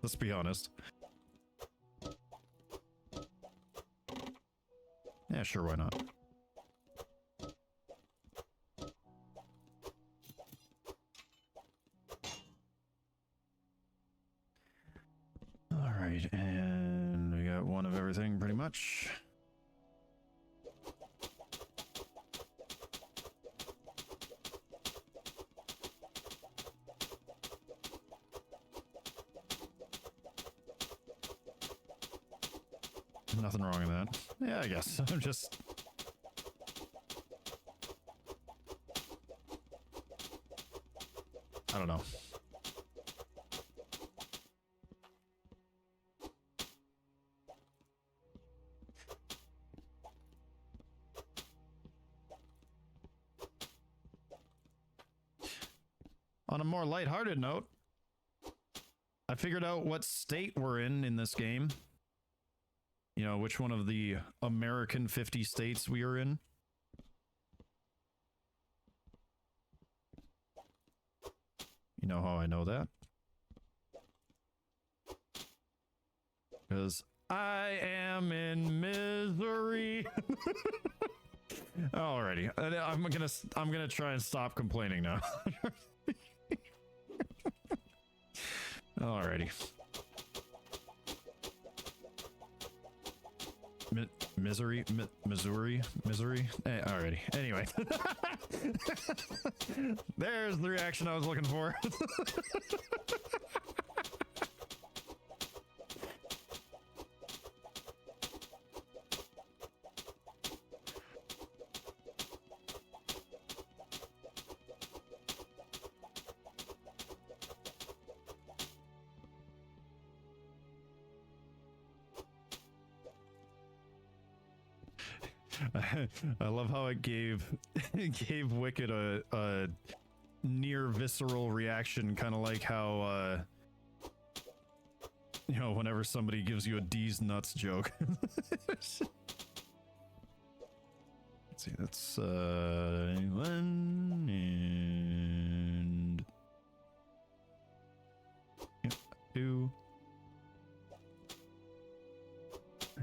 Let's be honest. Yeah, sure, why not? All right, and we got one of everything pretty much. Nothing wrong with that. Yeah, I guess. I'm just... I don't know. On a more lighthearted note, I figured out what state we're in this game. You know, which one of the American 50 states we are in. You know how I know that? Because I am in misery. Alrighty, I'm gonna try and stop complaining now. Alrighty. Missouri. Alrighty. Anyway. There's the reaction I was looking for. I love how it gave Wicked a near visceral reaction, kind of like how you know, whenever somebody gives you a D's nuts joke. Let's see, that's 1 and yep, 2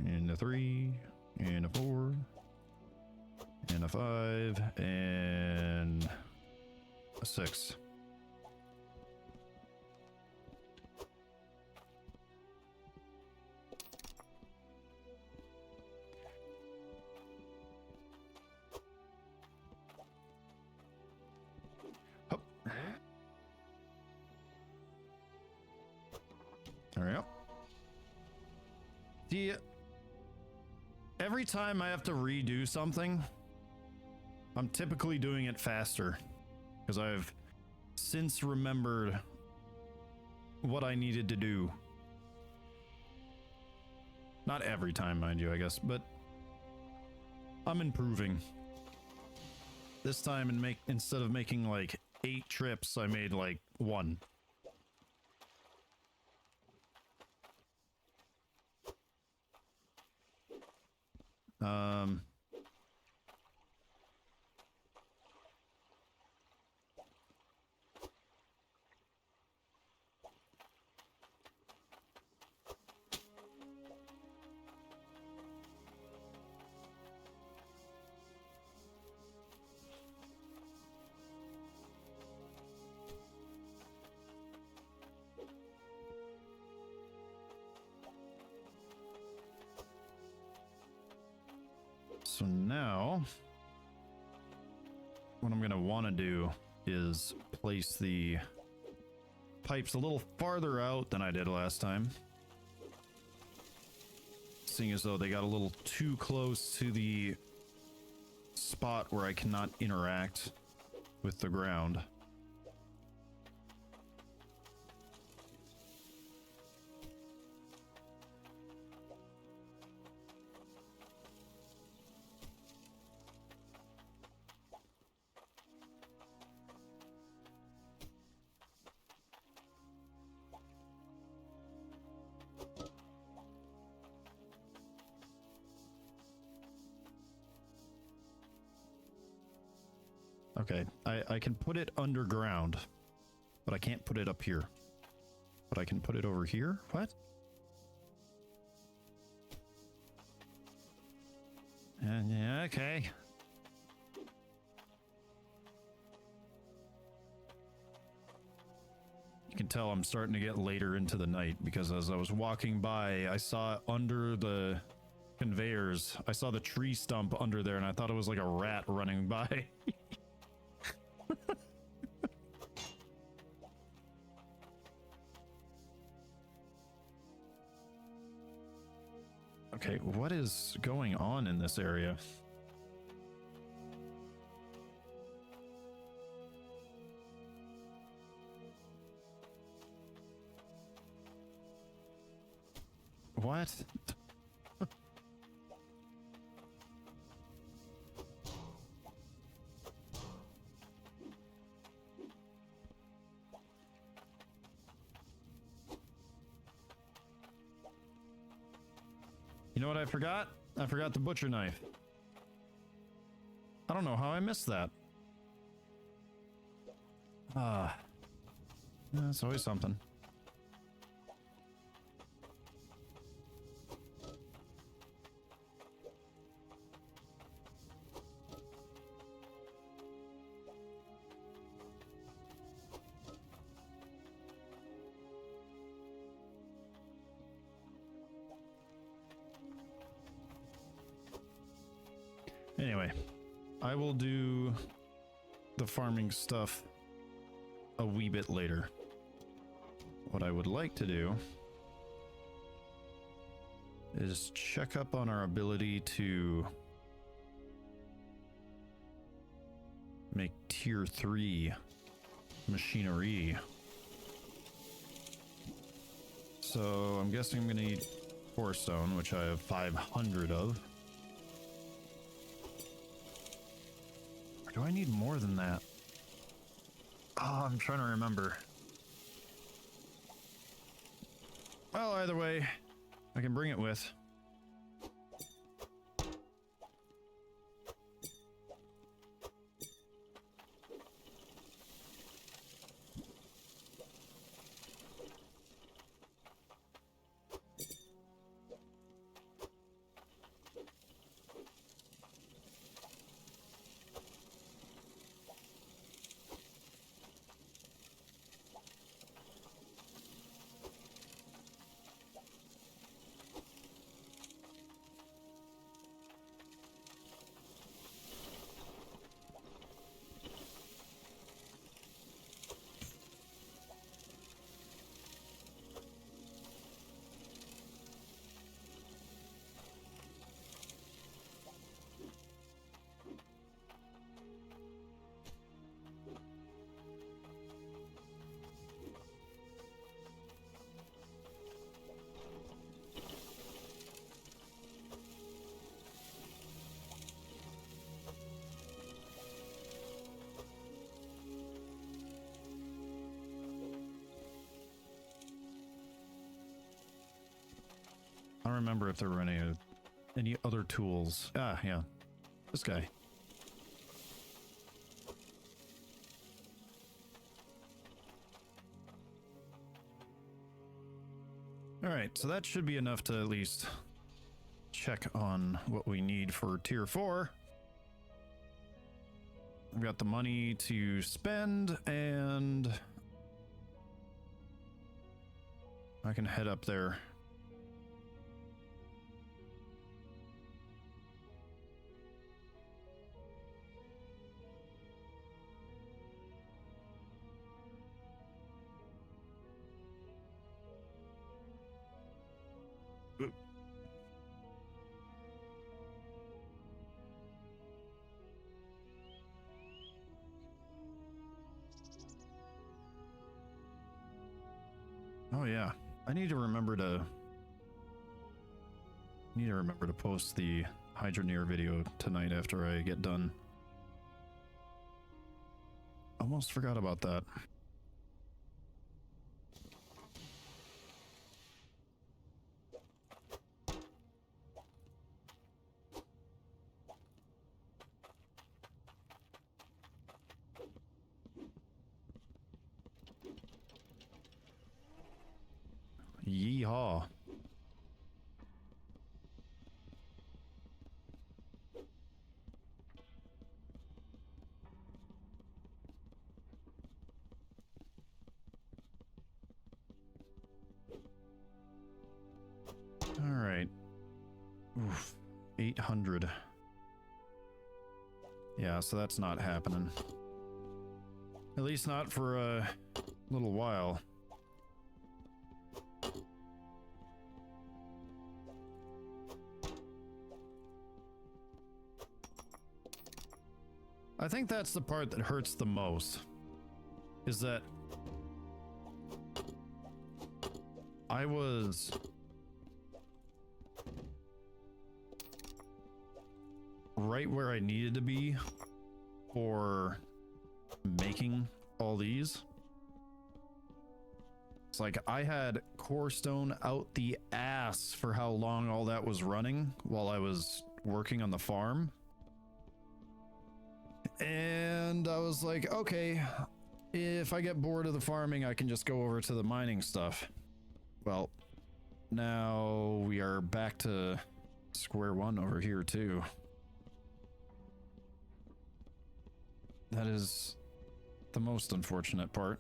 and a 3 and a 4 and a 5 and a 6. Hup. There we go. Every time I have to redo something, I'm typically doing it faster because I've since remembered what I needed to do. Not every time, mind you, I guess, but I'm improving. This time, instead of making like 8 trips, I made like 1. So now, what I'm going to want to do is place the pipes a little farther out than I did last time. Seeing as though they got a little too close to the spot where I cannot interact with the ground. Okay, I can put it underground, but I can't put it up here. But I can put it over here? What? Yeah, okay. You can tell I'm starting to get later into the night because as I was walking by, I saw under the conveyors, I saw the tree stump under there and I thought it was like a rat running by. Okay, what is going on in this area? What? You know what I forgot? I forgot the butcher knife. I don't know how I missed that. That's always something. Anyway, I will do the farming stuff a wee bit later. What I would like to do is check up on our ability to make tier 3 machinery. So I'm guessing I'm gonna need 4 stone, which I have 500 of. Or do I need more than that? Oh, I'm trying to remember. Well, either way, I can bring it with. I don't remember if there were any other tools. Ah, yeah. This guy. Alright, so that should be enough to at least check on what we need for tier 4. I've got the money to spend, and I can head up there. yeah, I need to remember to post the Hydroneer video tonight after I get done. Almost forgot about that. Yeehaw. All right. Oof. 800. Yeah, so that's not happening. At least not for a little while. I think that's the part that hurts the most, is that I was right where I needed to be for making all these. It's like I had core stone out the ass for how long all that was running while I was working on the farm. And I was like, okay, if I get bored of the farming, I can just go over to the mining stuff. Well, now we are back to square one over here too. That is the most unfortunate part.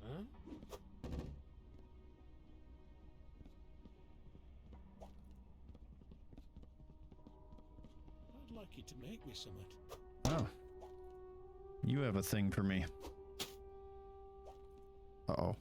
Huh? I'd like you to make me something. Oh. You have a thing for me. Uh-oh.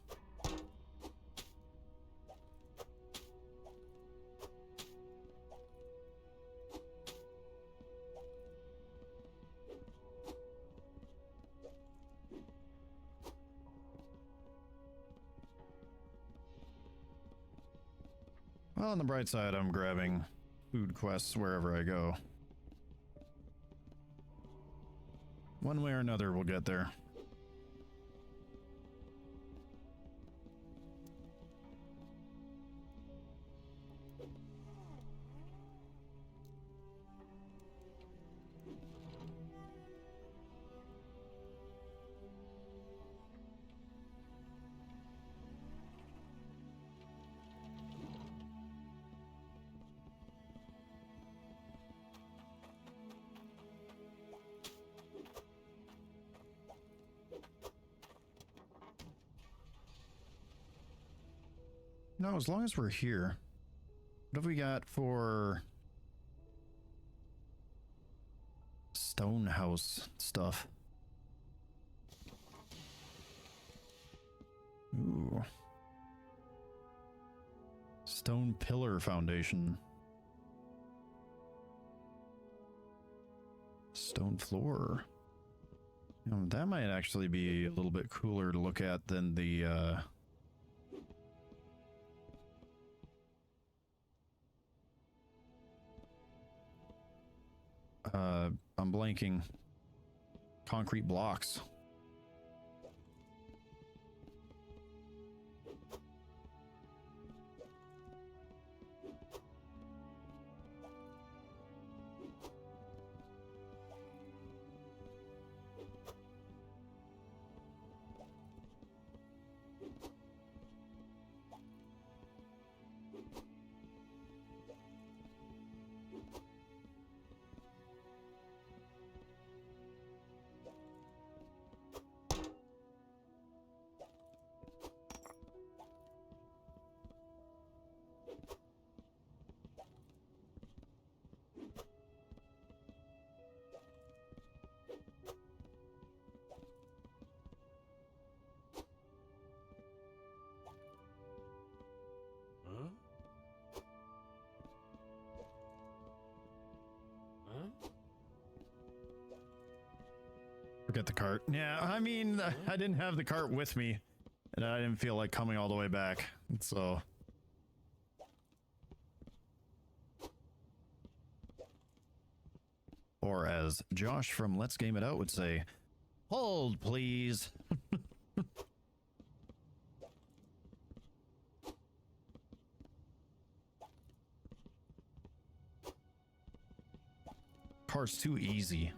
Well, on the bright side, I'm grabbing food quests wherever I go. One way or another, we'll get there. No, as long as we're here. What have we got for stone house stuff? Ooh. Stone pillar foundation. Stone floor. You know, that might actually be a little bit cooler to look at than the I'm blanking. Concrete blocks. Forget the cart. Yeah, I mean, I didn't have the cart with me, and I didn't feel like coming all the way back, so... Or as Josh from Let's Game It Out would say, hold, please. Cart's too easy.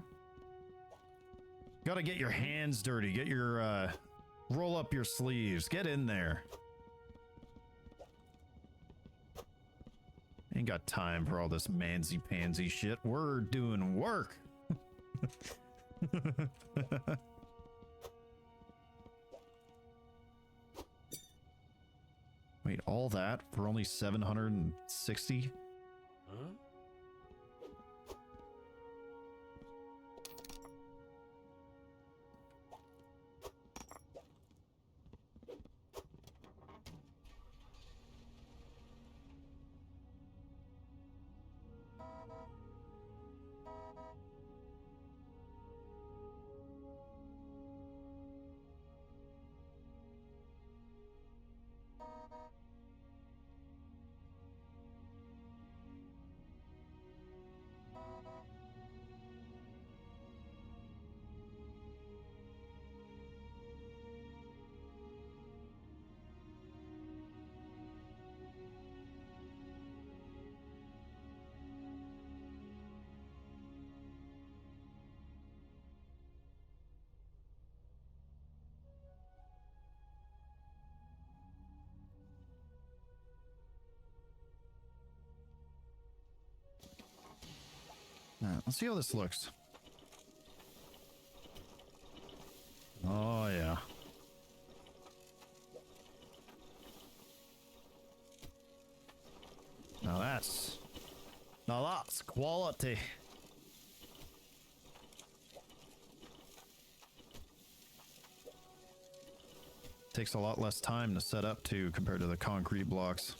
Gotta get your hands dirty. Get your, roll up your sleeves. Get in there. Ain't got time for all this mansy-pansy shit. We're doing work. Wait, all that for only 760? Huh? Let's see how this looks. Oh, yeah. Now that's quality. Takes a lot less time to set up too compared to the concrete blocks.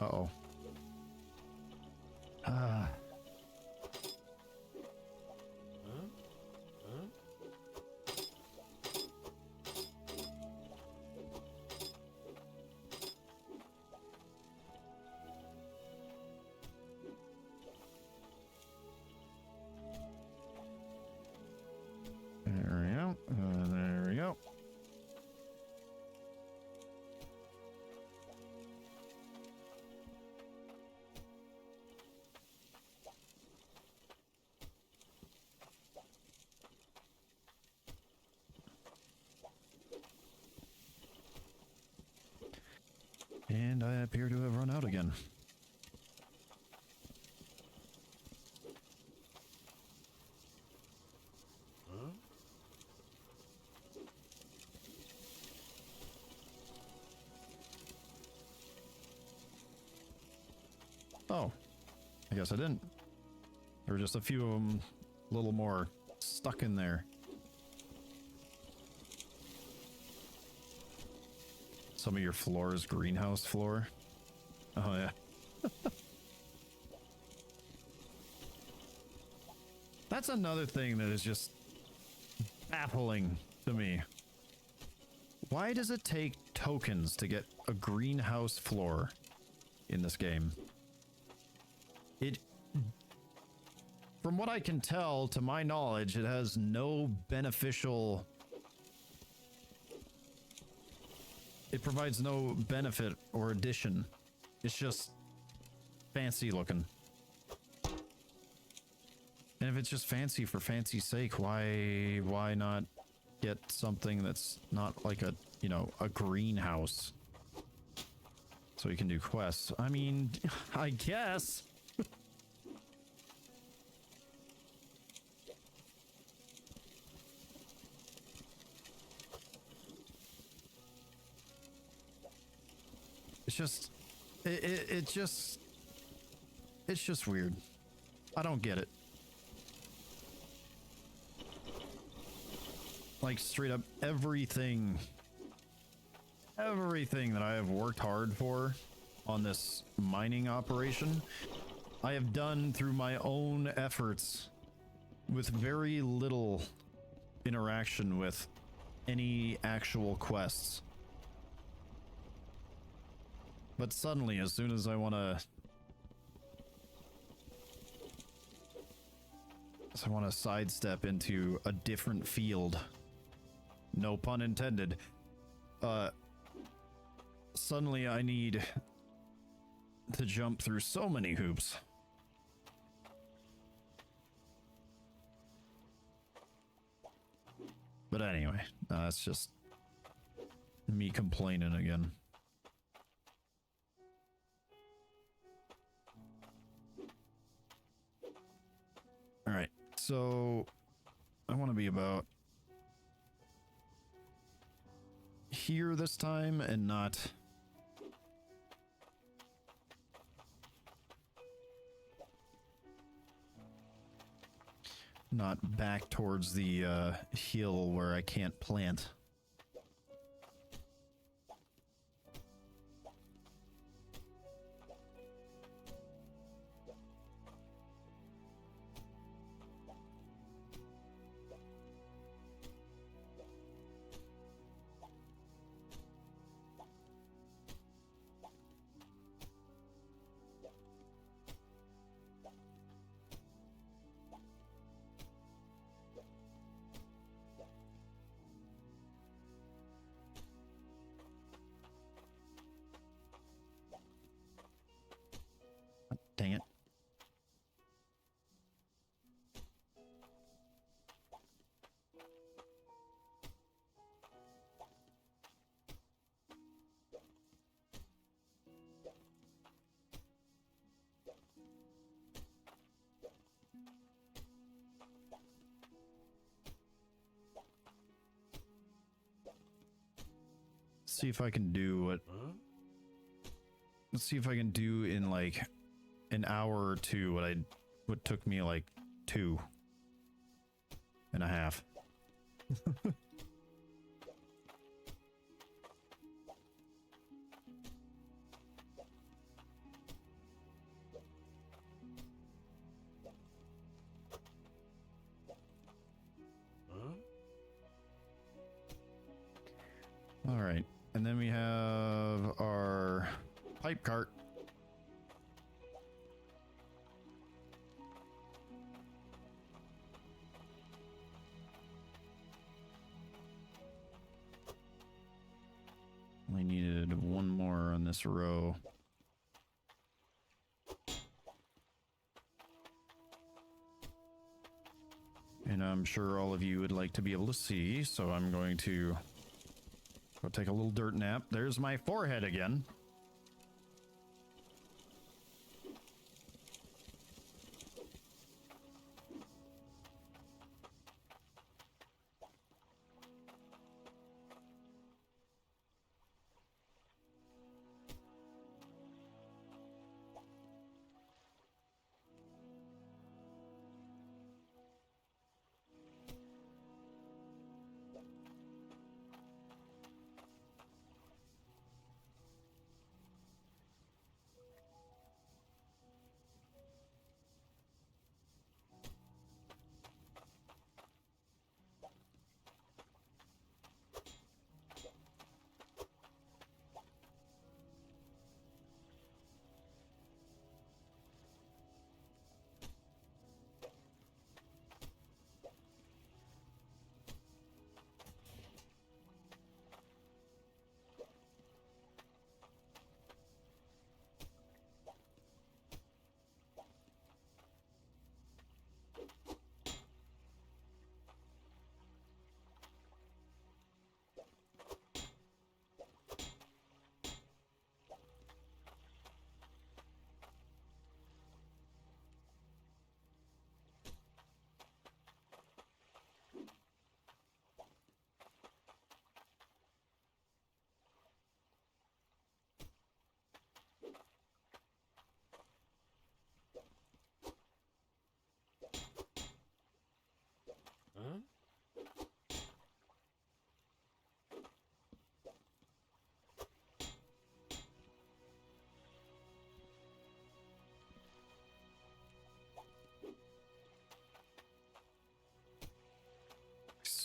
Uh-oh. There we go. There we go. And I appear to have run out again. Oh, I guess I didn't. There were just a few of them a little more stuck in there. Some of your floor is greenhouse floor. Oh, yeah. That's another thing that is just baffling to me. Why does it take tokens to get a greenhouse floor in this game? From what I can tell, to my knowledge, it has no beneficial... It provides no benefit or addition. It's just fancy looking. And if it's just fancy for fancy's sake, why not get something that's not like a, you know, a greenhouse? So you can do quests. I mean, I guess. It's just, it's just weird. I don't get it. Like straight up everything that I have worked hard for on this mining operation, I have done through my own efforts with very little interaction with any actual quests. But suddenly, as soon as I want to sidestep into a different field, no pun intended, suddenly I need to jump through so many hoops. But anyway, it's just me complaining again. All right, so I want to be about here this time and not back towards the hill where I can't plant. Dang it. See if I can do what. Let's see if I can do in like an hour or two what took me like 2.5. All right, and then we have our pipe cart. We needed one more on this row. And I'm sure all of you would like to be able to see, so I'm going to go take a little dirt nap. There's my forehead again.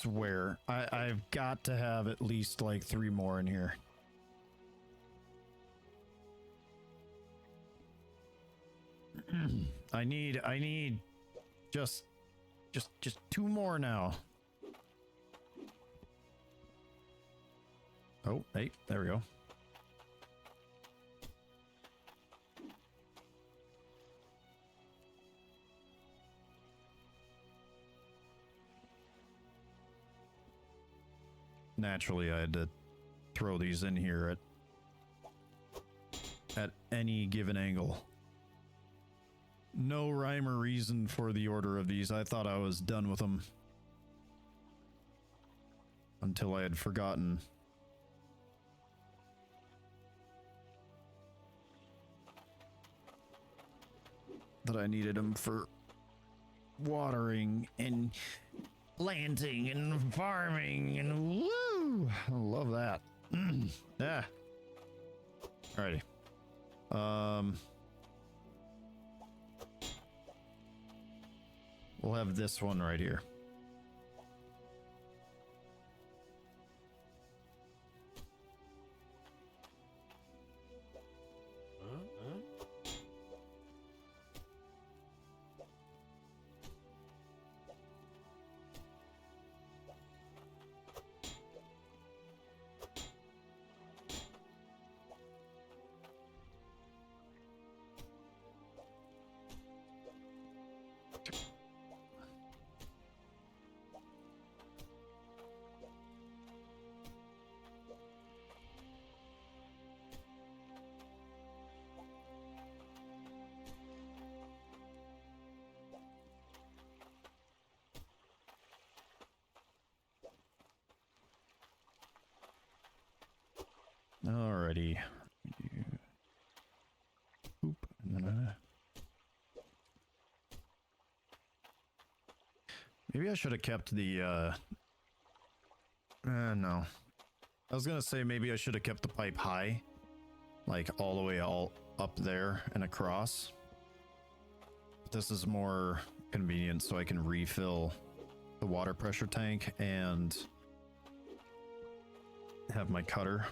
swear, I've got to have at least like 3 more in here. I need just 2 more now. Oh, hey, there we go. Naturally, I had to throw these in here at any given angle. No rhyme or reason for the order of these. I thought I was done with them until I had forgotten. That I needed them for watering and planting and farming and woo! I love that. Yeah. Alrighty. We'll have this one right here. Alrighty. Oop. Maybe I should have kept the no. I was gonna say maybe I should have kept the pipe high. Like all the way all up there and across. This is more convenient so I can refill the water pressure tank and have my cutter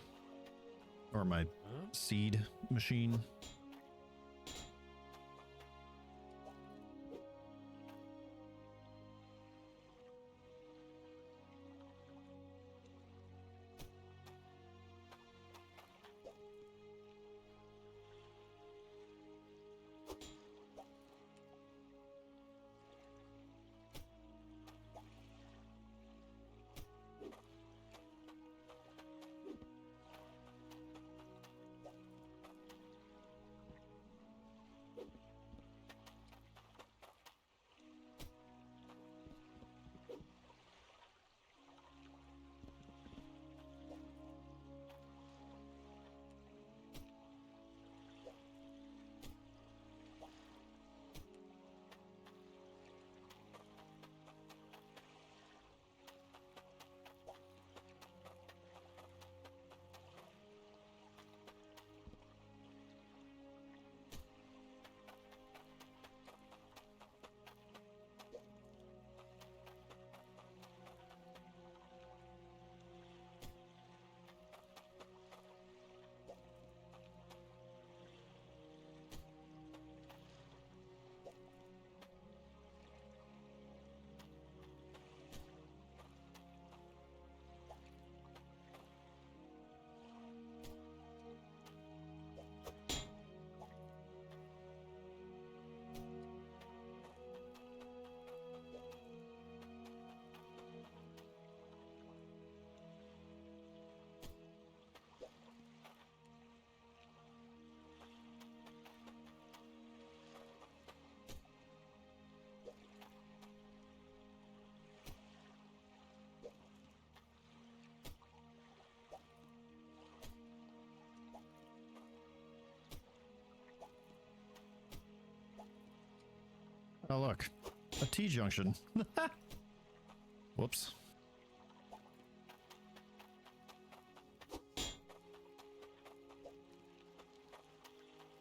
or my seed machine. Oh, look. A T-junction. Whoops.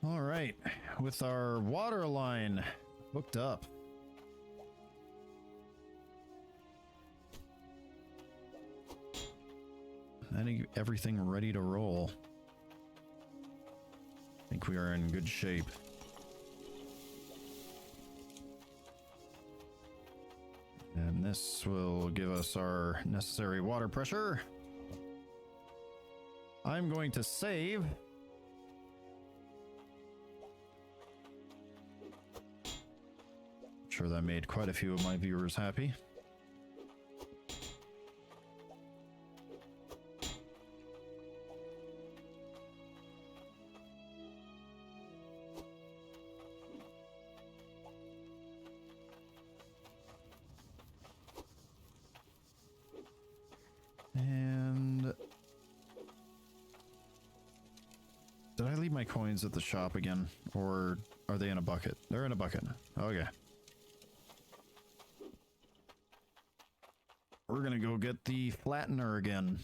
All right. With our water line hooked up. everything ready to roll. I think we are in good shape. And this will give us our necessary water pressure. I'm going to save. I'm sure that made quite a few of my viewers happy. And did I leave my coins at the shop again? Or are they in a bucket? They're in a bucket. Okay. We're gonna go get the flattener again.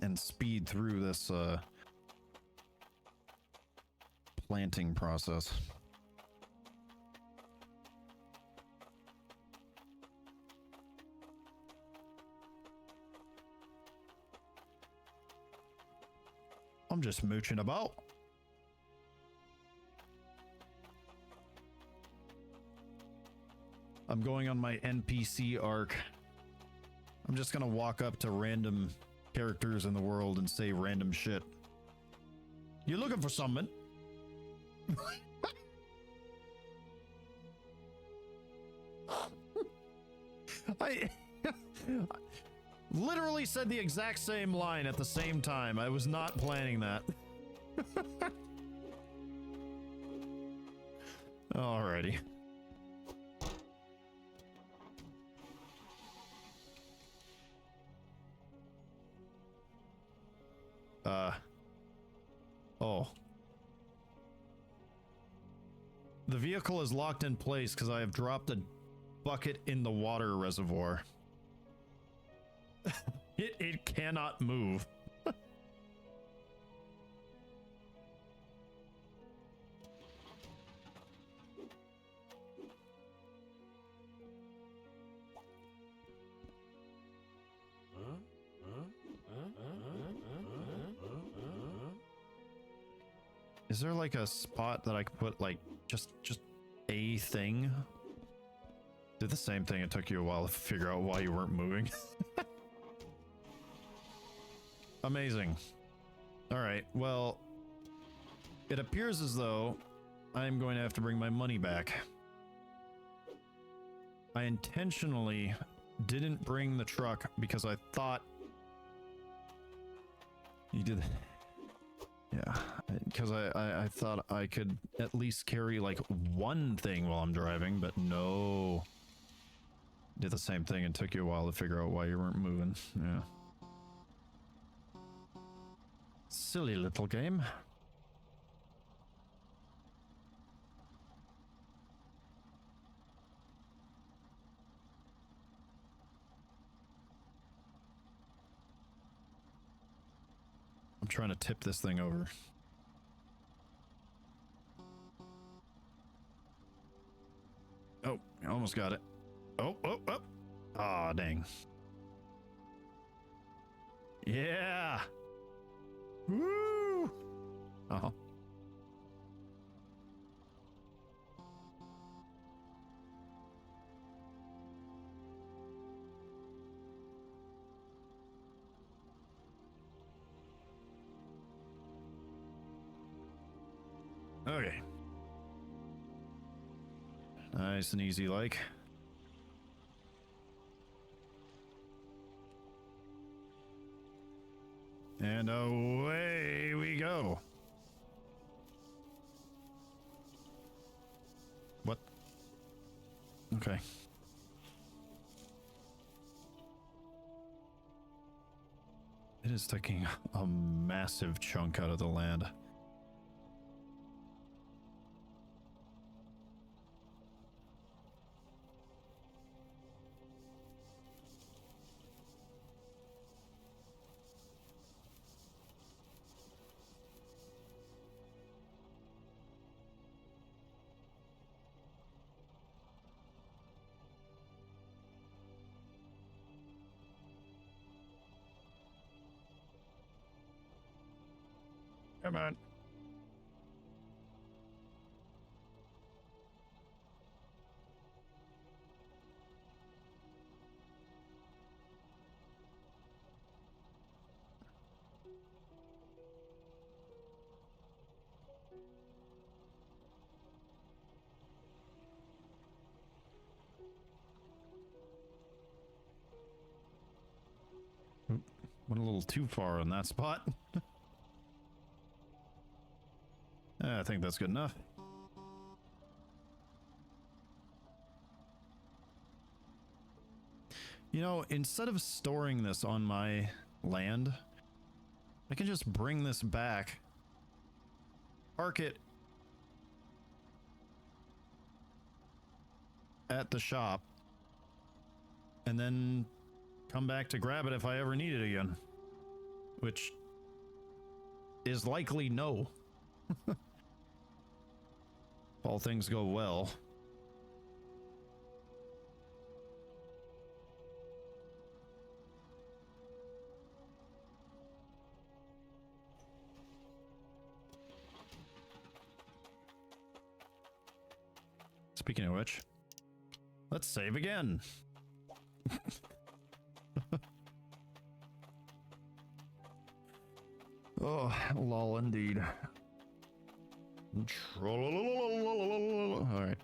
And speed through this planting process. I'm just mooching about. I'm going on my NPC arc. I'm just gonna walk up to random characters in the world and say random shit. You looking for something? I literally said the exact same line at the same time. I was not planning that. Alrighty. Oh. The vehicle is locked in place because I have dropped a bucket in the water reservoir. It cannot move. Is there like a spot that I could put like just a thing? Did the same thing. It took you a while to figure out why you weren't moving. Amazing. All right, well, it appears as though I'm going to have to bring my money back. I intentionally didn't bring the truck because I thought you did. Yeah, because I thought I could at least carry like one thing while I'm driving, but no. Did the same thing and took you a while to figure out why you weren't moving. Yeah. Silly little game. I'm trying to tip this thing over. Oh, I almost got it. Oh. Aw, dang. Yeah. Woo. Uh-huh. Okay. Nice and easy like. And away we go. What? Okay. It is taking a massive chunk out of the land. Come on. Went a little too far on that spot. I think that's good enough. You know, instead of storing this on my land, I can just bring this back, park it at the shop, and then come back to grab it if I ever need it again. Which is likely no. If all things go well. Speaking of which, let's save again. Oh, lol indeed. Alright.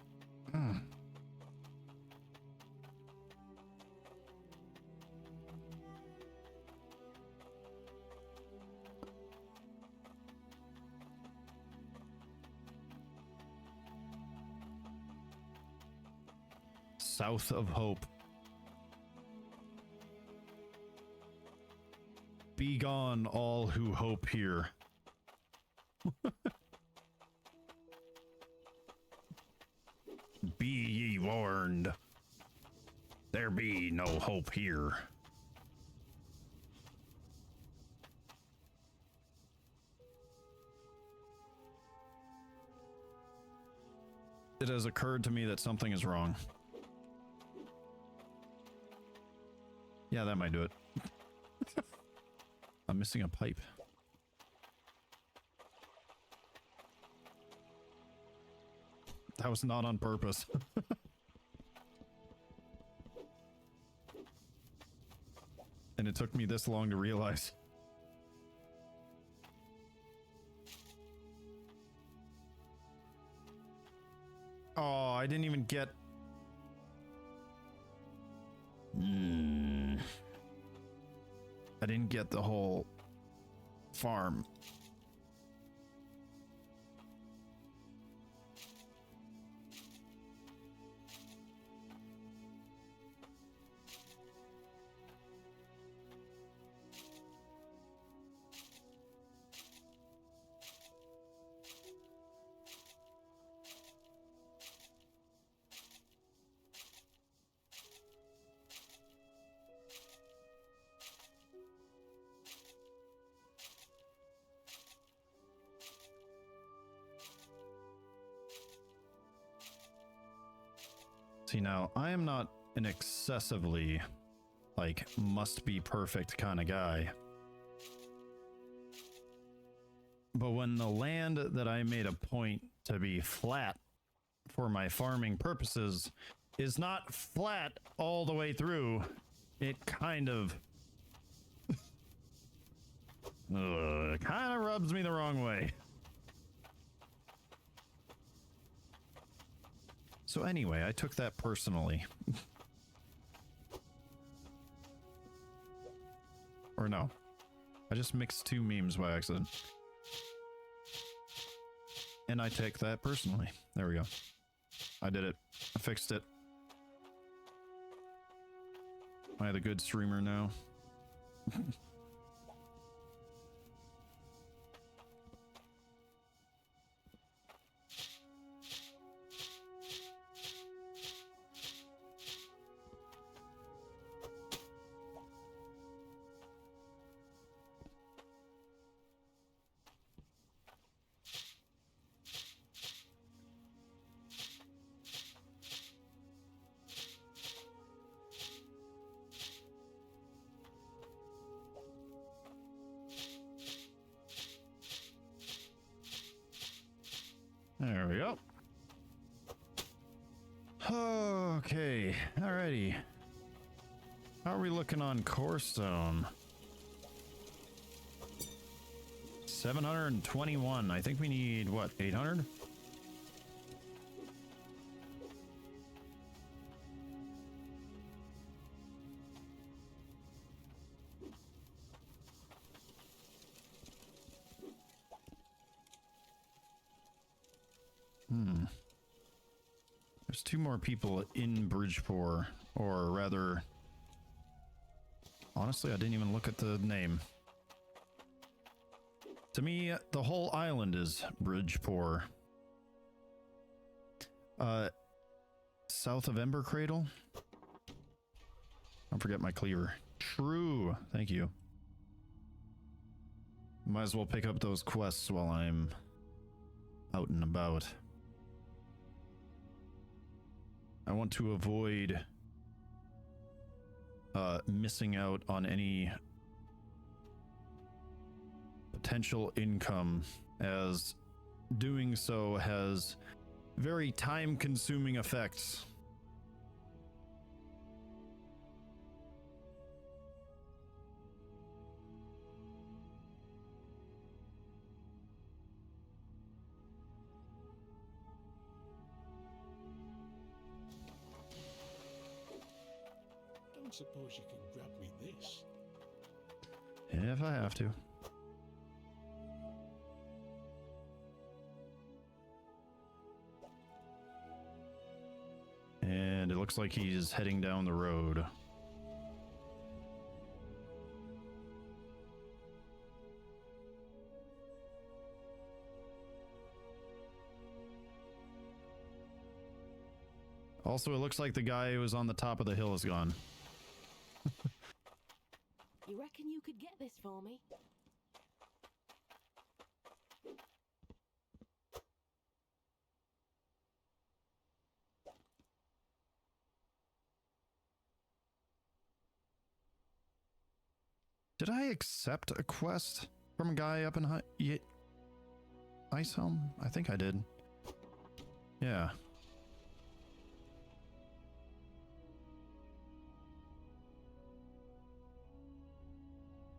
South of Hope. Be gone, all who hope here. Be ye warned. There be no hope here. It has occurred to me that something is wrong. Yeah, that might do it. I'm missing a pipe. That was not on purpose. And it took me this long to realize. Oh, I didn't even get... I didn't get the whole farm. See, now, I am not an excessively, like, must be perfect kind of guy. But when the land that I made a point to be flat for my farming purposes is not flat all the way through, it kind of... kind of rubs me the wrong way. So anyway, I took that personally. Or no. I just mixed two memes by accident. And I take that personally. There we go. I did it. I fixed it. Am I the good streamer now? There we go. Okay, alrighty. How are we looking on core stone? 721. I think we need, what, 800? There's 2 more people in Bridgeport, or rather, honestly, I didn't even look at the name. To me, the whole island is Bridgeport. South of Ember Cradle? Don't forget my cleaver. True, thank you. Might as well pick up those quests while I'm out and about. I want to avoid missing out on any potential income, as doing so has very time-consuming effects. Don't suppose you can grab me this? If I have to. And it looks like he's heading down the road. Also, it looks like the guy who was on the top of the hill is gone. You reckon you could get this for me? Did I accept a quest from a guy up in Icehelm? I think I did. Yeah.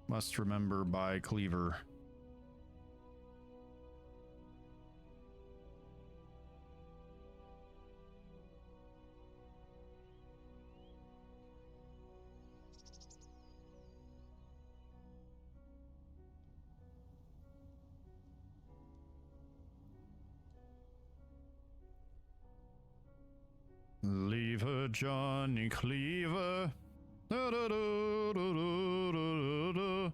Must remember by Cleaver. Leave her, Johnny Cleaver. Da, da, da, da, da, da, da.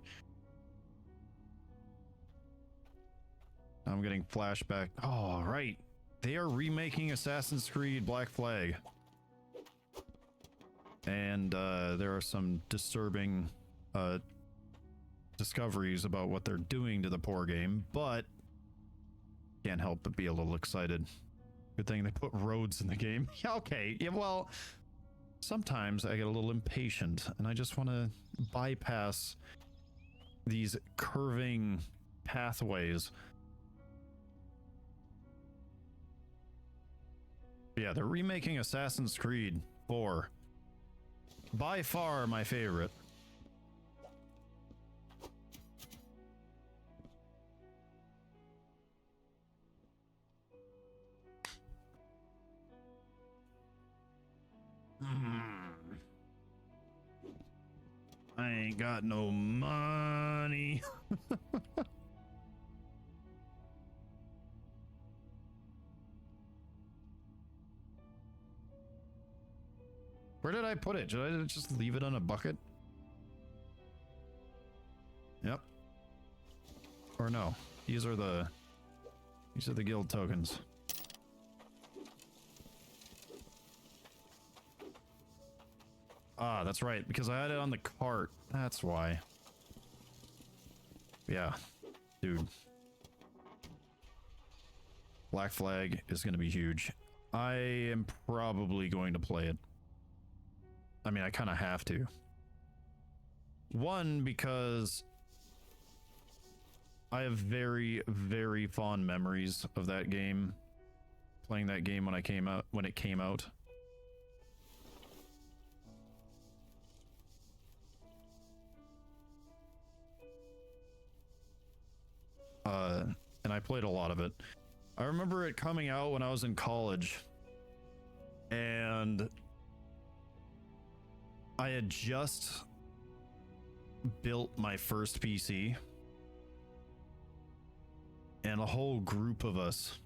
I'm getting flashback. Oh, right. They are remaking Assassin's Creed Black Flag. And there are some disturbing discoveries about what they're doing to the poor game, but can't help but be a little excited. Good thing they put roads in the game. Yeah, okay. Yeah, well, sometimes I get a little impatient and I just want to bypass these curving pathways. Yeah, they're remaking Assassin's Creed 4. By far my favorite. I ain't got no money. Where did I put it? Did I just leave it on a bucket? Yep. Or no. These are the guild tokens. Ah, that's right, because I had it on the cart. That's why. Yeah, dude. Black Flag is going to be huge. I am probably going to play it. I mean, I kind of have to. One, because I have very, very fond memories of that game. playing that game when it came out. And I played a lot of it. I remember it coming out when I was in college, and I had just built my first PC, and a whole group of us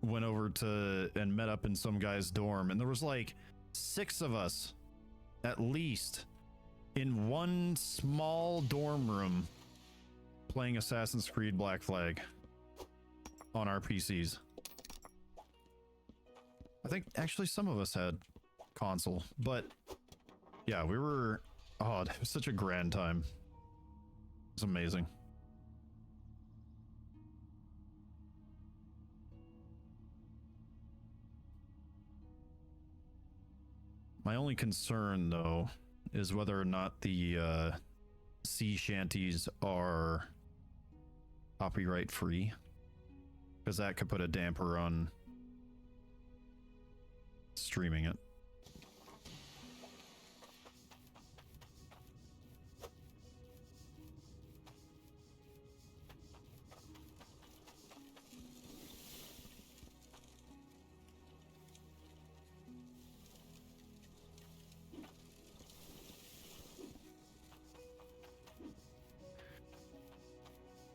went over to and met up in some guy's dorm, and there was like 6 of us at least in one small dorm room playing Assassin's Creed Black Flag on our PCs. I think actually some of us had console, but yeah, we were, oh, it was such a grand time. It was amazing. My only concern though is whether or not the sea shanties are copyright free, because that could put a damper on streaming it.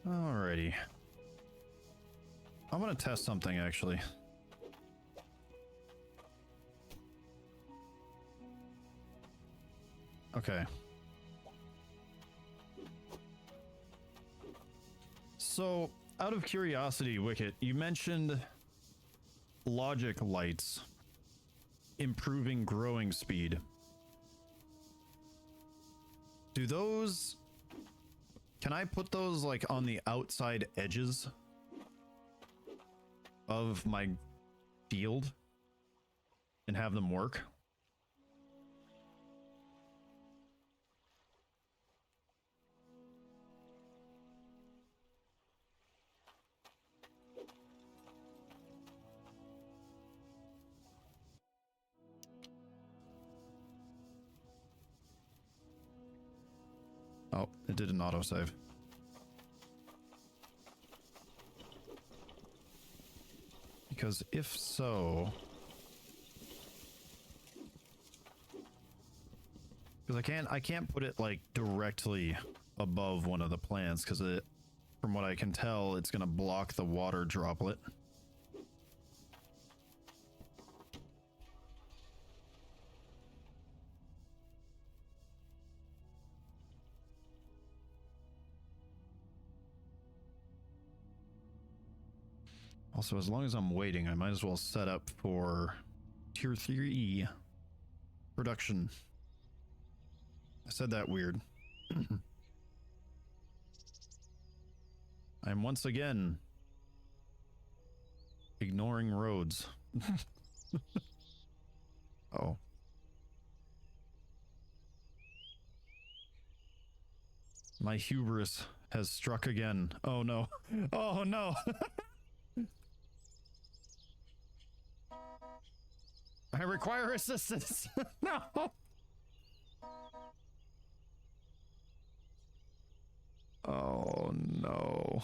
Alrighty. I want to test something actually. Okay. So, out of curiosity, Wicket, you mentioned logic lights improving growing speed. Do those... Can I put those like on the outside edges of my field and have them work? Oh, it did an autosave. Because if so... Because I can't put it like directly above one of the plants, because it, from what I can tell, it's gonna block the water droplet. Also, as long as I'm waiting, I might as well set up for tier 3 production. I said that weird. I'm once again ignoring roads. Oh. My hubris has struck again. Oh no. Oh no. I require assistance. No. Oh no.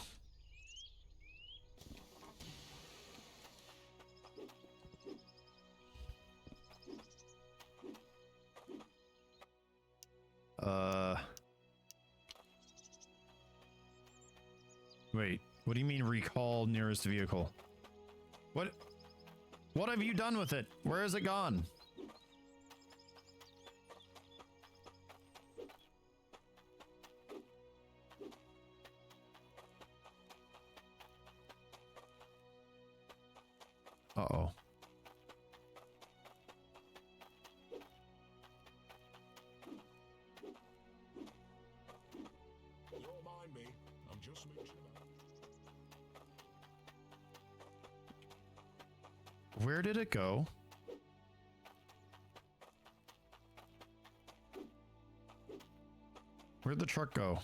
Wait, what do you mean recall nearest vehicle? What have you done with it? Where has it gone? Uh-oh. Don't mind me. I'm just mooching about. Where did it go? Where'd the truck go?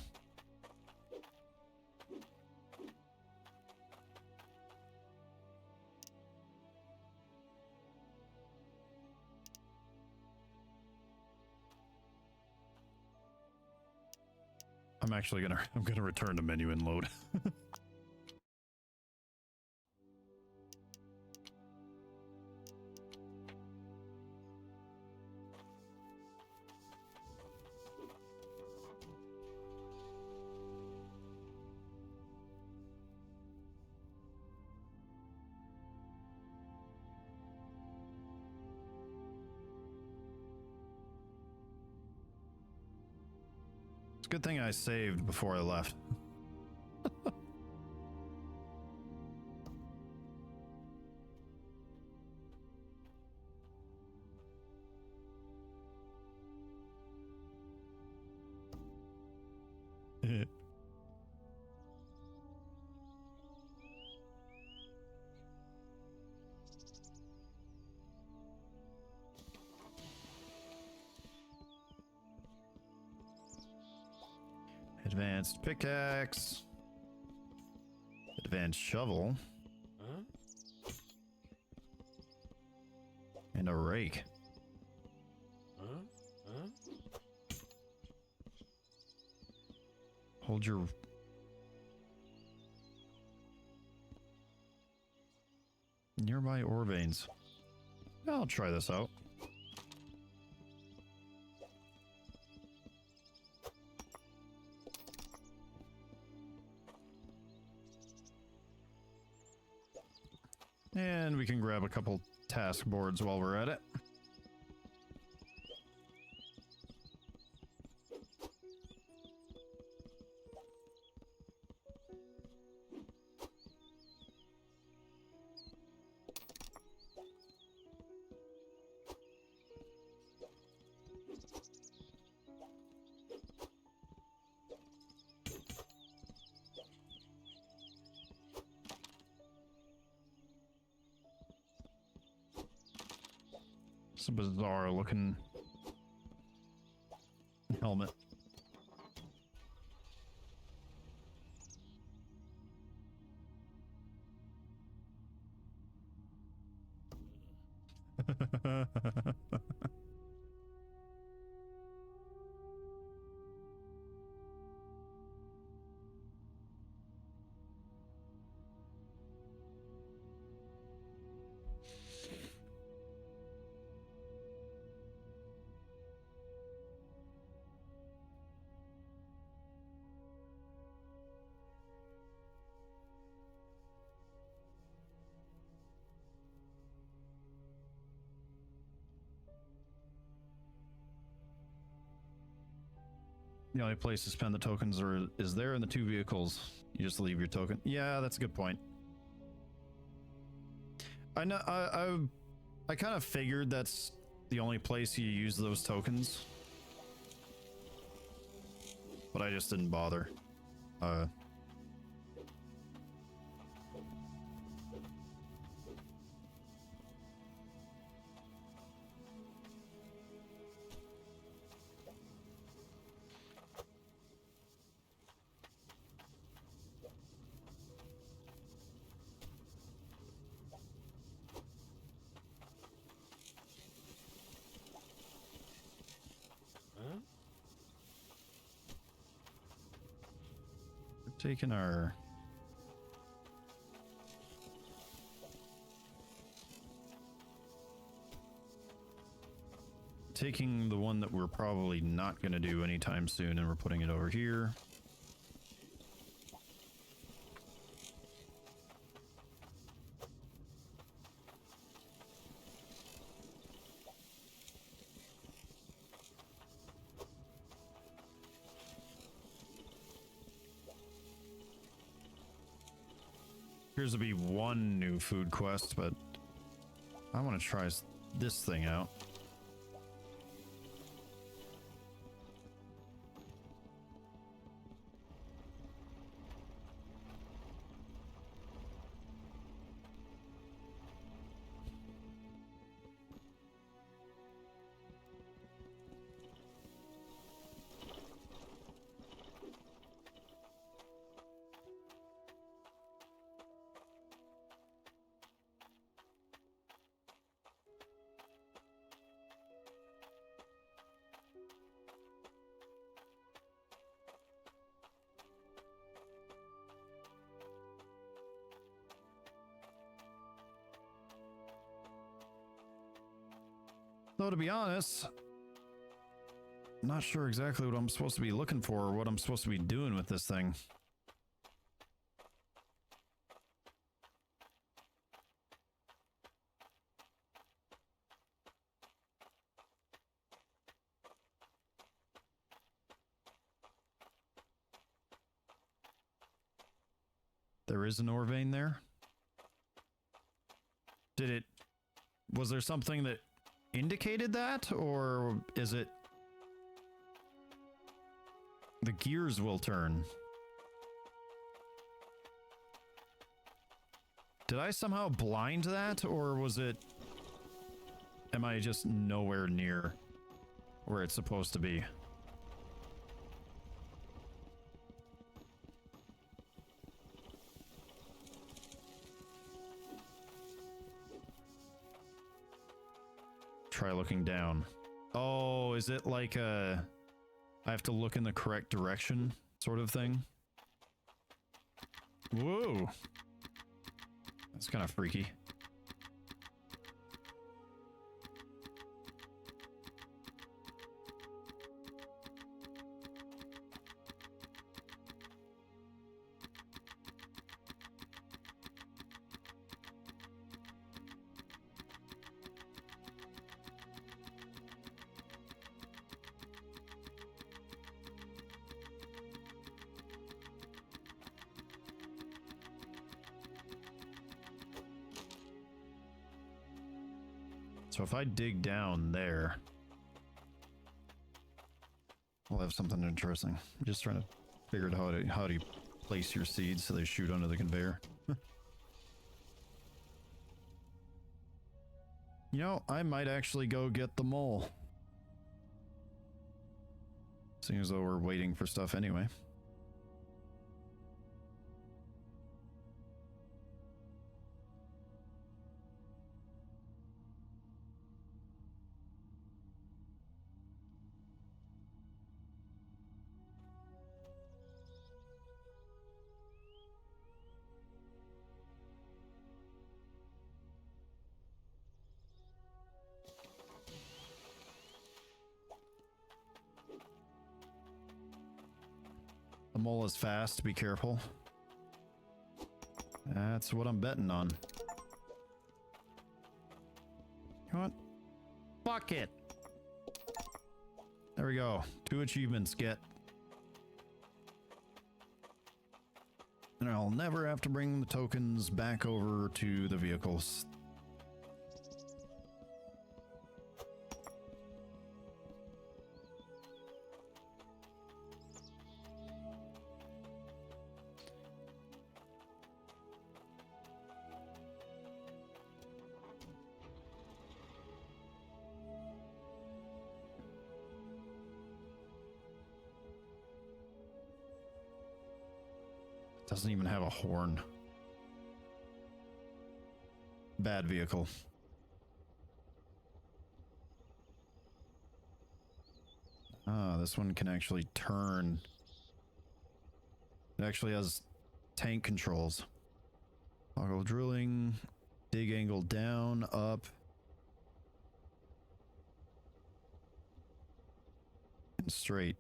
I'm gonna return to menu and load. Good thing I saved before I left. Advanced pickaxe. Advanced shovel. Huh? And a rake. Huh? Huh? Hold your... Nearby ore veins. I'll try this out. And we can grab a couple task boards while we're at it. It's a bizarre looking helmet. The only place to spend the tokens is there in the two vehicles. You just leave your token. Yeah, that's a good point. I know. I kind of figured that's the only place you use those tokens, but I just didn't bother. Taking our taking the one that we're probably not going to do anytime soon, and we're putting it over here. Appears to be one new food quest, but I want to try this thing out. Though to be honest, I'm not sure exactly what I'm supposed to be looking for or what I'm supposed to be doing with this thing. There is an ore vein there. Was there something that indicated that, or is it the gears will turn? Did I somehow blind that, or am I just nowhere near where it's supposed to be? Try looking down. Oh, is it like I have to look in the correct direction sort of thing? Whoa. That's kind of freaky. So if I dig down there, I'll have something interesting. I'm just trying to figure out how to place your seeds so they shoot under the conveyor. You know, I might actually go get the mole. Seeing as though we're waiting for stuff anyway. The mole is fast, be careful. That's what I'm betting on. You know what? Fuck it! There we go. 2 achievements, get. And I'll never have to bring the tokens back over to the vehicles. Doesn't even have a horn. Bad vehicle. Ah, this one can actually turn. It actually has tank controls. Toggle drilling, dig angle down, up. And straight.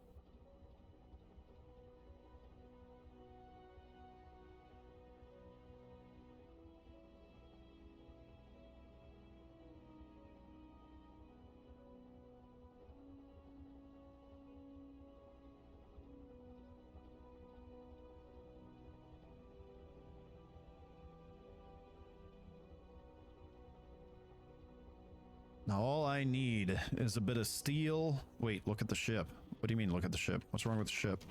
Now all I need is a bit of steel. Wait, look at the ship. What do you mean look at the ship? What's wrong with the ship?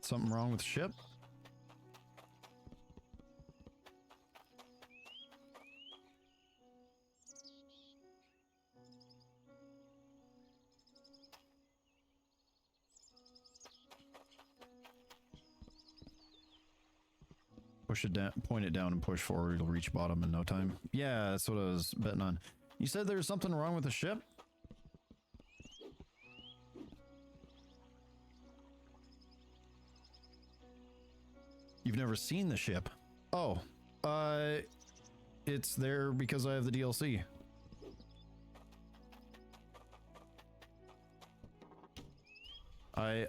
Something wrong with the ship? Push it down, point it down and push forward. It'll reach bottom in no time. Yeah, that's what I was betting on. You said there's something wrong with the ship? You've never seen the ship? Oh, it's there because I have the DLC.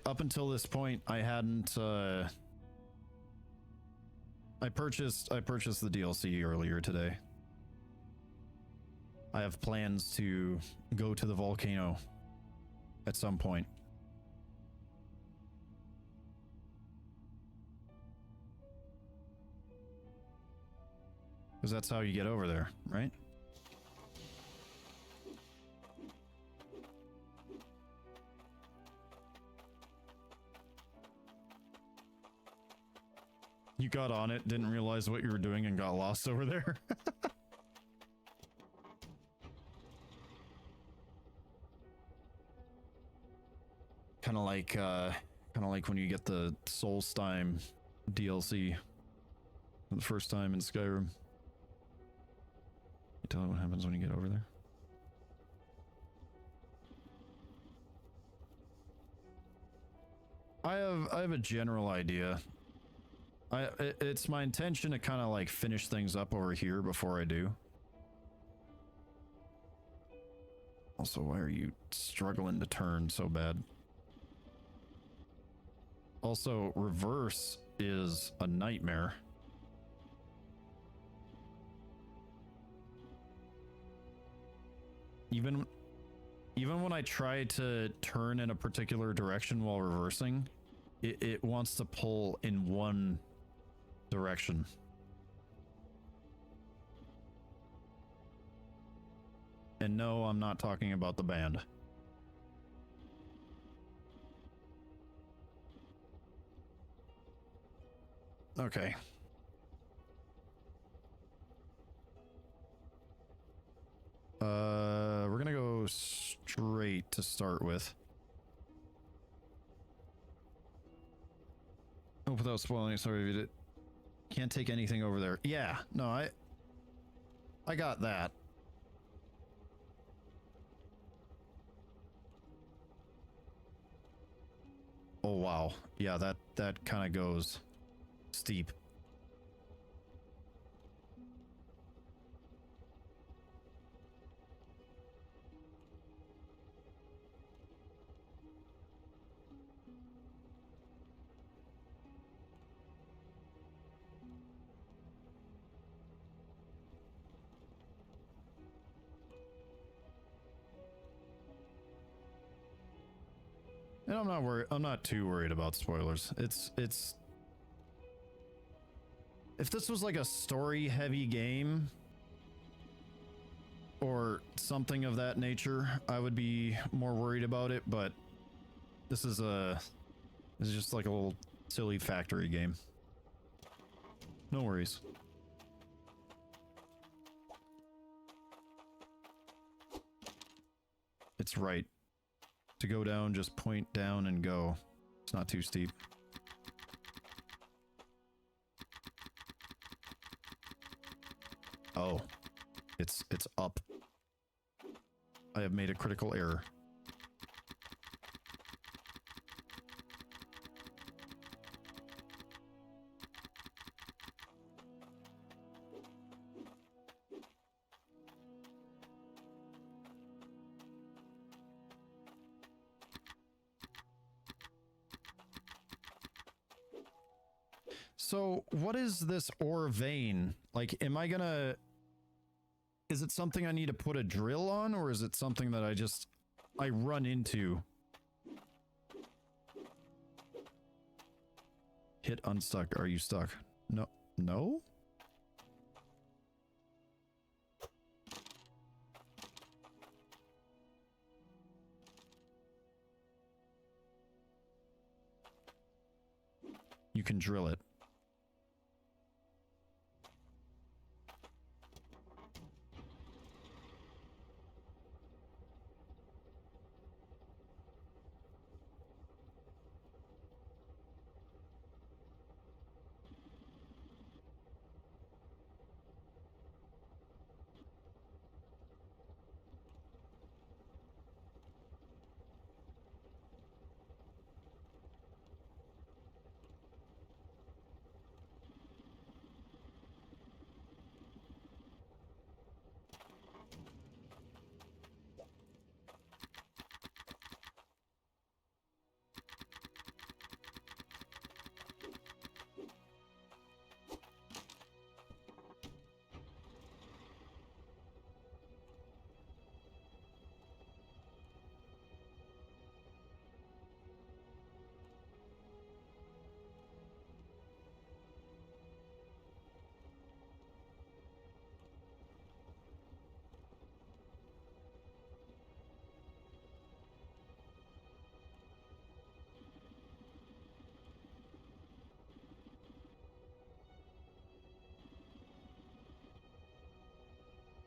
Up until this point, I hadn't, I purchased the DLC earlier today. I have plans to go to the volcano at some point. Because that's how you get over there, right? You got on it, didn't realize what you were doing, and got lost over there. Kind of like when you get the Solstheim DLC for the first time in Skyrim. You tell me what happens when you get over there. I have a general idea. It's my intention to kind of like finish things up over here before I do. Also, why are you struggling to turn so bad? Also, reverse is a nightmare. Even when I try to turn in a particular direction while reversing, it wants to pull in one direction. And no, I'm not talking about the band. Okay. We're gonna go straight to start with. Oh, without spoiling, sorry if you did. Can't take anything over there. Yeah, no, I got that. Oh wow. Yeah, that kind of goes steep. And I'm not worried. I'm not too worried about spoilers. It's if this was like a story heavy game or something of that nature, I would be more worried about it, but this is just like a little silly factory game. No worries. It's right. To go down, just point down and go. It's not too steep. Oh, it's up. I have made a critical error. So, what is this ore vein? Like, am I gonna... Is it something I need to put a drill on, or is it something that I run into? Hit unstuck. Are you stuck? No. No? You can drill it.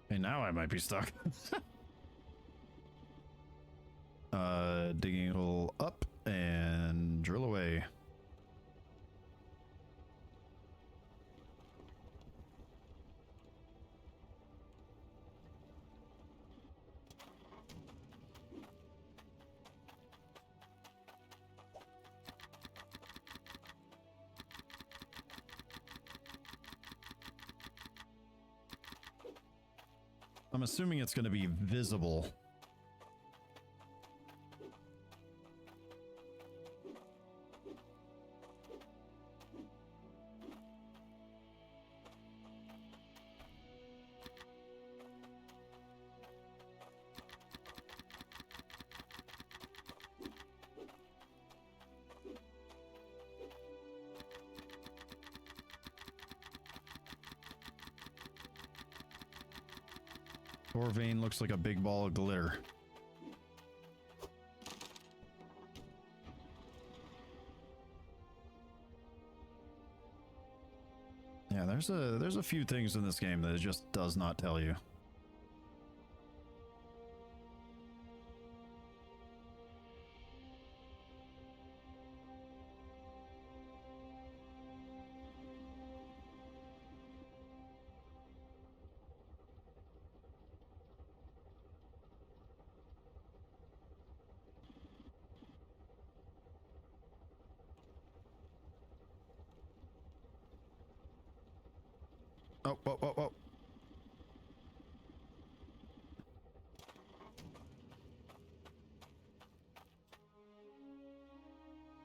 Hey, now I might be stuck. Digging a hole up and drill away. I'm assuming it's going to be visible. Ore vein looks like a big ball of glitter. Yeah, there's a few things in this game that it just does not tell you. Oh, whoa, whoa, whoa.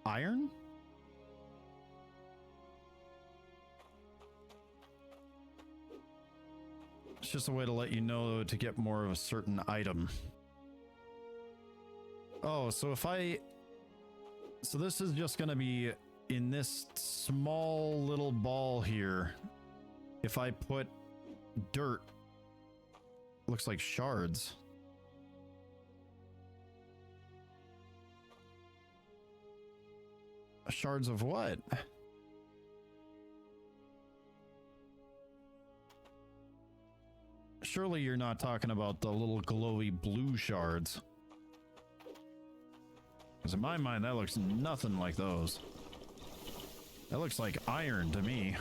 Iron? It's just a way to let you know to get more of a certain item. Oh, so if I... So this is just gonna be in this small little ball here. If I put dirt, looks like shards. Shards of what? Surely you're not talking about the little glowy blue shards. Because in my mind, that looks nothing like those. That looks like iron to me.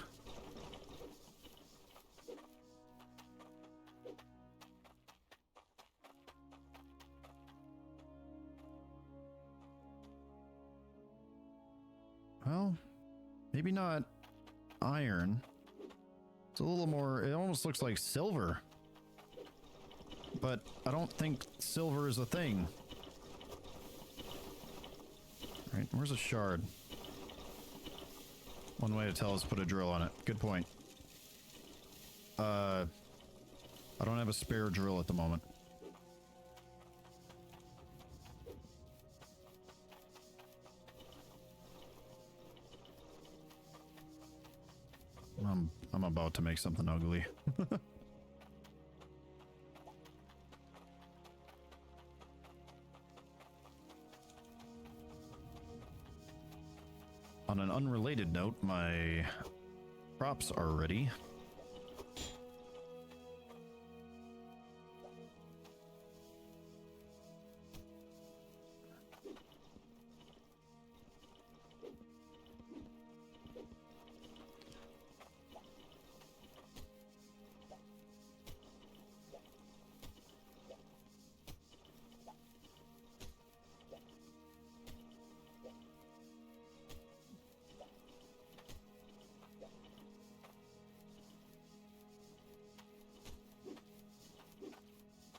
Well, maybe not iron. It's a little more, it almost looks like silver. But I don't think silver is a thing. Right, where's a shard? One way to tell is put a drill on it. Good point. I don't have a spare drill at the moment. I'm about to make something ugly. On an unrelated note, my props are ready.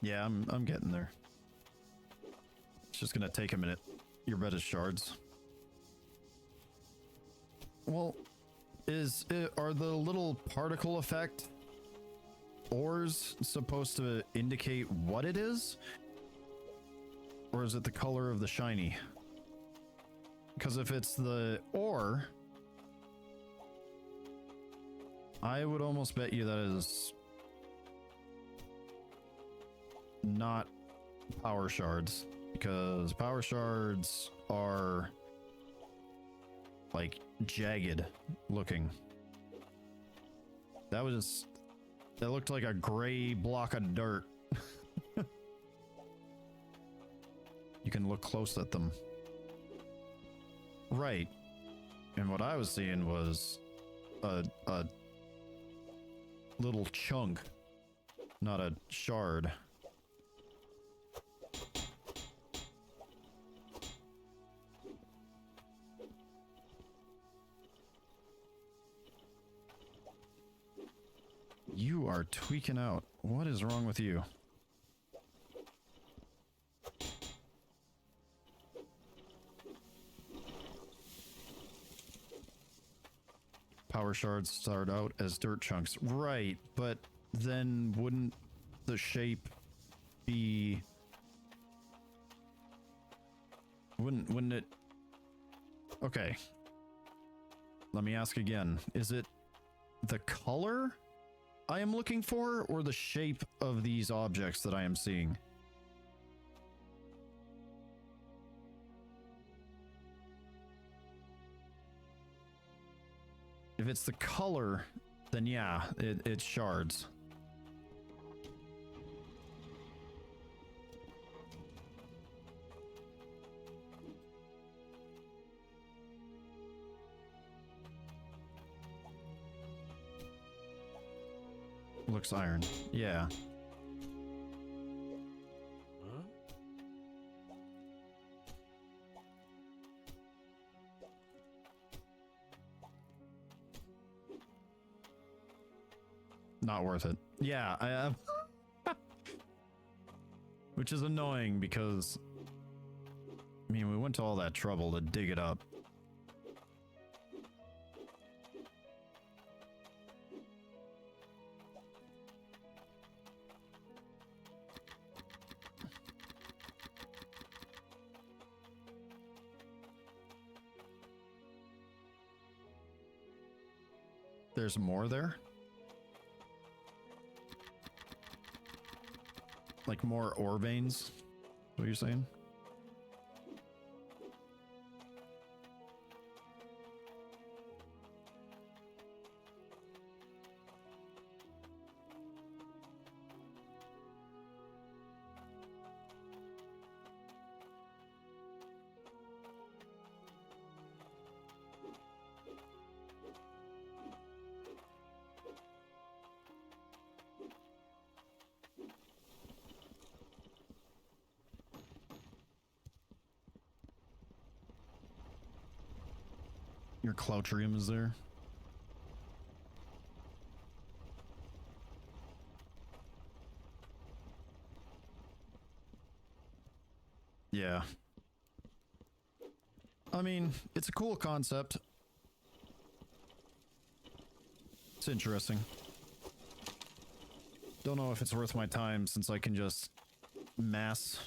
Yeah, I'm getting there. It's just gonna take a minute. Your bed is shards. Well, are the little particle effect ores supposed to indicate what it is? Or is it the color of the shiny? Because if it's the ore, I would almost bet you that is not power shards, because power shards are like jagged looking. That was It looked like a gray block of dirt. You can look close at them. Right. And what I was seeing was a little chunk, not a shard. You are tweaking out. What is wrong with you? Power shards start out as dirt chunks. Right, but then wouldn't the shape be... Wouldn't it... Okay. Let me ask again. Is it the color I am looking for, or the shape of these objects that I am seeing? If it's the color, then yeah, it's shards. Looks iron. Yeah. Huh? Not worth it. Yeah, which is annoying because, I mean, we went to all that trouble to dig it up. There's more there? Like more ore veins? What are you saying? Your Cloutrium is there. Yeah. I mean, it's a cool concept. It's interesting. Don't know if it's worth my time since I can just mass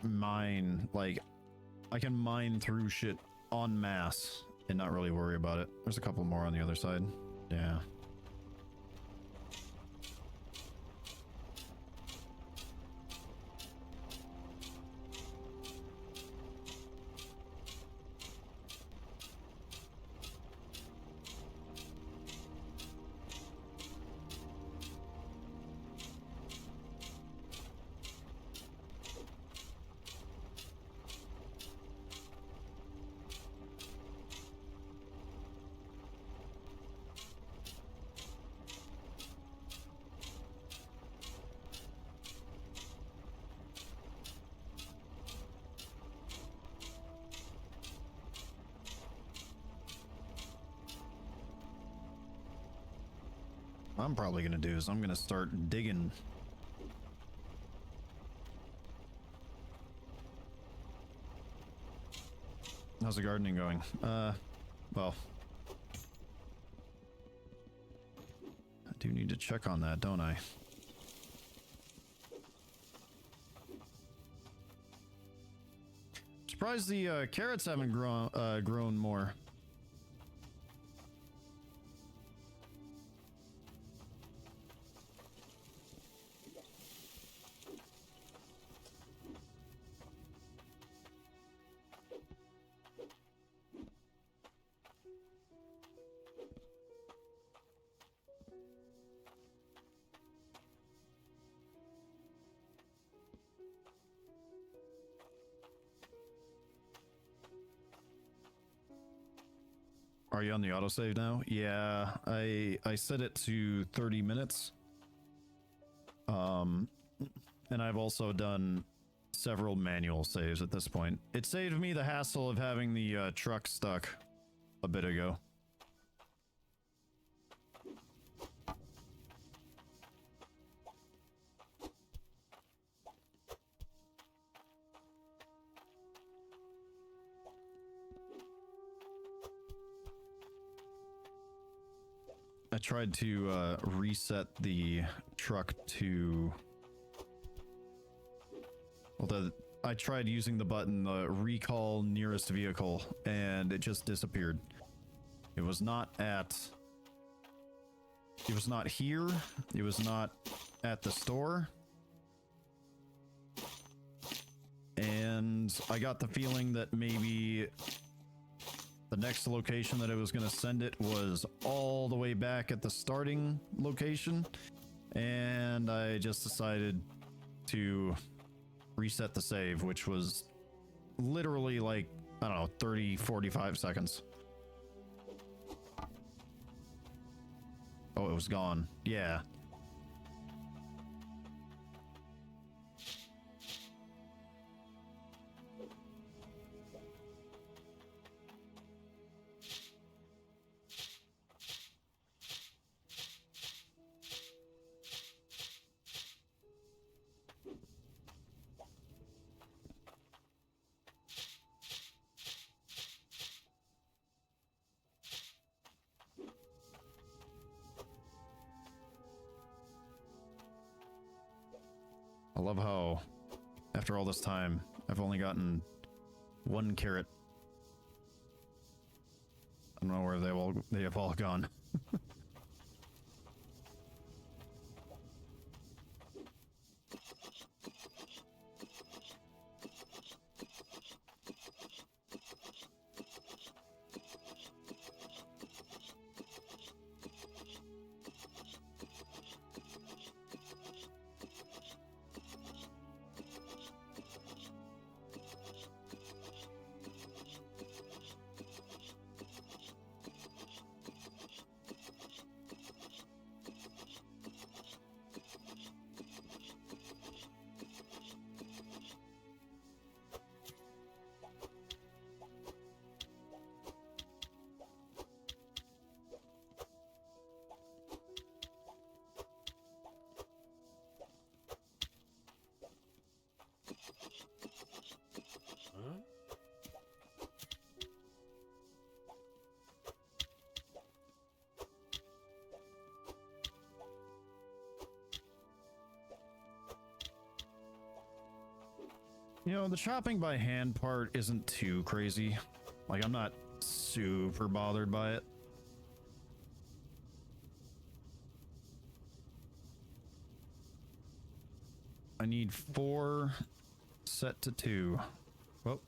mine, like, I can mine through shit en masse and not really worry about it. There's a couple more on the other side. Yeah. What I'm probably gonna do is I'm gonna start digging. How's the gardening going? Well, I do need to check on that, don't I? Surprised the carrots haven't grown more. Are you on the autosave now? Yeah, I set it to 30 minutes. And I've also done several manual saves at this point. It saved me the hassle of having the truck stuck a bit ago. I tried to reset the truck to... Well, I tried using the button, the recall nearest vehicle, and it just disappeared. It was not at... It was not here. It was not at the store. And I got the feeling that maybe the next location that I was going to send it was all the way back at the starting location. And I just decided to reset the save, which was literally like, I don't know, 30, 45 seconds. Oh, it was gone. Yeah. I love how, after all this time, I've only gotten 1 carrot. I don't know where they have all gone. You know, the chopping by hand part isn't too crazy. Like, I'm not super bothered by it. I need 4 set to 2. Well.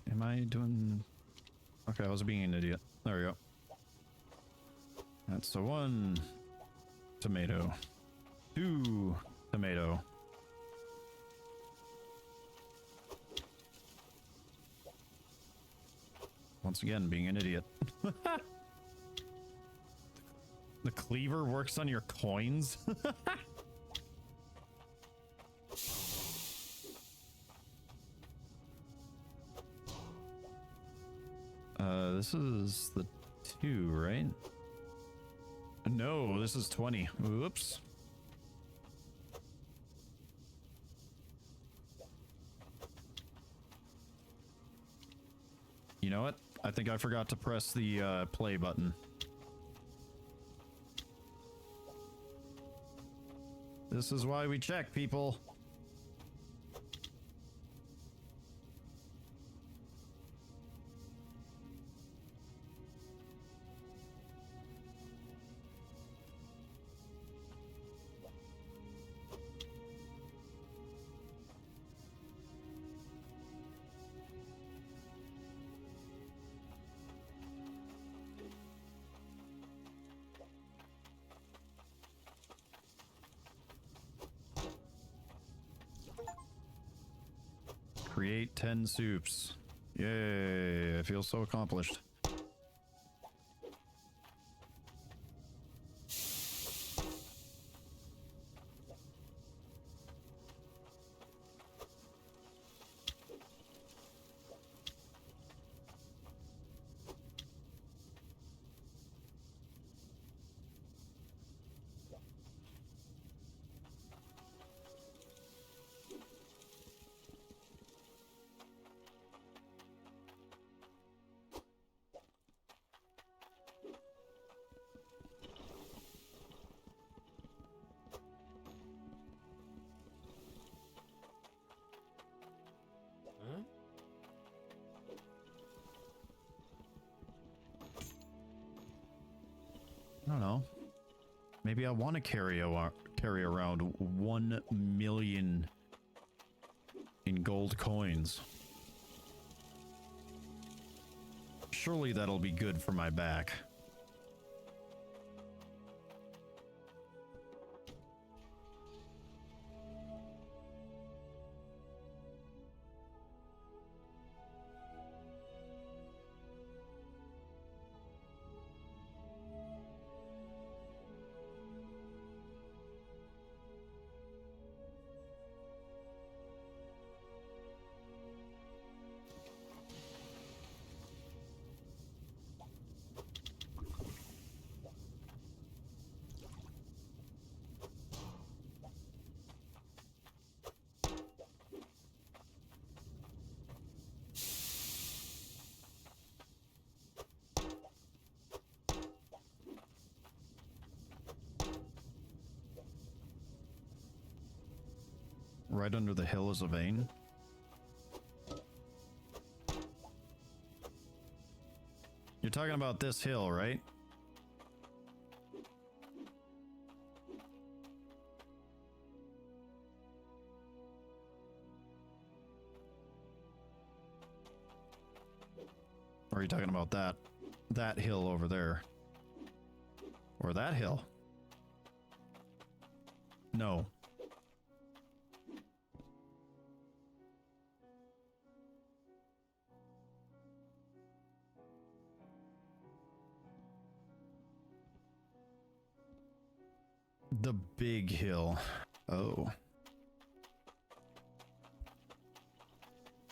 Am I doing... Okay, I was being an idiot. There we go. That's the 1 tomato, 2 tomato. Once again, being an idiot. The cleaver works on your coins? This is the 2, right? No, this is 20. Whoops. You know what? I think I forgot to press the play button. This is why we check, people. Create 10 soups. Yay, I feel so accomplished. Huh? I don't know. Maybe I want to carry around 1 million in gold coins. Surely that'll be good for my back. Right under the hill is a vein. You're talking about this hill, right? Or are you talking about that hill over there? Or that hill? No. The big hill. Oh.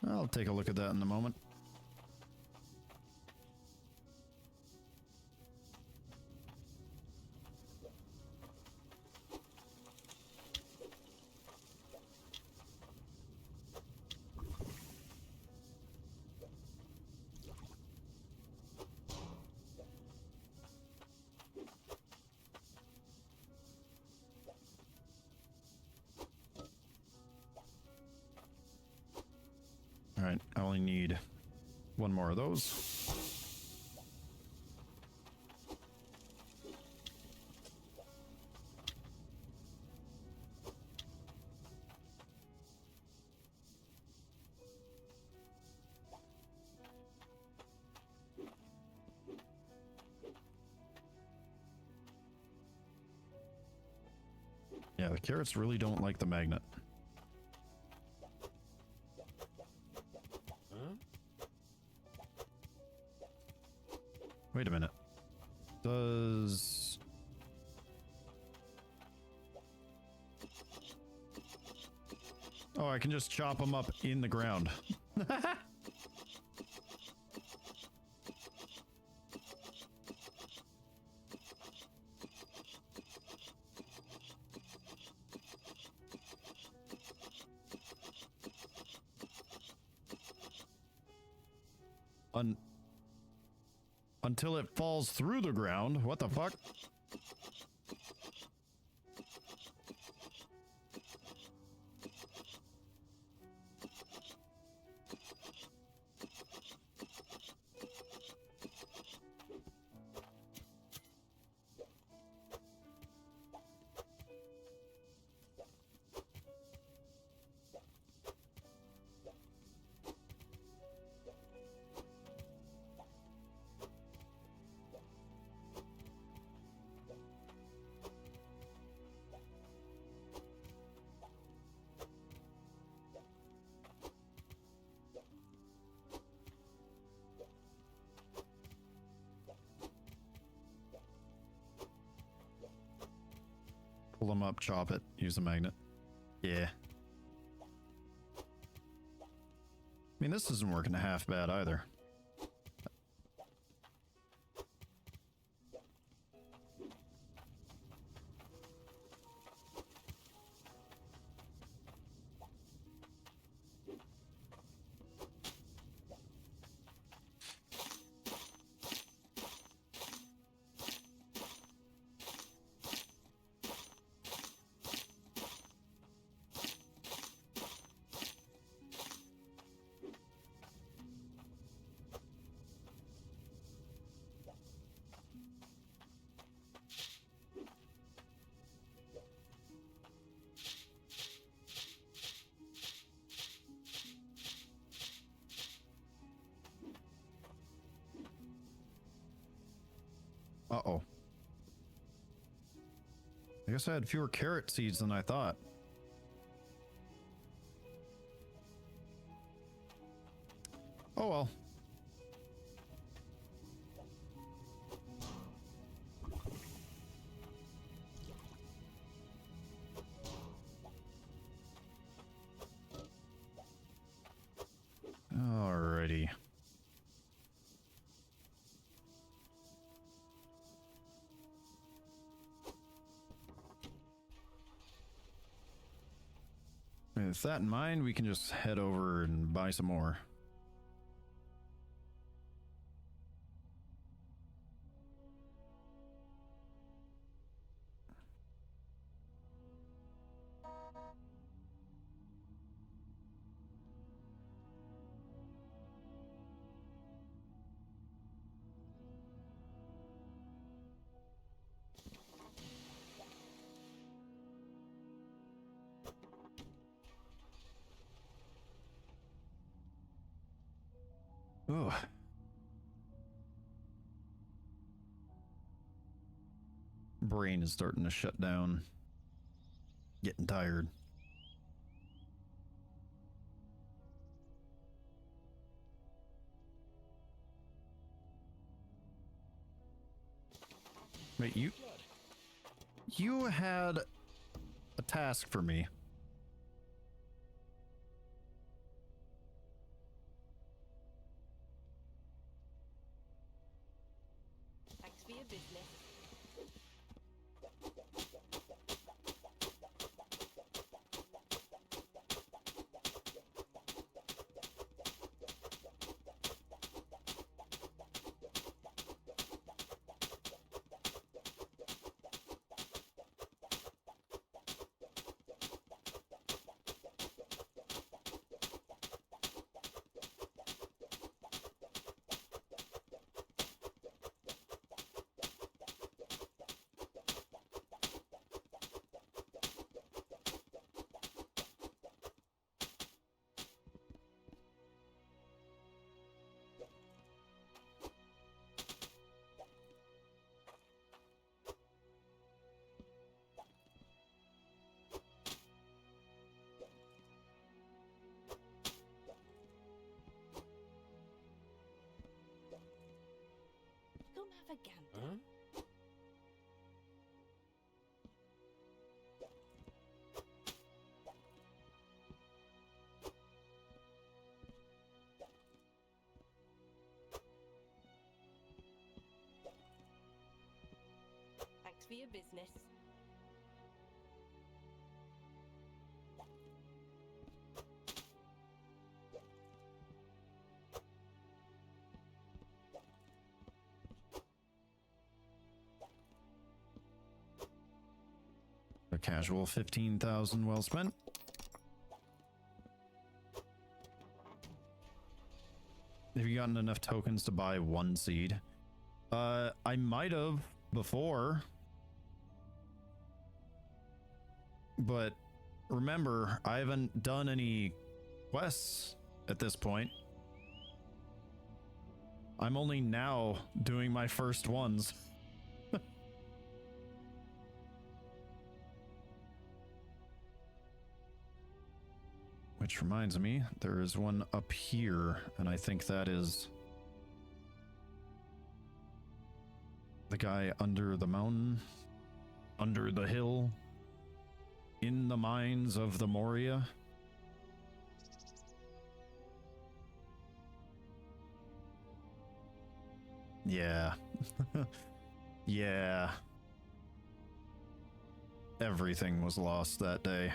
I'll take a look at that in a moment. Alright, I only need one more of those. Yeah, the carrots really don't like the magnet. Wait a minute. Does... Oh, I can just chop them up in the ground. Until it falls through the ground. What the fuck? Pull them up, chop it, use the magnet. Yeah. I mean, this isn't working half bad either. Uh-oh. I guess I had fewer carrot seeds than I thought. Oh well. Alrighty. With that in mind, we can just head over and buy some more. Ugh. Brain is starting to shut down. Getting tired. Wait, you had a task for me. Thanks for your business. Come have a gander. Thanks for your business. A casual 15,000 well spent. Have you gotten enough tokens to buy one seed? I might have before. But remember, I haven't done any quests at this point. I'm only now doing my first ones. Which reminds me, there is one up here, and I think that is the guy under the mountain, under the hill. in the mines of the Moria. Yeah. Yeah. Everything was lost that day.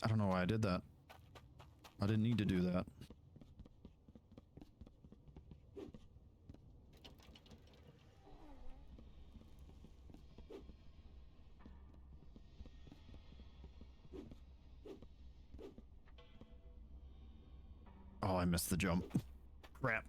I don't know why I did that. I didn't need to do that. Oh, I missed the jump. Crap.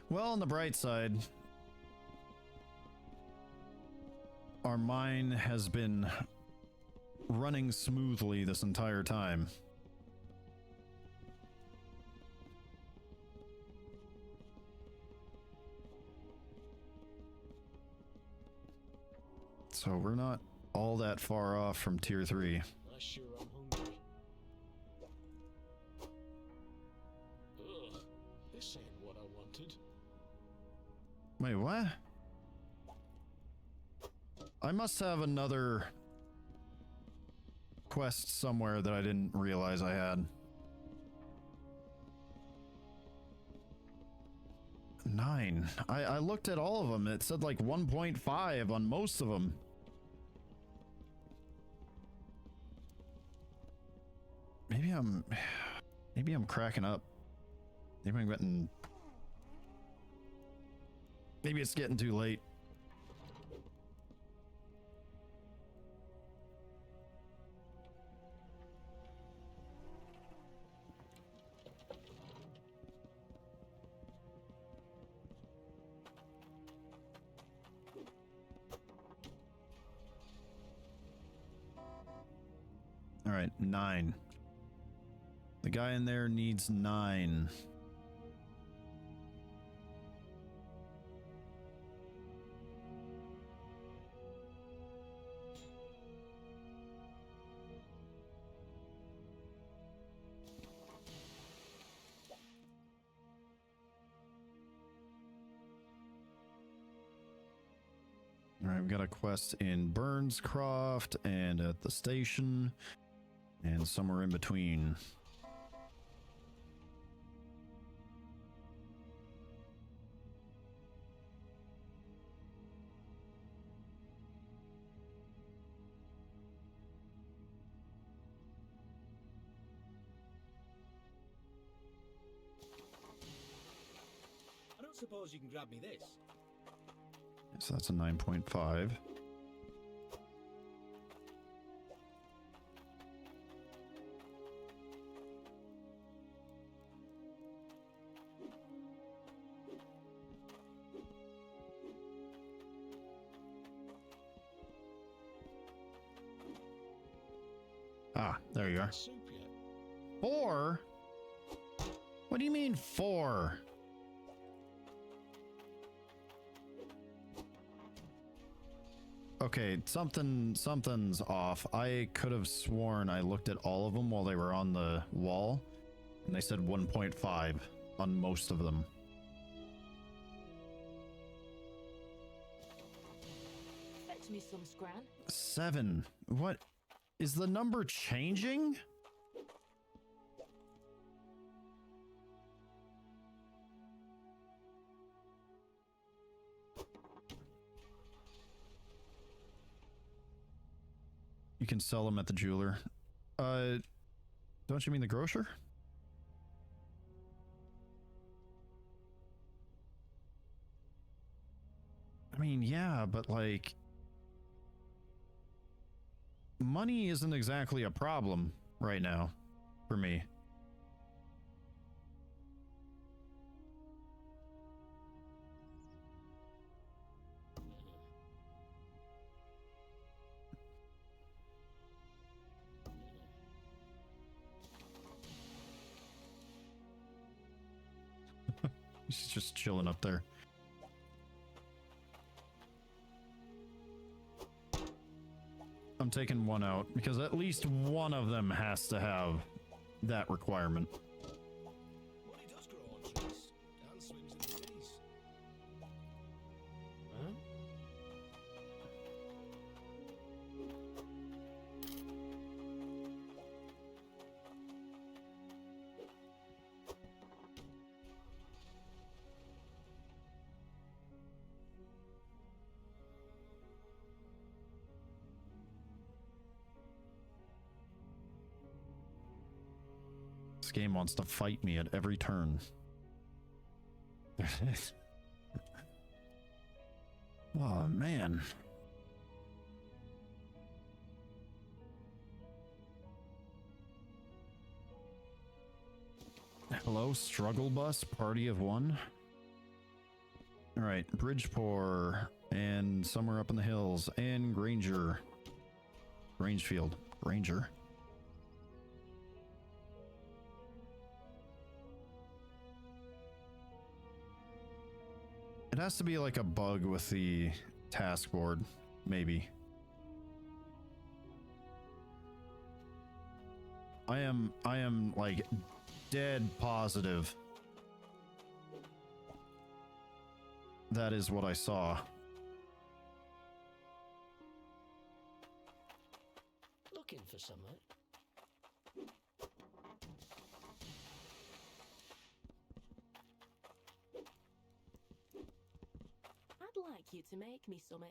Well, on the bright side, our mine has been running smoothly this entire time. So we're not all that far off from tier 3. I sure am hungry. Ugh, this ain't what I wanted. Wait, what? I must have another quest somewhere that I didn't realize I had. 9. I looked at all of them. It said like 1.5 on most of them. Maybe I'm cracking up. Maybe I'm getting... Maybe it's getting too late. All right, 9. The guy in there needs 9. All right, we've got a quest in Burnscroft and at the station and somewhere in between. I don't suppose you can grab me this. So that's a 9.5. Ah, there you are. Soup yet? 4? What do you mean 4? Okay, something's off. I could have sworn I looked at all of them while they were on the wall, and they said 1.5 on most of them. Fetch me some scran. 7. What? Is the number changing? You can sell them at the jeweler. Don't you mean the grocer? I mean, yeah, but like... money isn't exactly a problem right now for me. He's just chilling up there. I'm taking one out because at least one of them has to have that requirement. Money does grow on trees and swims in the seas. Huh? This game wants to fight me at every turn. Oh, man. Hello, struggle bus, party of one. All right, Bridgeport, and somewhere up in the hills, and Granger. Grangefield. Granger. It has to be like a bug with the task board, maybe. I am like dead positive that is what I saw. Looking for something? I'd like you to make me some.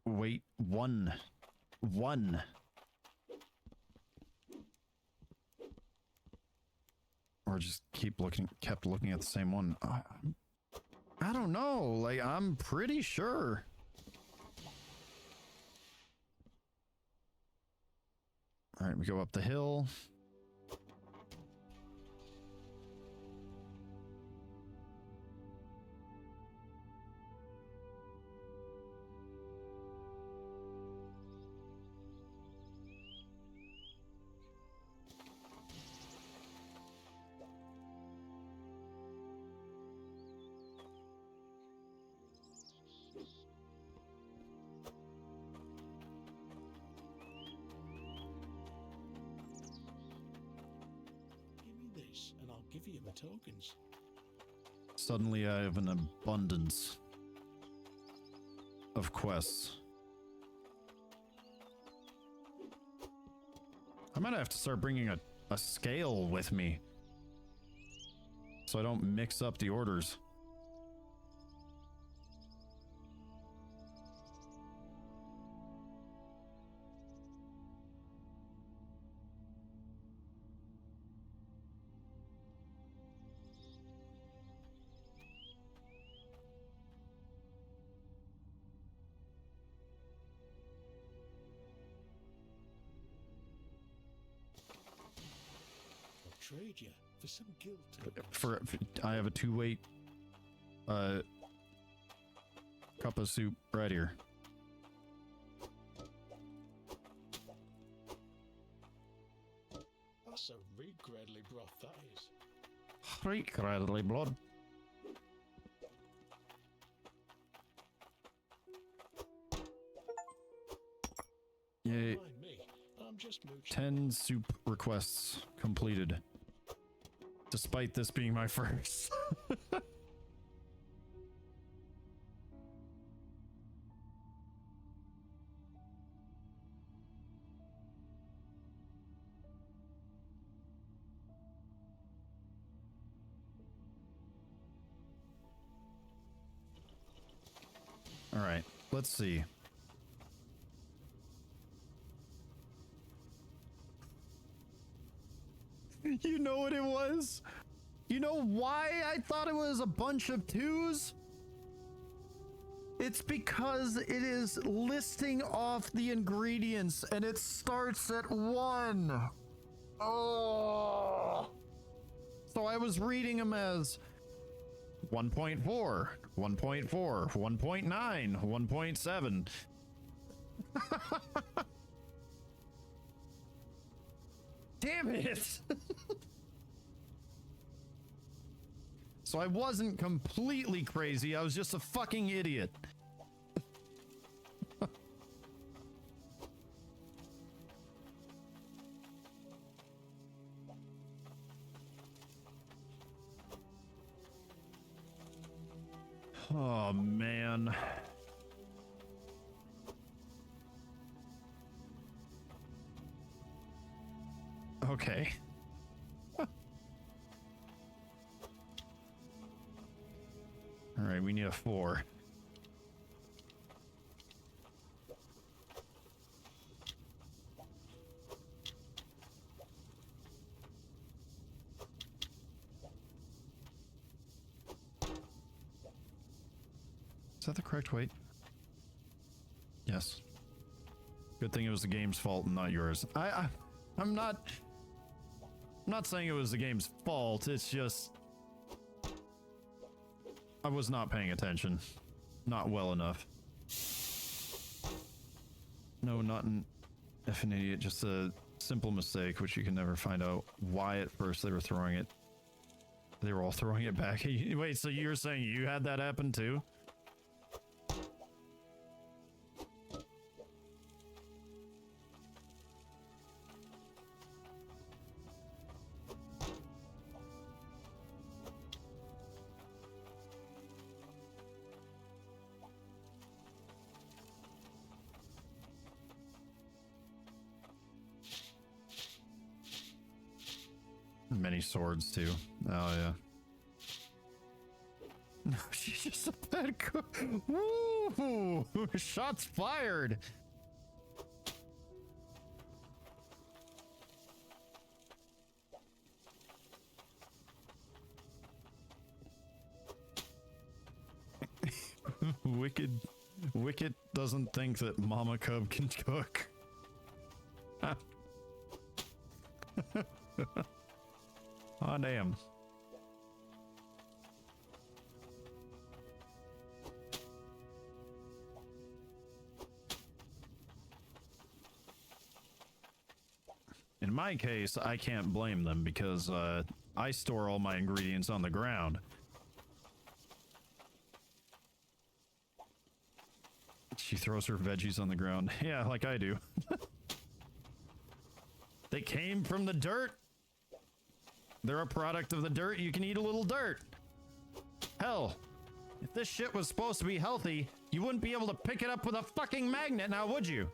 Wait, one. Or just kept looking at the same one. I don't know. Like, I'm pretty sure. All right, we go up the hill. Give me this and I'll give you my tokens. Suddenly I have an abundance of quests. I might have to start bringing a scale with me so I don't mix up the orders. I'll trade you for some guild tokens. For I have a 2-weight cup of soup right here. That's a regretly broth, that is. Incredibly blood. Yay. Mind me, I'm just mooching. 10 soup requests completed. Despite this being my first. All right, let's see. You know what it was? You know why I thought it was a bunch of 2s? It's because it is listing off the ingredients and it starts at 1. Oh. So I was reading them as 1.4, 1.4, 1.9, 1.7. Damn it! So I wasn't completely crazy. I was just a fucking idiot. Oh, man. Okay. All right, we need a 4. Is that the correct weight? Yes. Good thing it was the game's fault and not yours. I'm not saying it was the game's fault. It's just I was not paying attention. Not well enough. No, not an effing idiot. Just a simple mistake, which you can never find out why at first they were throwing it. They were all throwing it back. Wait, so you're saying you had that happen too? Many swords too. Oh yeah. No, she's just a bad cook. Woo! Shots fired. Wicked doesn't think that Mama Cub can cook. Oh, damn. In my case, I can't blame them because I store all my ingredients on the ground. She throws her veggies on the ground. Yeah, like I do. They came from the dirt. They're a product of the dirt. You can eat a little dirt. Hell, if this shit was supposed to be healthy, you wouldn't be able to pick it up with a fucking magnet now, would you?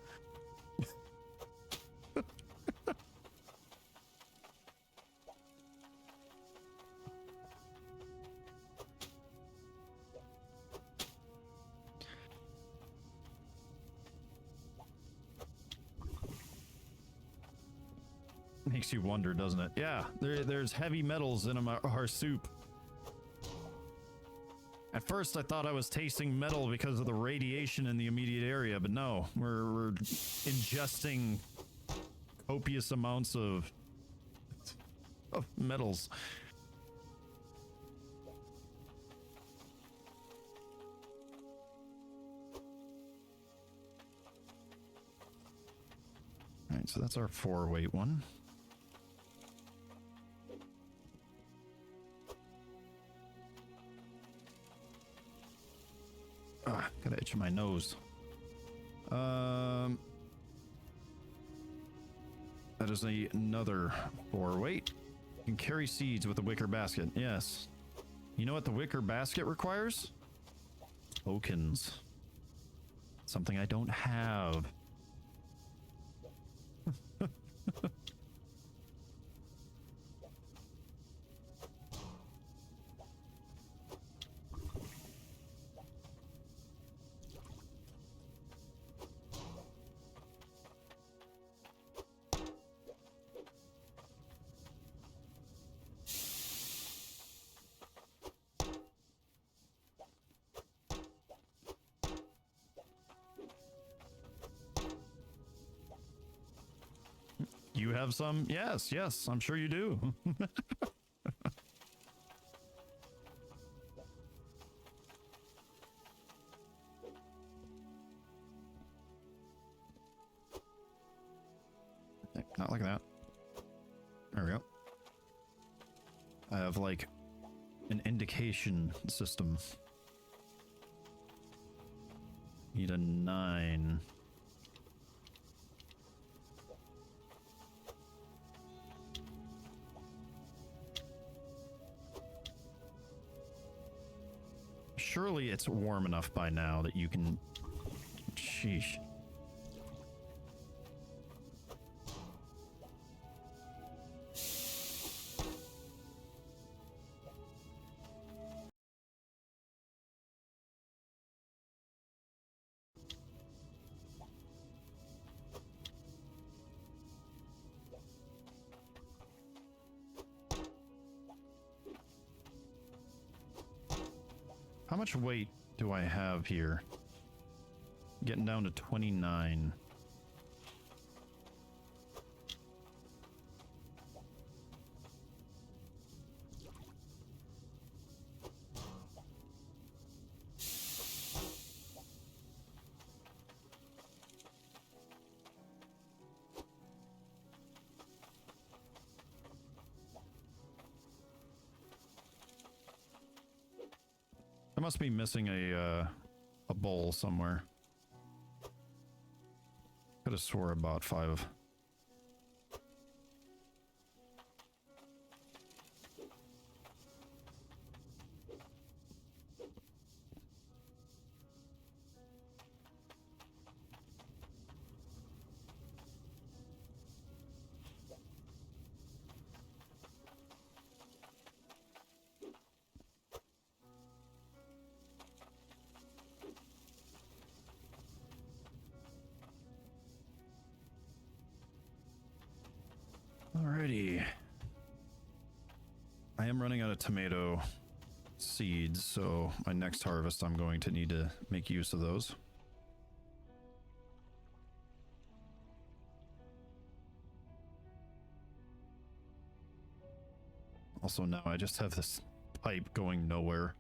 Makes you wonder, doesn't it? Yeah, there's heavy metals in our soup. At first, I thought I was tasting metal because of the radiation in the immediate area, but no, we're ingesting copious amounts of metals. All right, so that's our 4-weight one. Ah, gotta itch my nose. That is another 4-weight. You can carry seeds with a wicker basket. Yes. You know what the wicker basket requires? Tokens. Something I don't have. You have some? Yes, yes, I'm sure you do. Not like that. There we go. I have like an indication system. Need a 9. Surely it's warm enough by now that you can... Sheesh. How much weight do I have here? Getting down to 29. I must be missing a bowl somewhere. Could have swore about 5. Alrighty. I am running out of tomato seeds, so my next harvest I'm going to need to make use of those. Also now I just have this pipe going nowhere.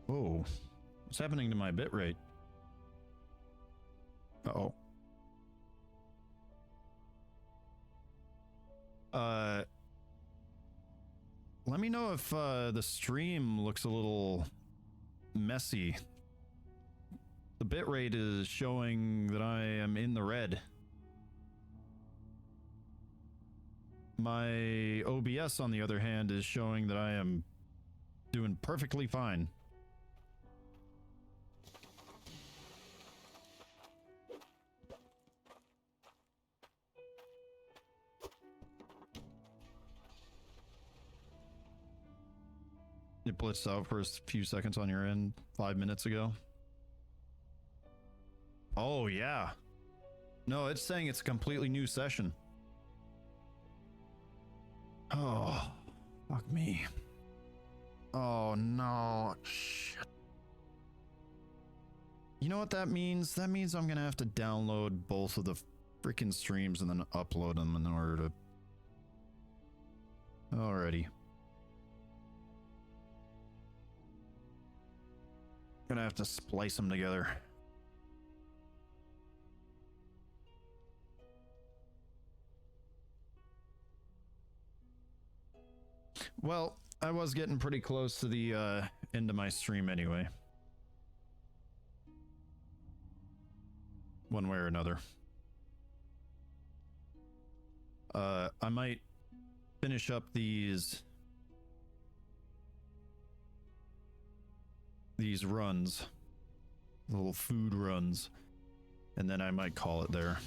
Whoa, what's happening to my bitrate? Uh-oh. Let me know if the stream looks a little messy. The bitrate is showing that I am in the red. My OBS, on the other hand, is showing that I am doing perfectly fine. It blitzed out for a few seconds on your end 5 minutes ago. Oh, yeah. No, it's saying it's a completely new session. Oh, fuck me. Oh, no. Shit. You know what that means? That means I'm gonna have to download both of the freaking streams and then upload them in order to... Alrighty. Gonna have to splice them together. Well, I was getting pretty close to the end of my stream anyway. One way or another. I might finish up these runs, little food runs, and then I might call it there.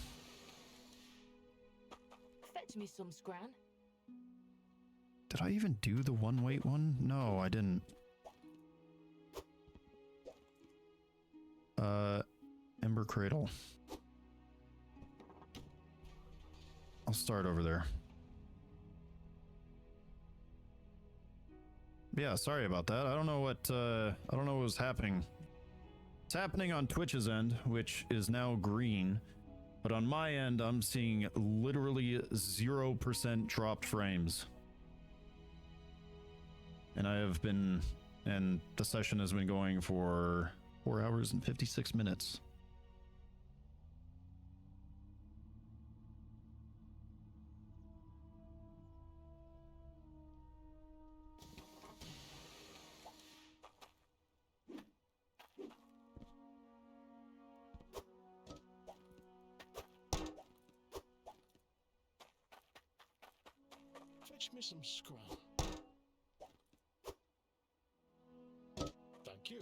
Fetch me some scran. Did I even do the one weight one? No, I didn't. Ember Cradle. I'll start over there. Yeah, sorry about that. I don't know what was happening. It's happening on Twitch's end, which is now green, but on my end, I'm seeing literally 0% dropped frames. And I have been And the session has been going for 4 hours and 56 minutes. Fetch me some scram. Thank you.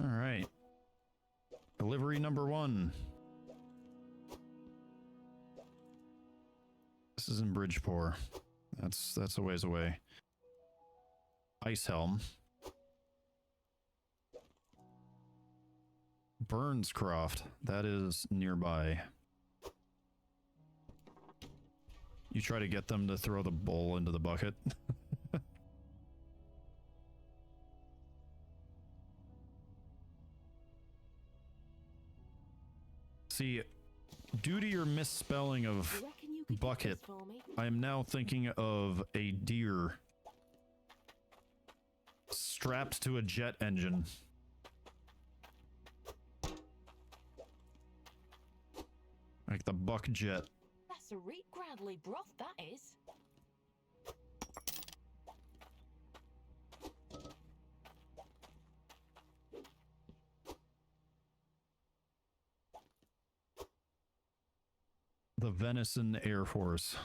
All right. Delivery number 1. This is in Bridgeport. That's a ways away. Ice Helm. Burnscroft. That is nearby. You try to get them to throw the bowl into the bucket. See, due to your misspelling of You reckon you could get bucket, this for me? I am now thinking of a deer strapped to a jet engine. Like the buck jet. That's a reet grandly broth, that is. The Venison Air Force.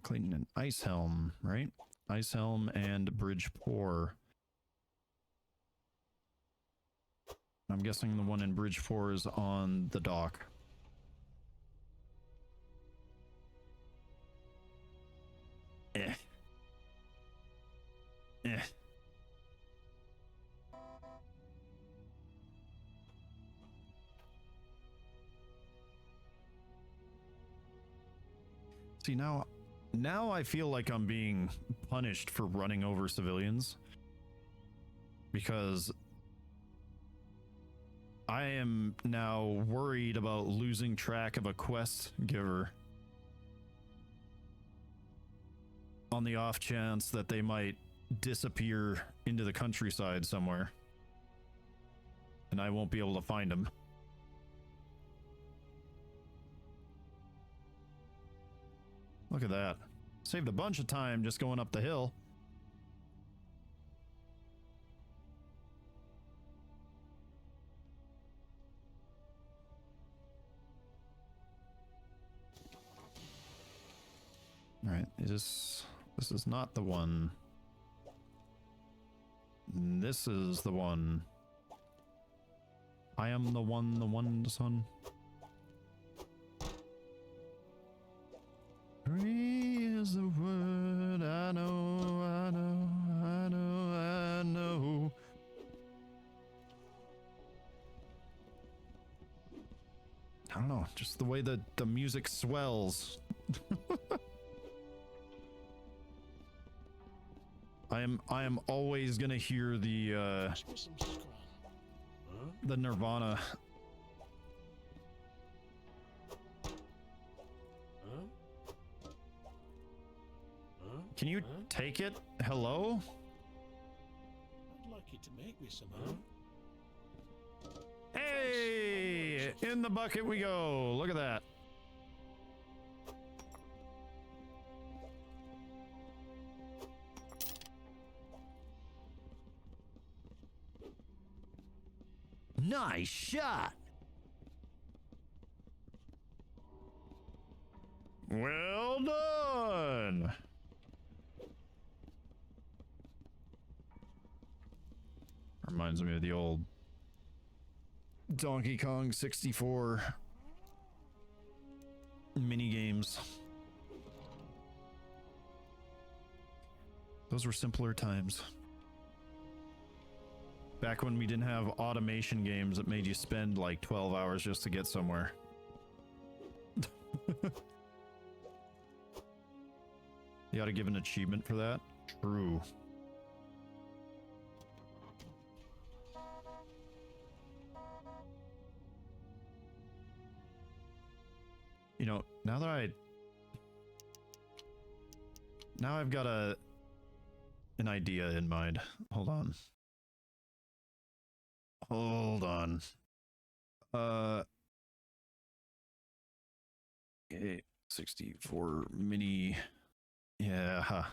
Cleaning an Ice Helm, right? Ice Helm and Bridgeport. I'm guessing the one in Bridgeport is on the dock. Eh. See, now I feel like I'm being punished for running over civilians. Because I am now worried about losing track of a quest giver. On the off chance that they might disappear into the countryside somewhere. And I won't be able to find them. Look at that. Saved a bunch of time just going up the hill. All right, this is not the one. This is the one. I am the one, son. Free is the word. I know, I know, I know, I know. I don't know, just the way that the music swells. I am always gonna hear Fetch me some scram. Huh? the Nirvana. Huh? Huh? Can you take it? Hello? I'd like you to make me some, huh? Hey! In the bucket we go. Look at that. Nice shot. Well done. Reminds me of the old Donkey Kong 64 mini games. Those were simpler times. Back when we didn't have automation games that made you spend like 12 hours just to get somewhere. You ought to give an achievement for that. True. You know, now I've got an idea in mind. Hold on. Hold on. Okay, 64 mini. Yeah. Huh.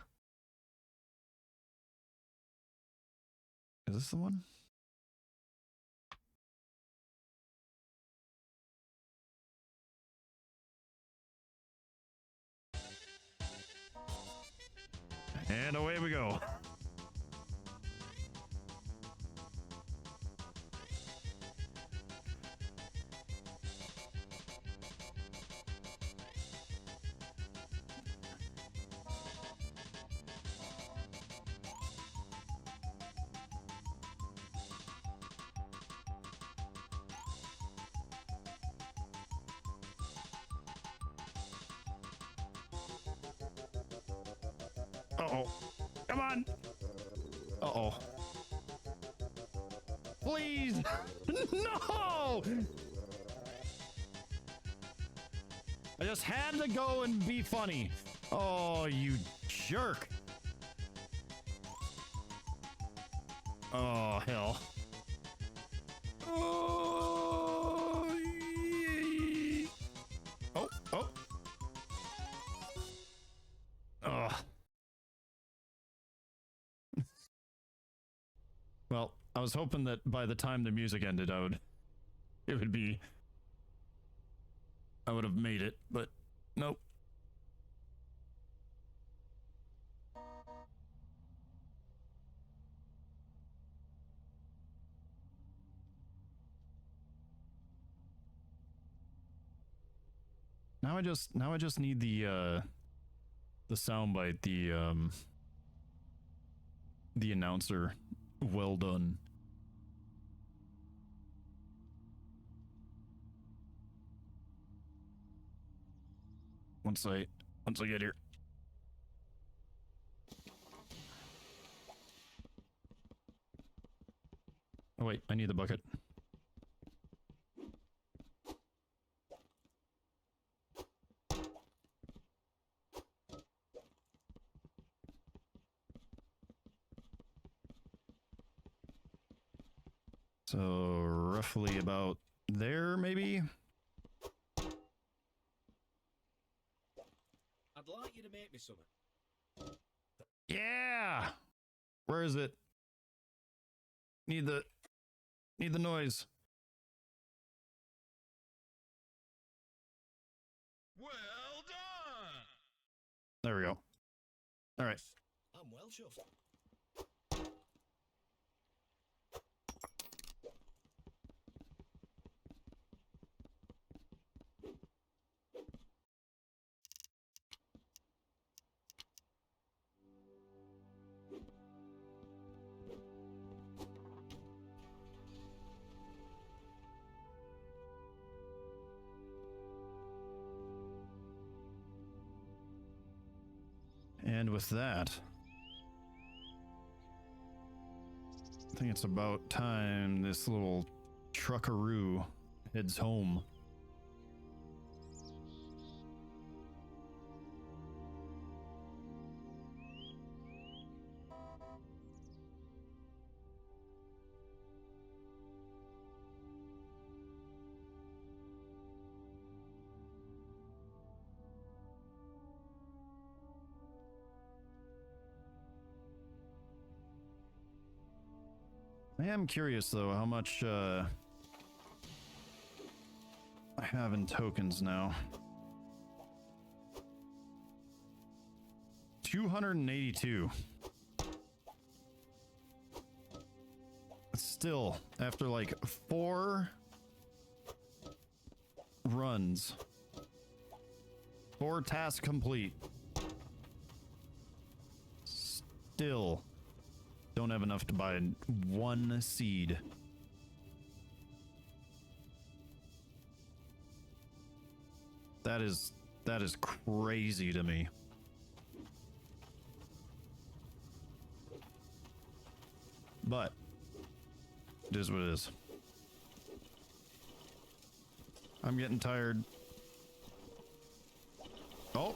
Is this the one? And away we go. Uh-oh. Come on. Uh-oh. Please. No! I just had to go and be funny. Oh, you jerk. Oh, hell. Oh, oh, oh. Oh. Well, I was hoping that by the time the music ended, I would have made it, but nope. Now I just need the soundbite, the announcer. Well done. Once I get here. Oh wait, I need the bucket. So roughly about there, maybe? I'd like you to make me something. Yeah! Where is it? Need the noise. Well done! There we go. All right. I'm well chuffed. And with that, I think it's about time this little truckaroo heads home. I am curious though how much I have in tokens now. 282. Still, after like 4 runs, 4 tasks complete, still don't have enough to buy 1 seed. That is crazy to me. But it is what it is. I'm getting tired. Oh.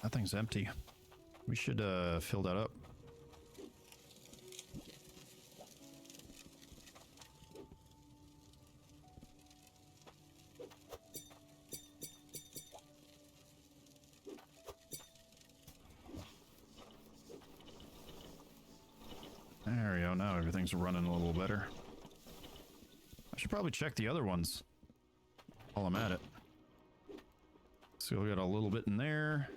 That thing's empty. We should fill that up. There we go. Now everything's running a little better. I should probably check the other ones while I'm at it. So we got a little bit in there.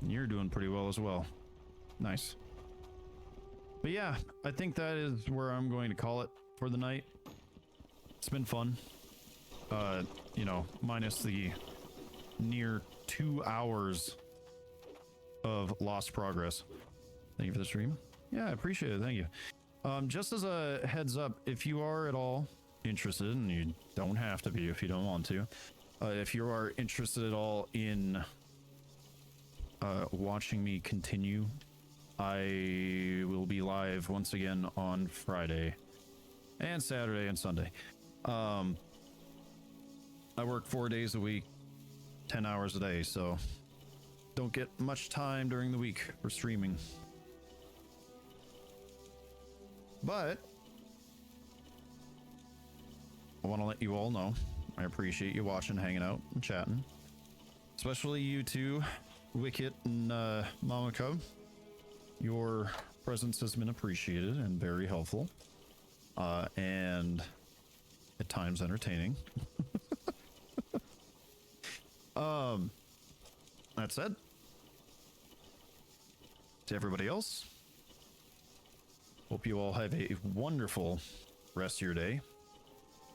And you're doing pretty well as well. Nice. But yeah, I think that is where I'm going to call it for the night. It's been fun. You know, minus the near 2 hours of lost progress. Thank you for the stream. Yeah, I appreciate it. Thank you. Just as a heads up, if you are at all interested, and you don't have to be if you don't want to, if you are interested at all in watching me continue, I will be live once again on Friday and Saturday and Sunday. I work 4 days a week, 10 hours a day, so don't get much time during the week for streaming. But I want to let you all know I appreciate you watching, hanging out, and chatting. Especially you two, Wicket and Mama Cub. Your presence has been appreciated and very helpful. And at times entertaining. That said, to everybody else, hope you all have a wonderful rest of your day.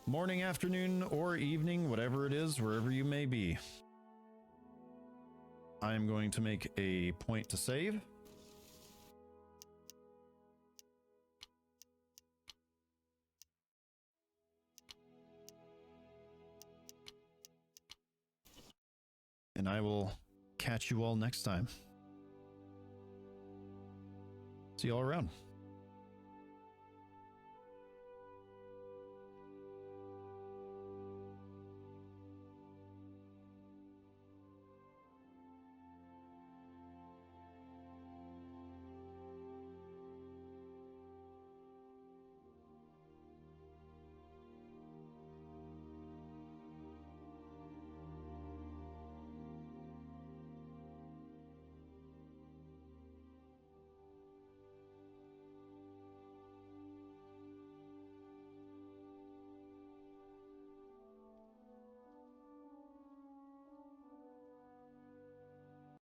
Morning, afternoon, or evening, whatever it is, wherever you may be. I am going to make a point to save. And I will catch you all next time. See you all around.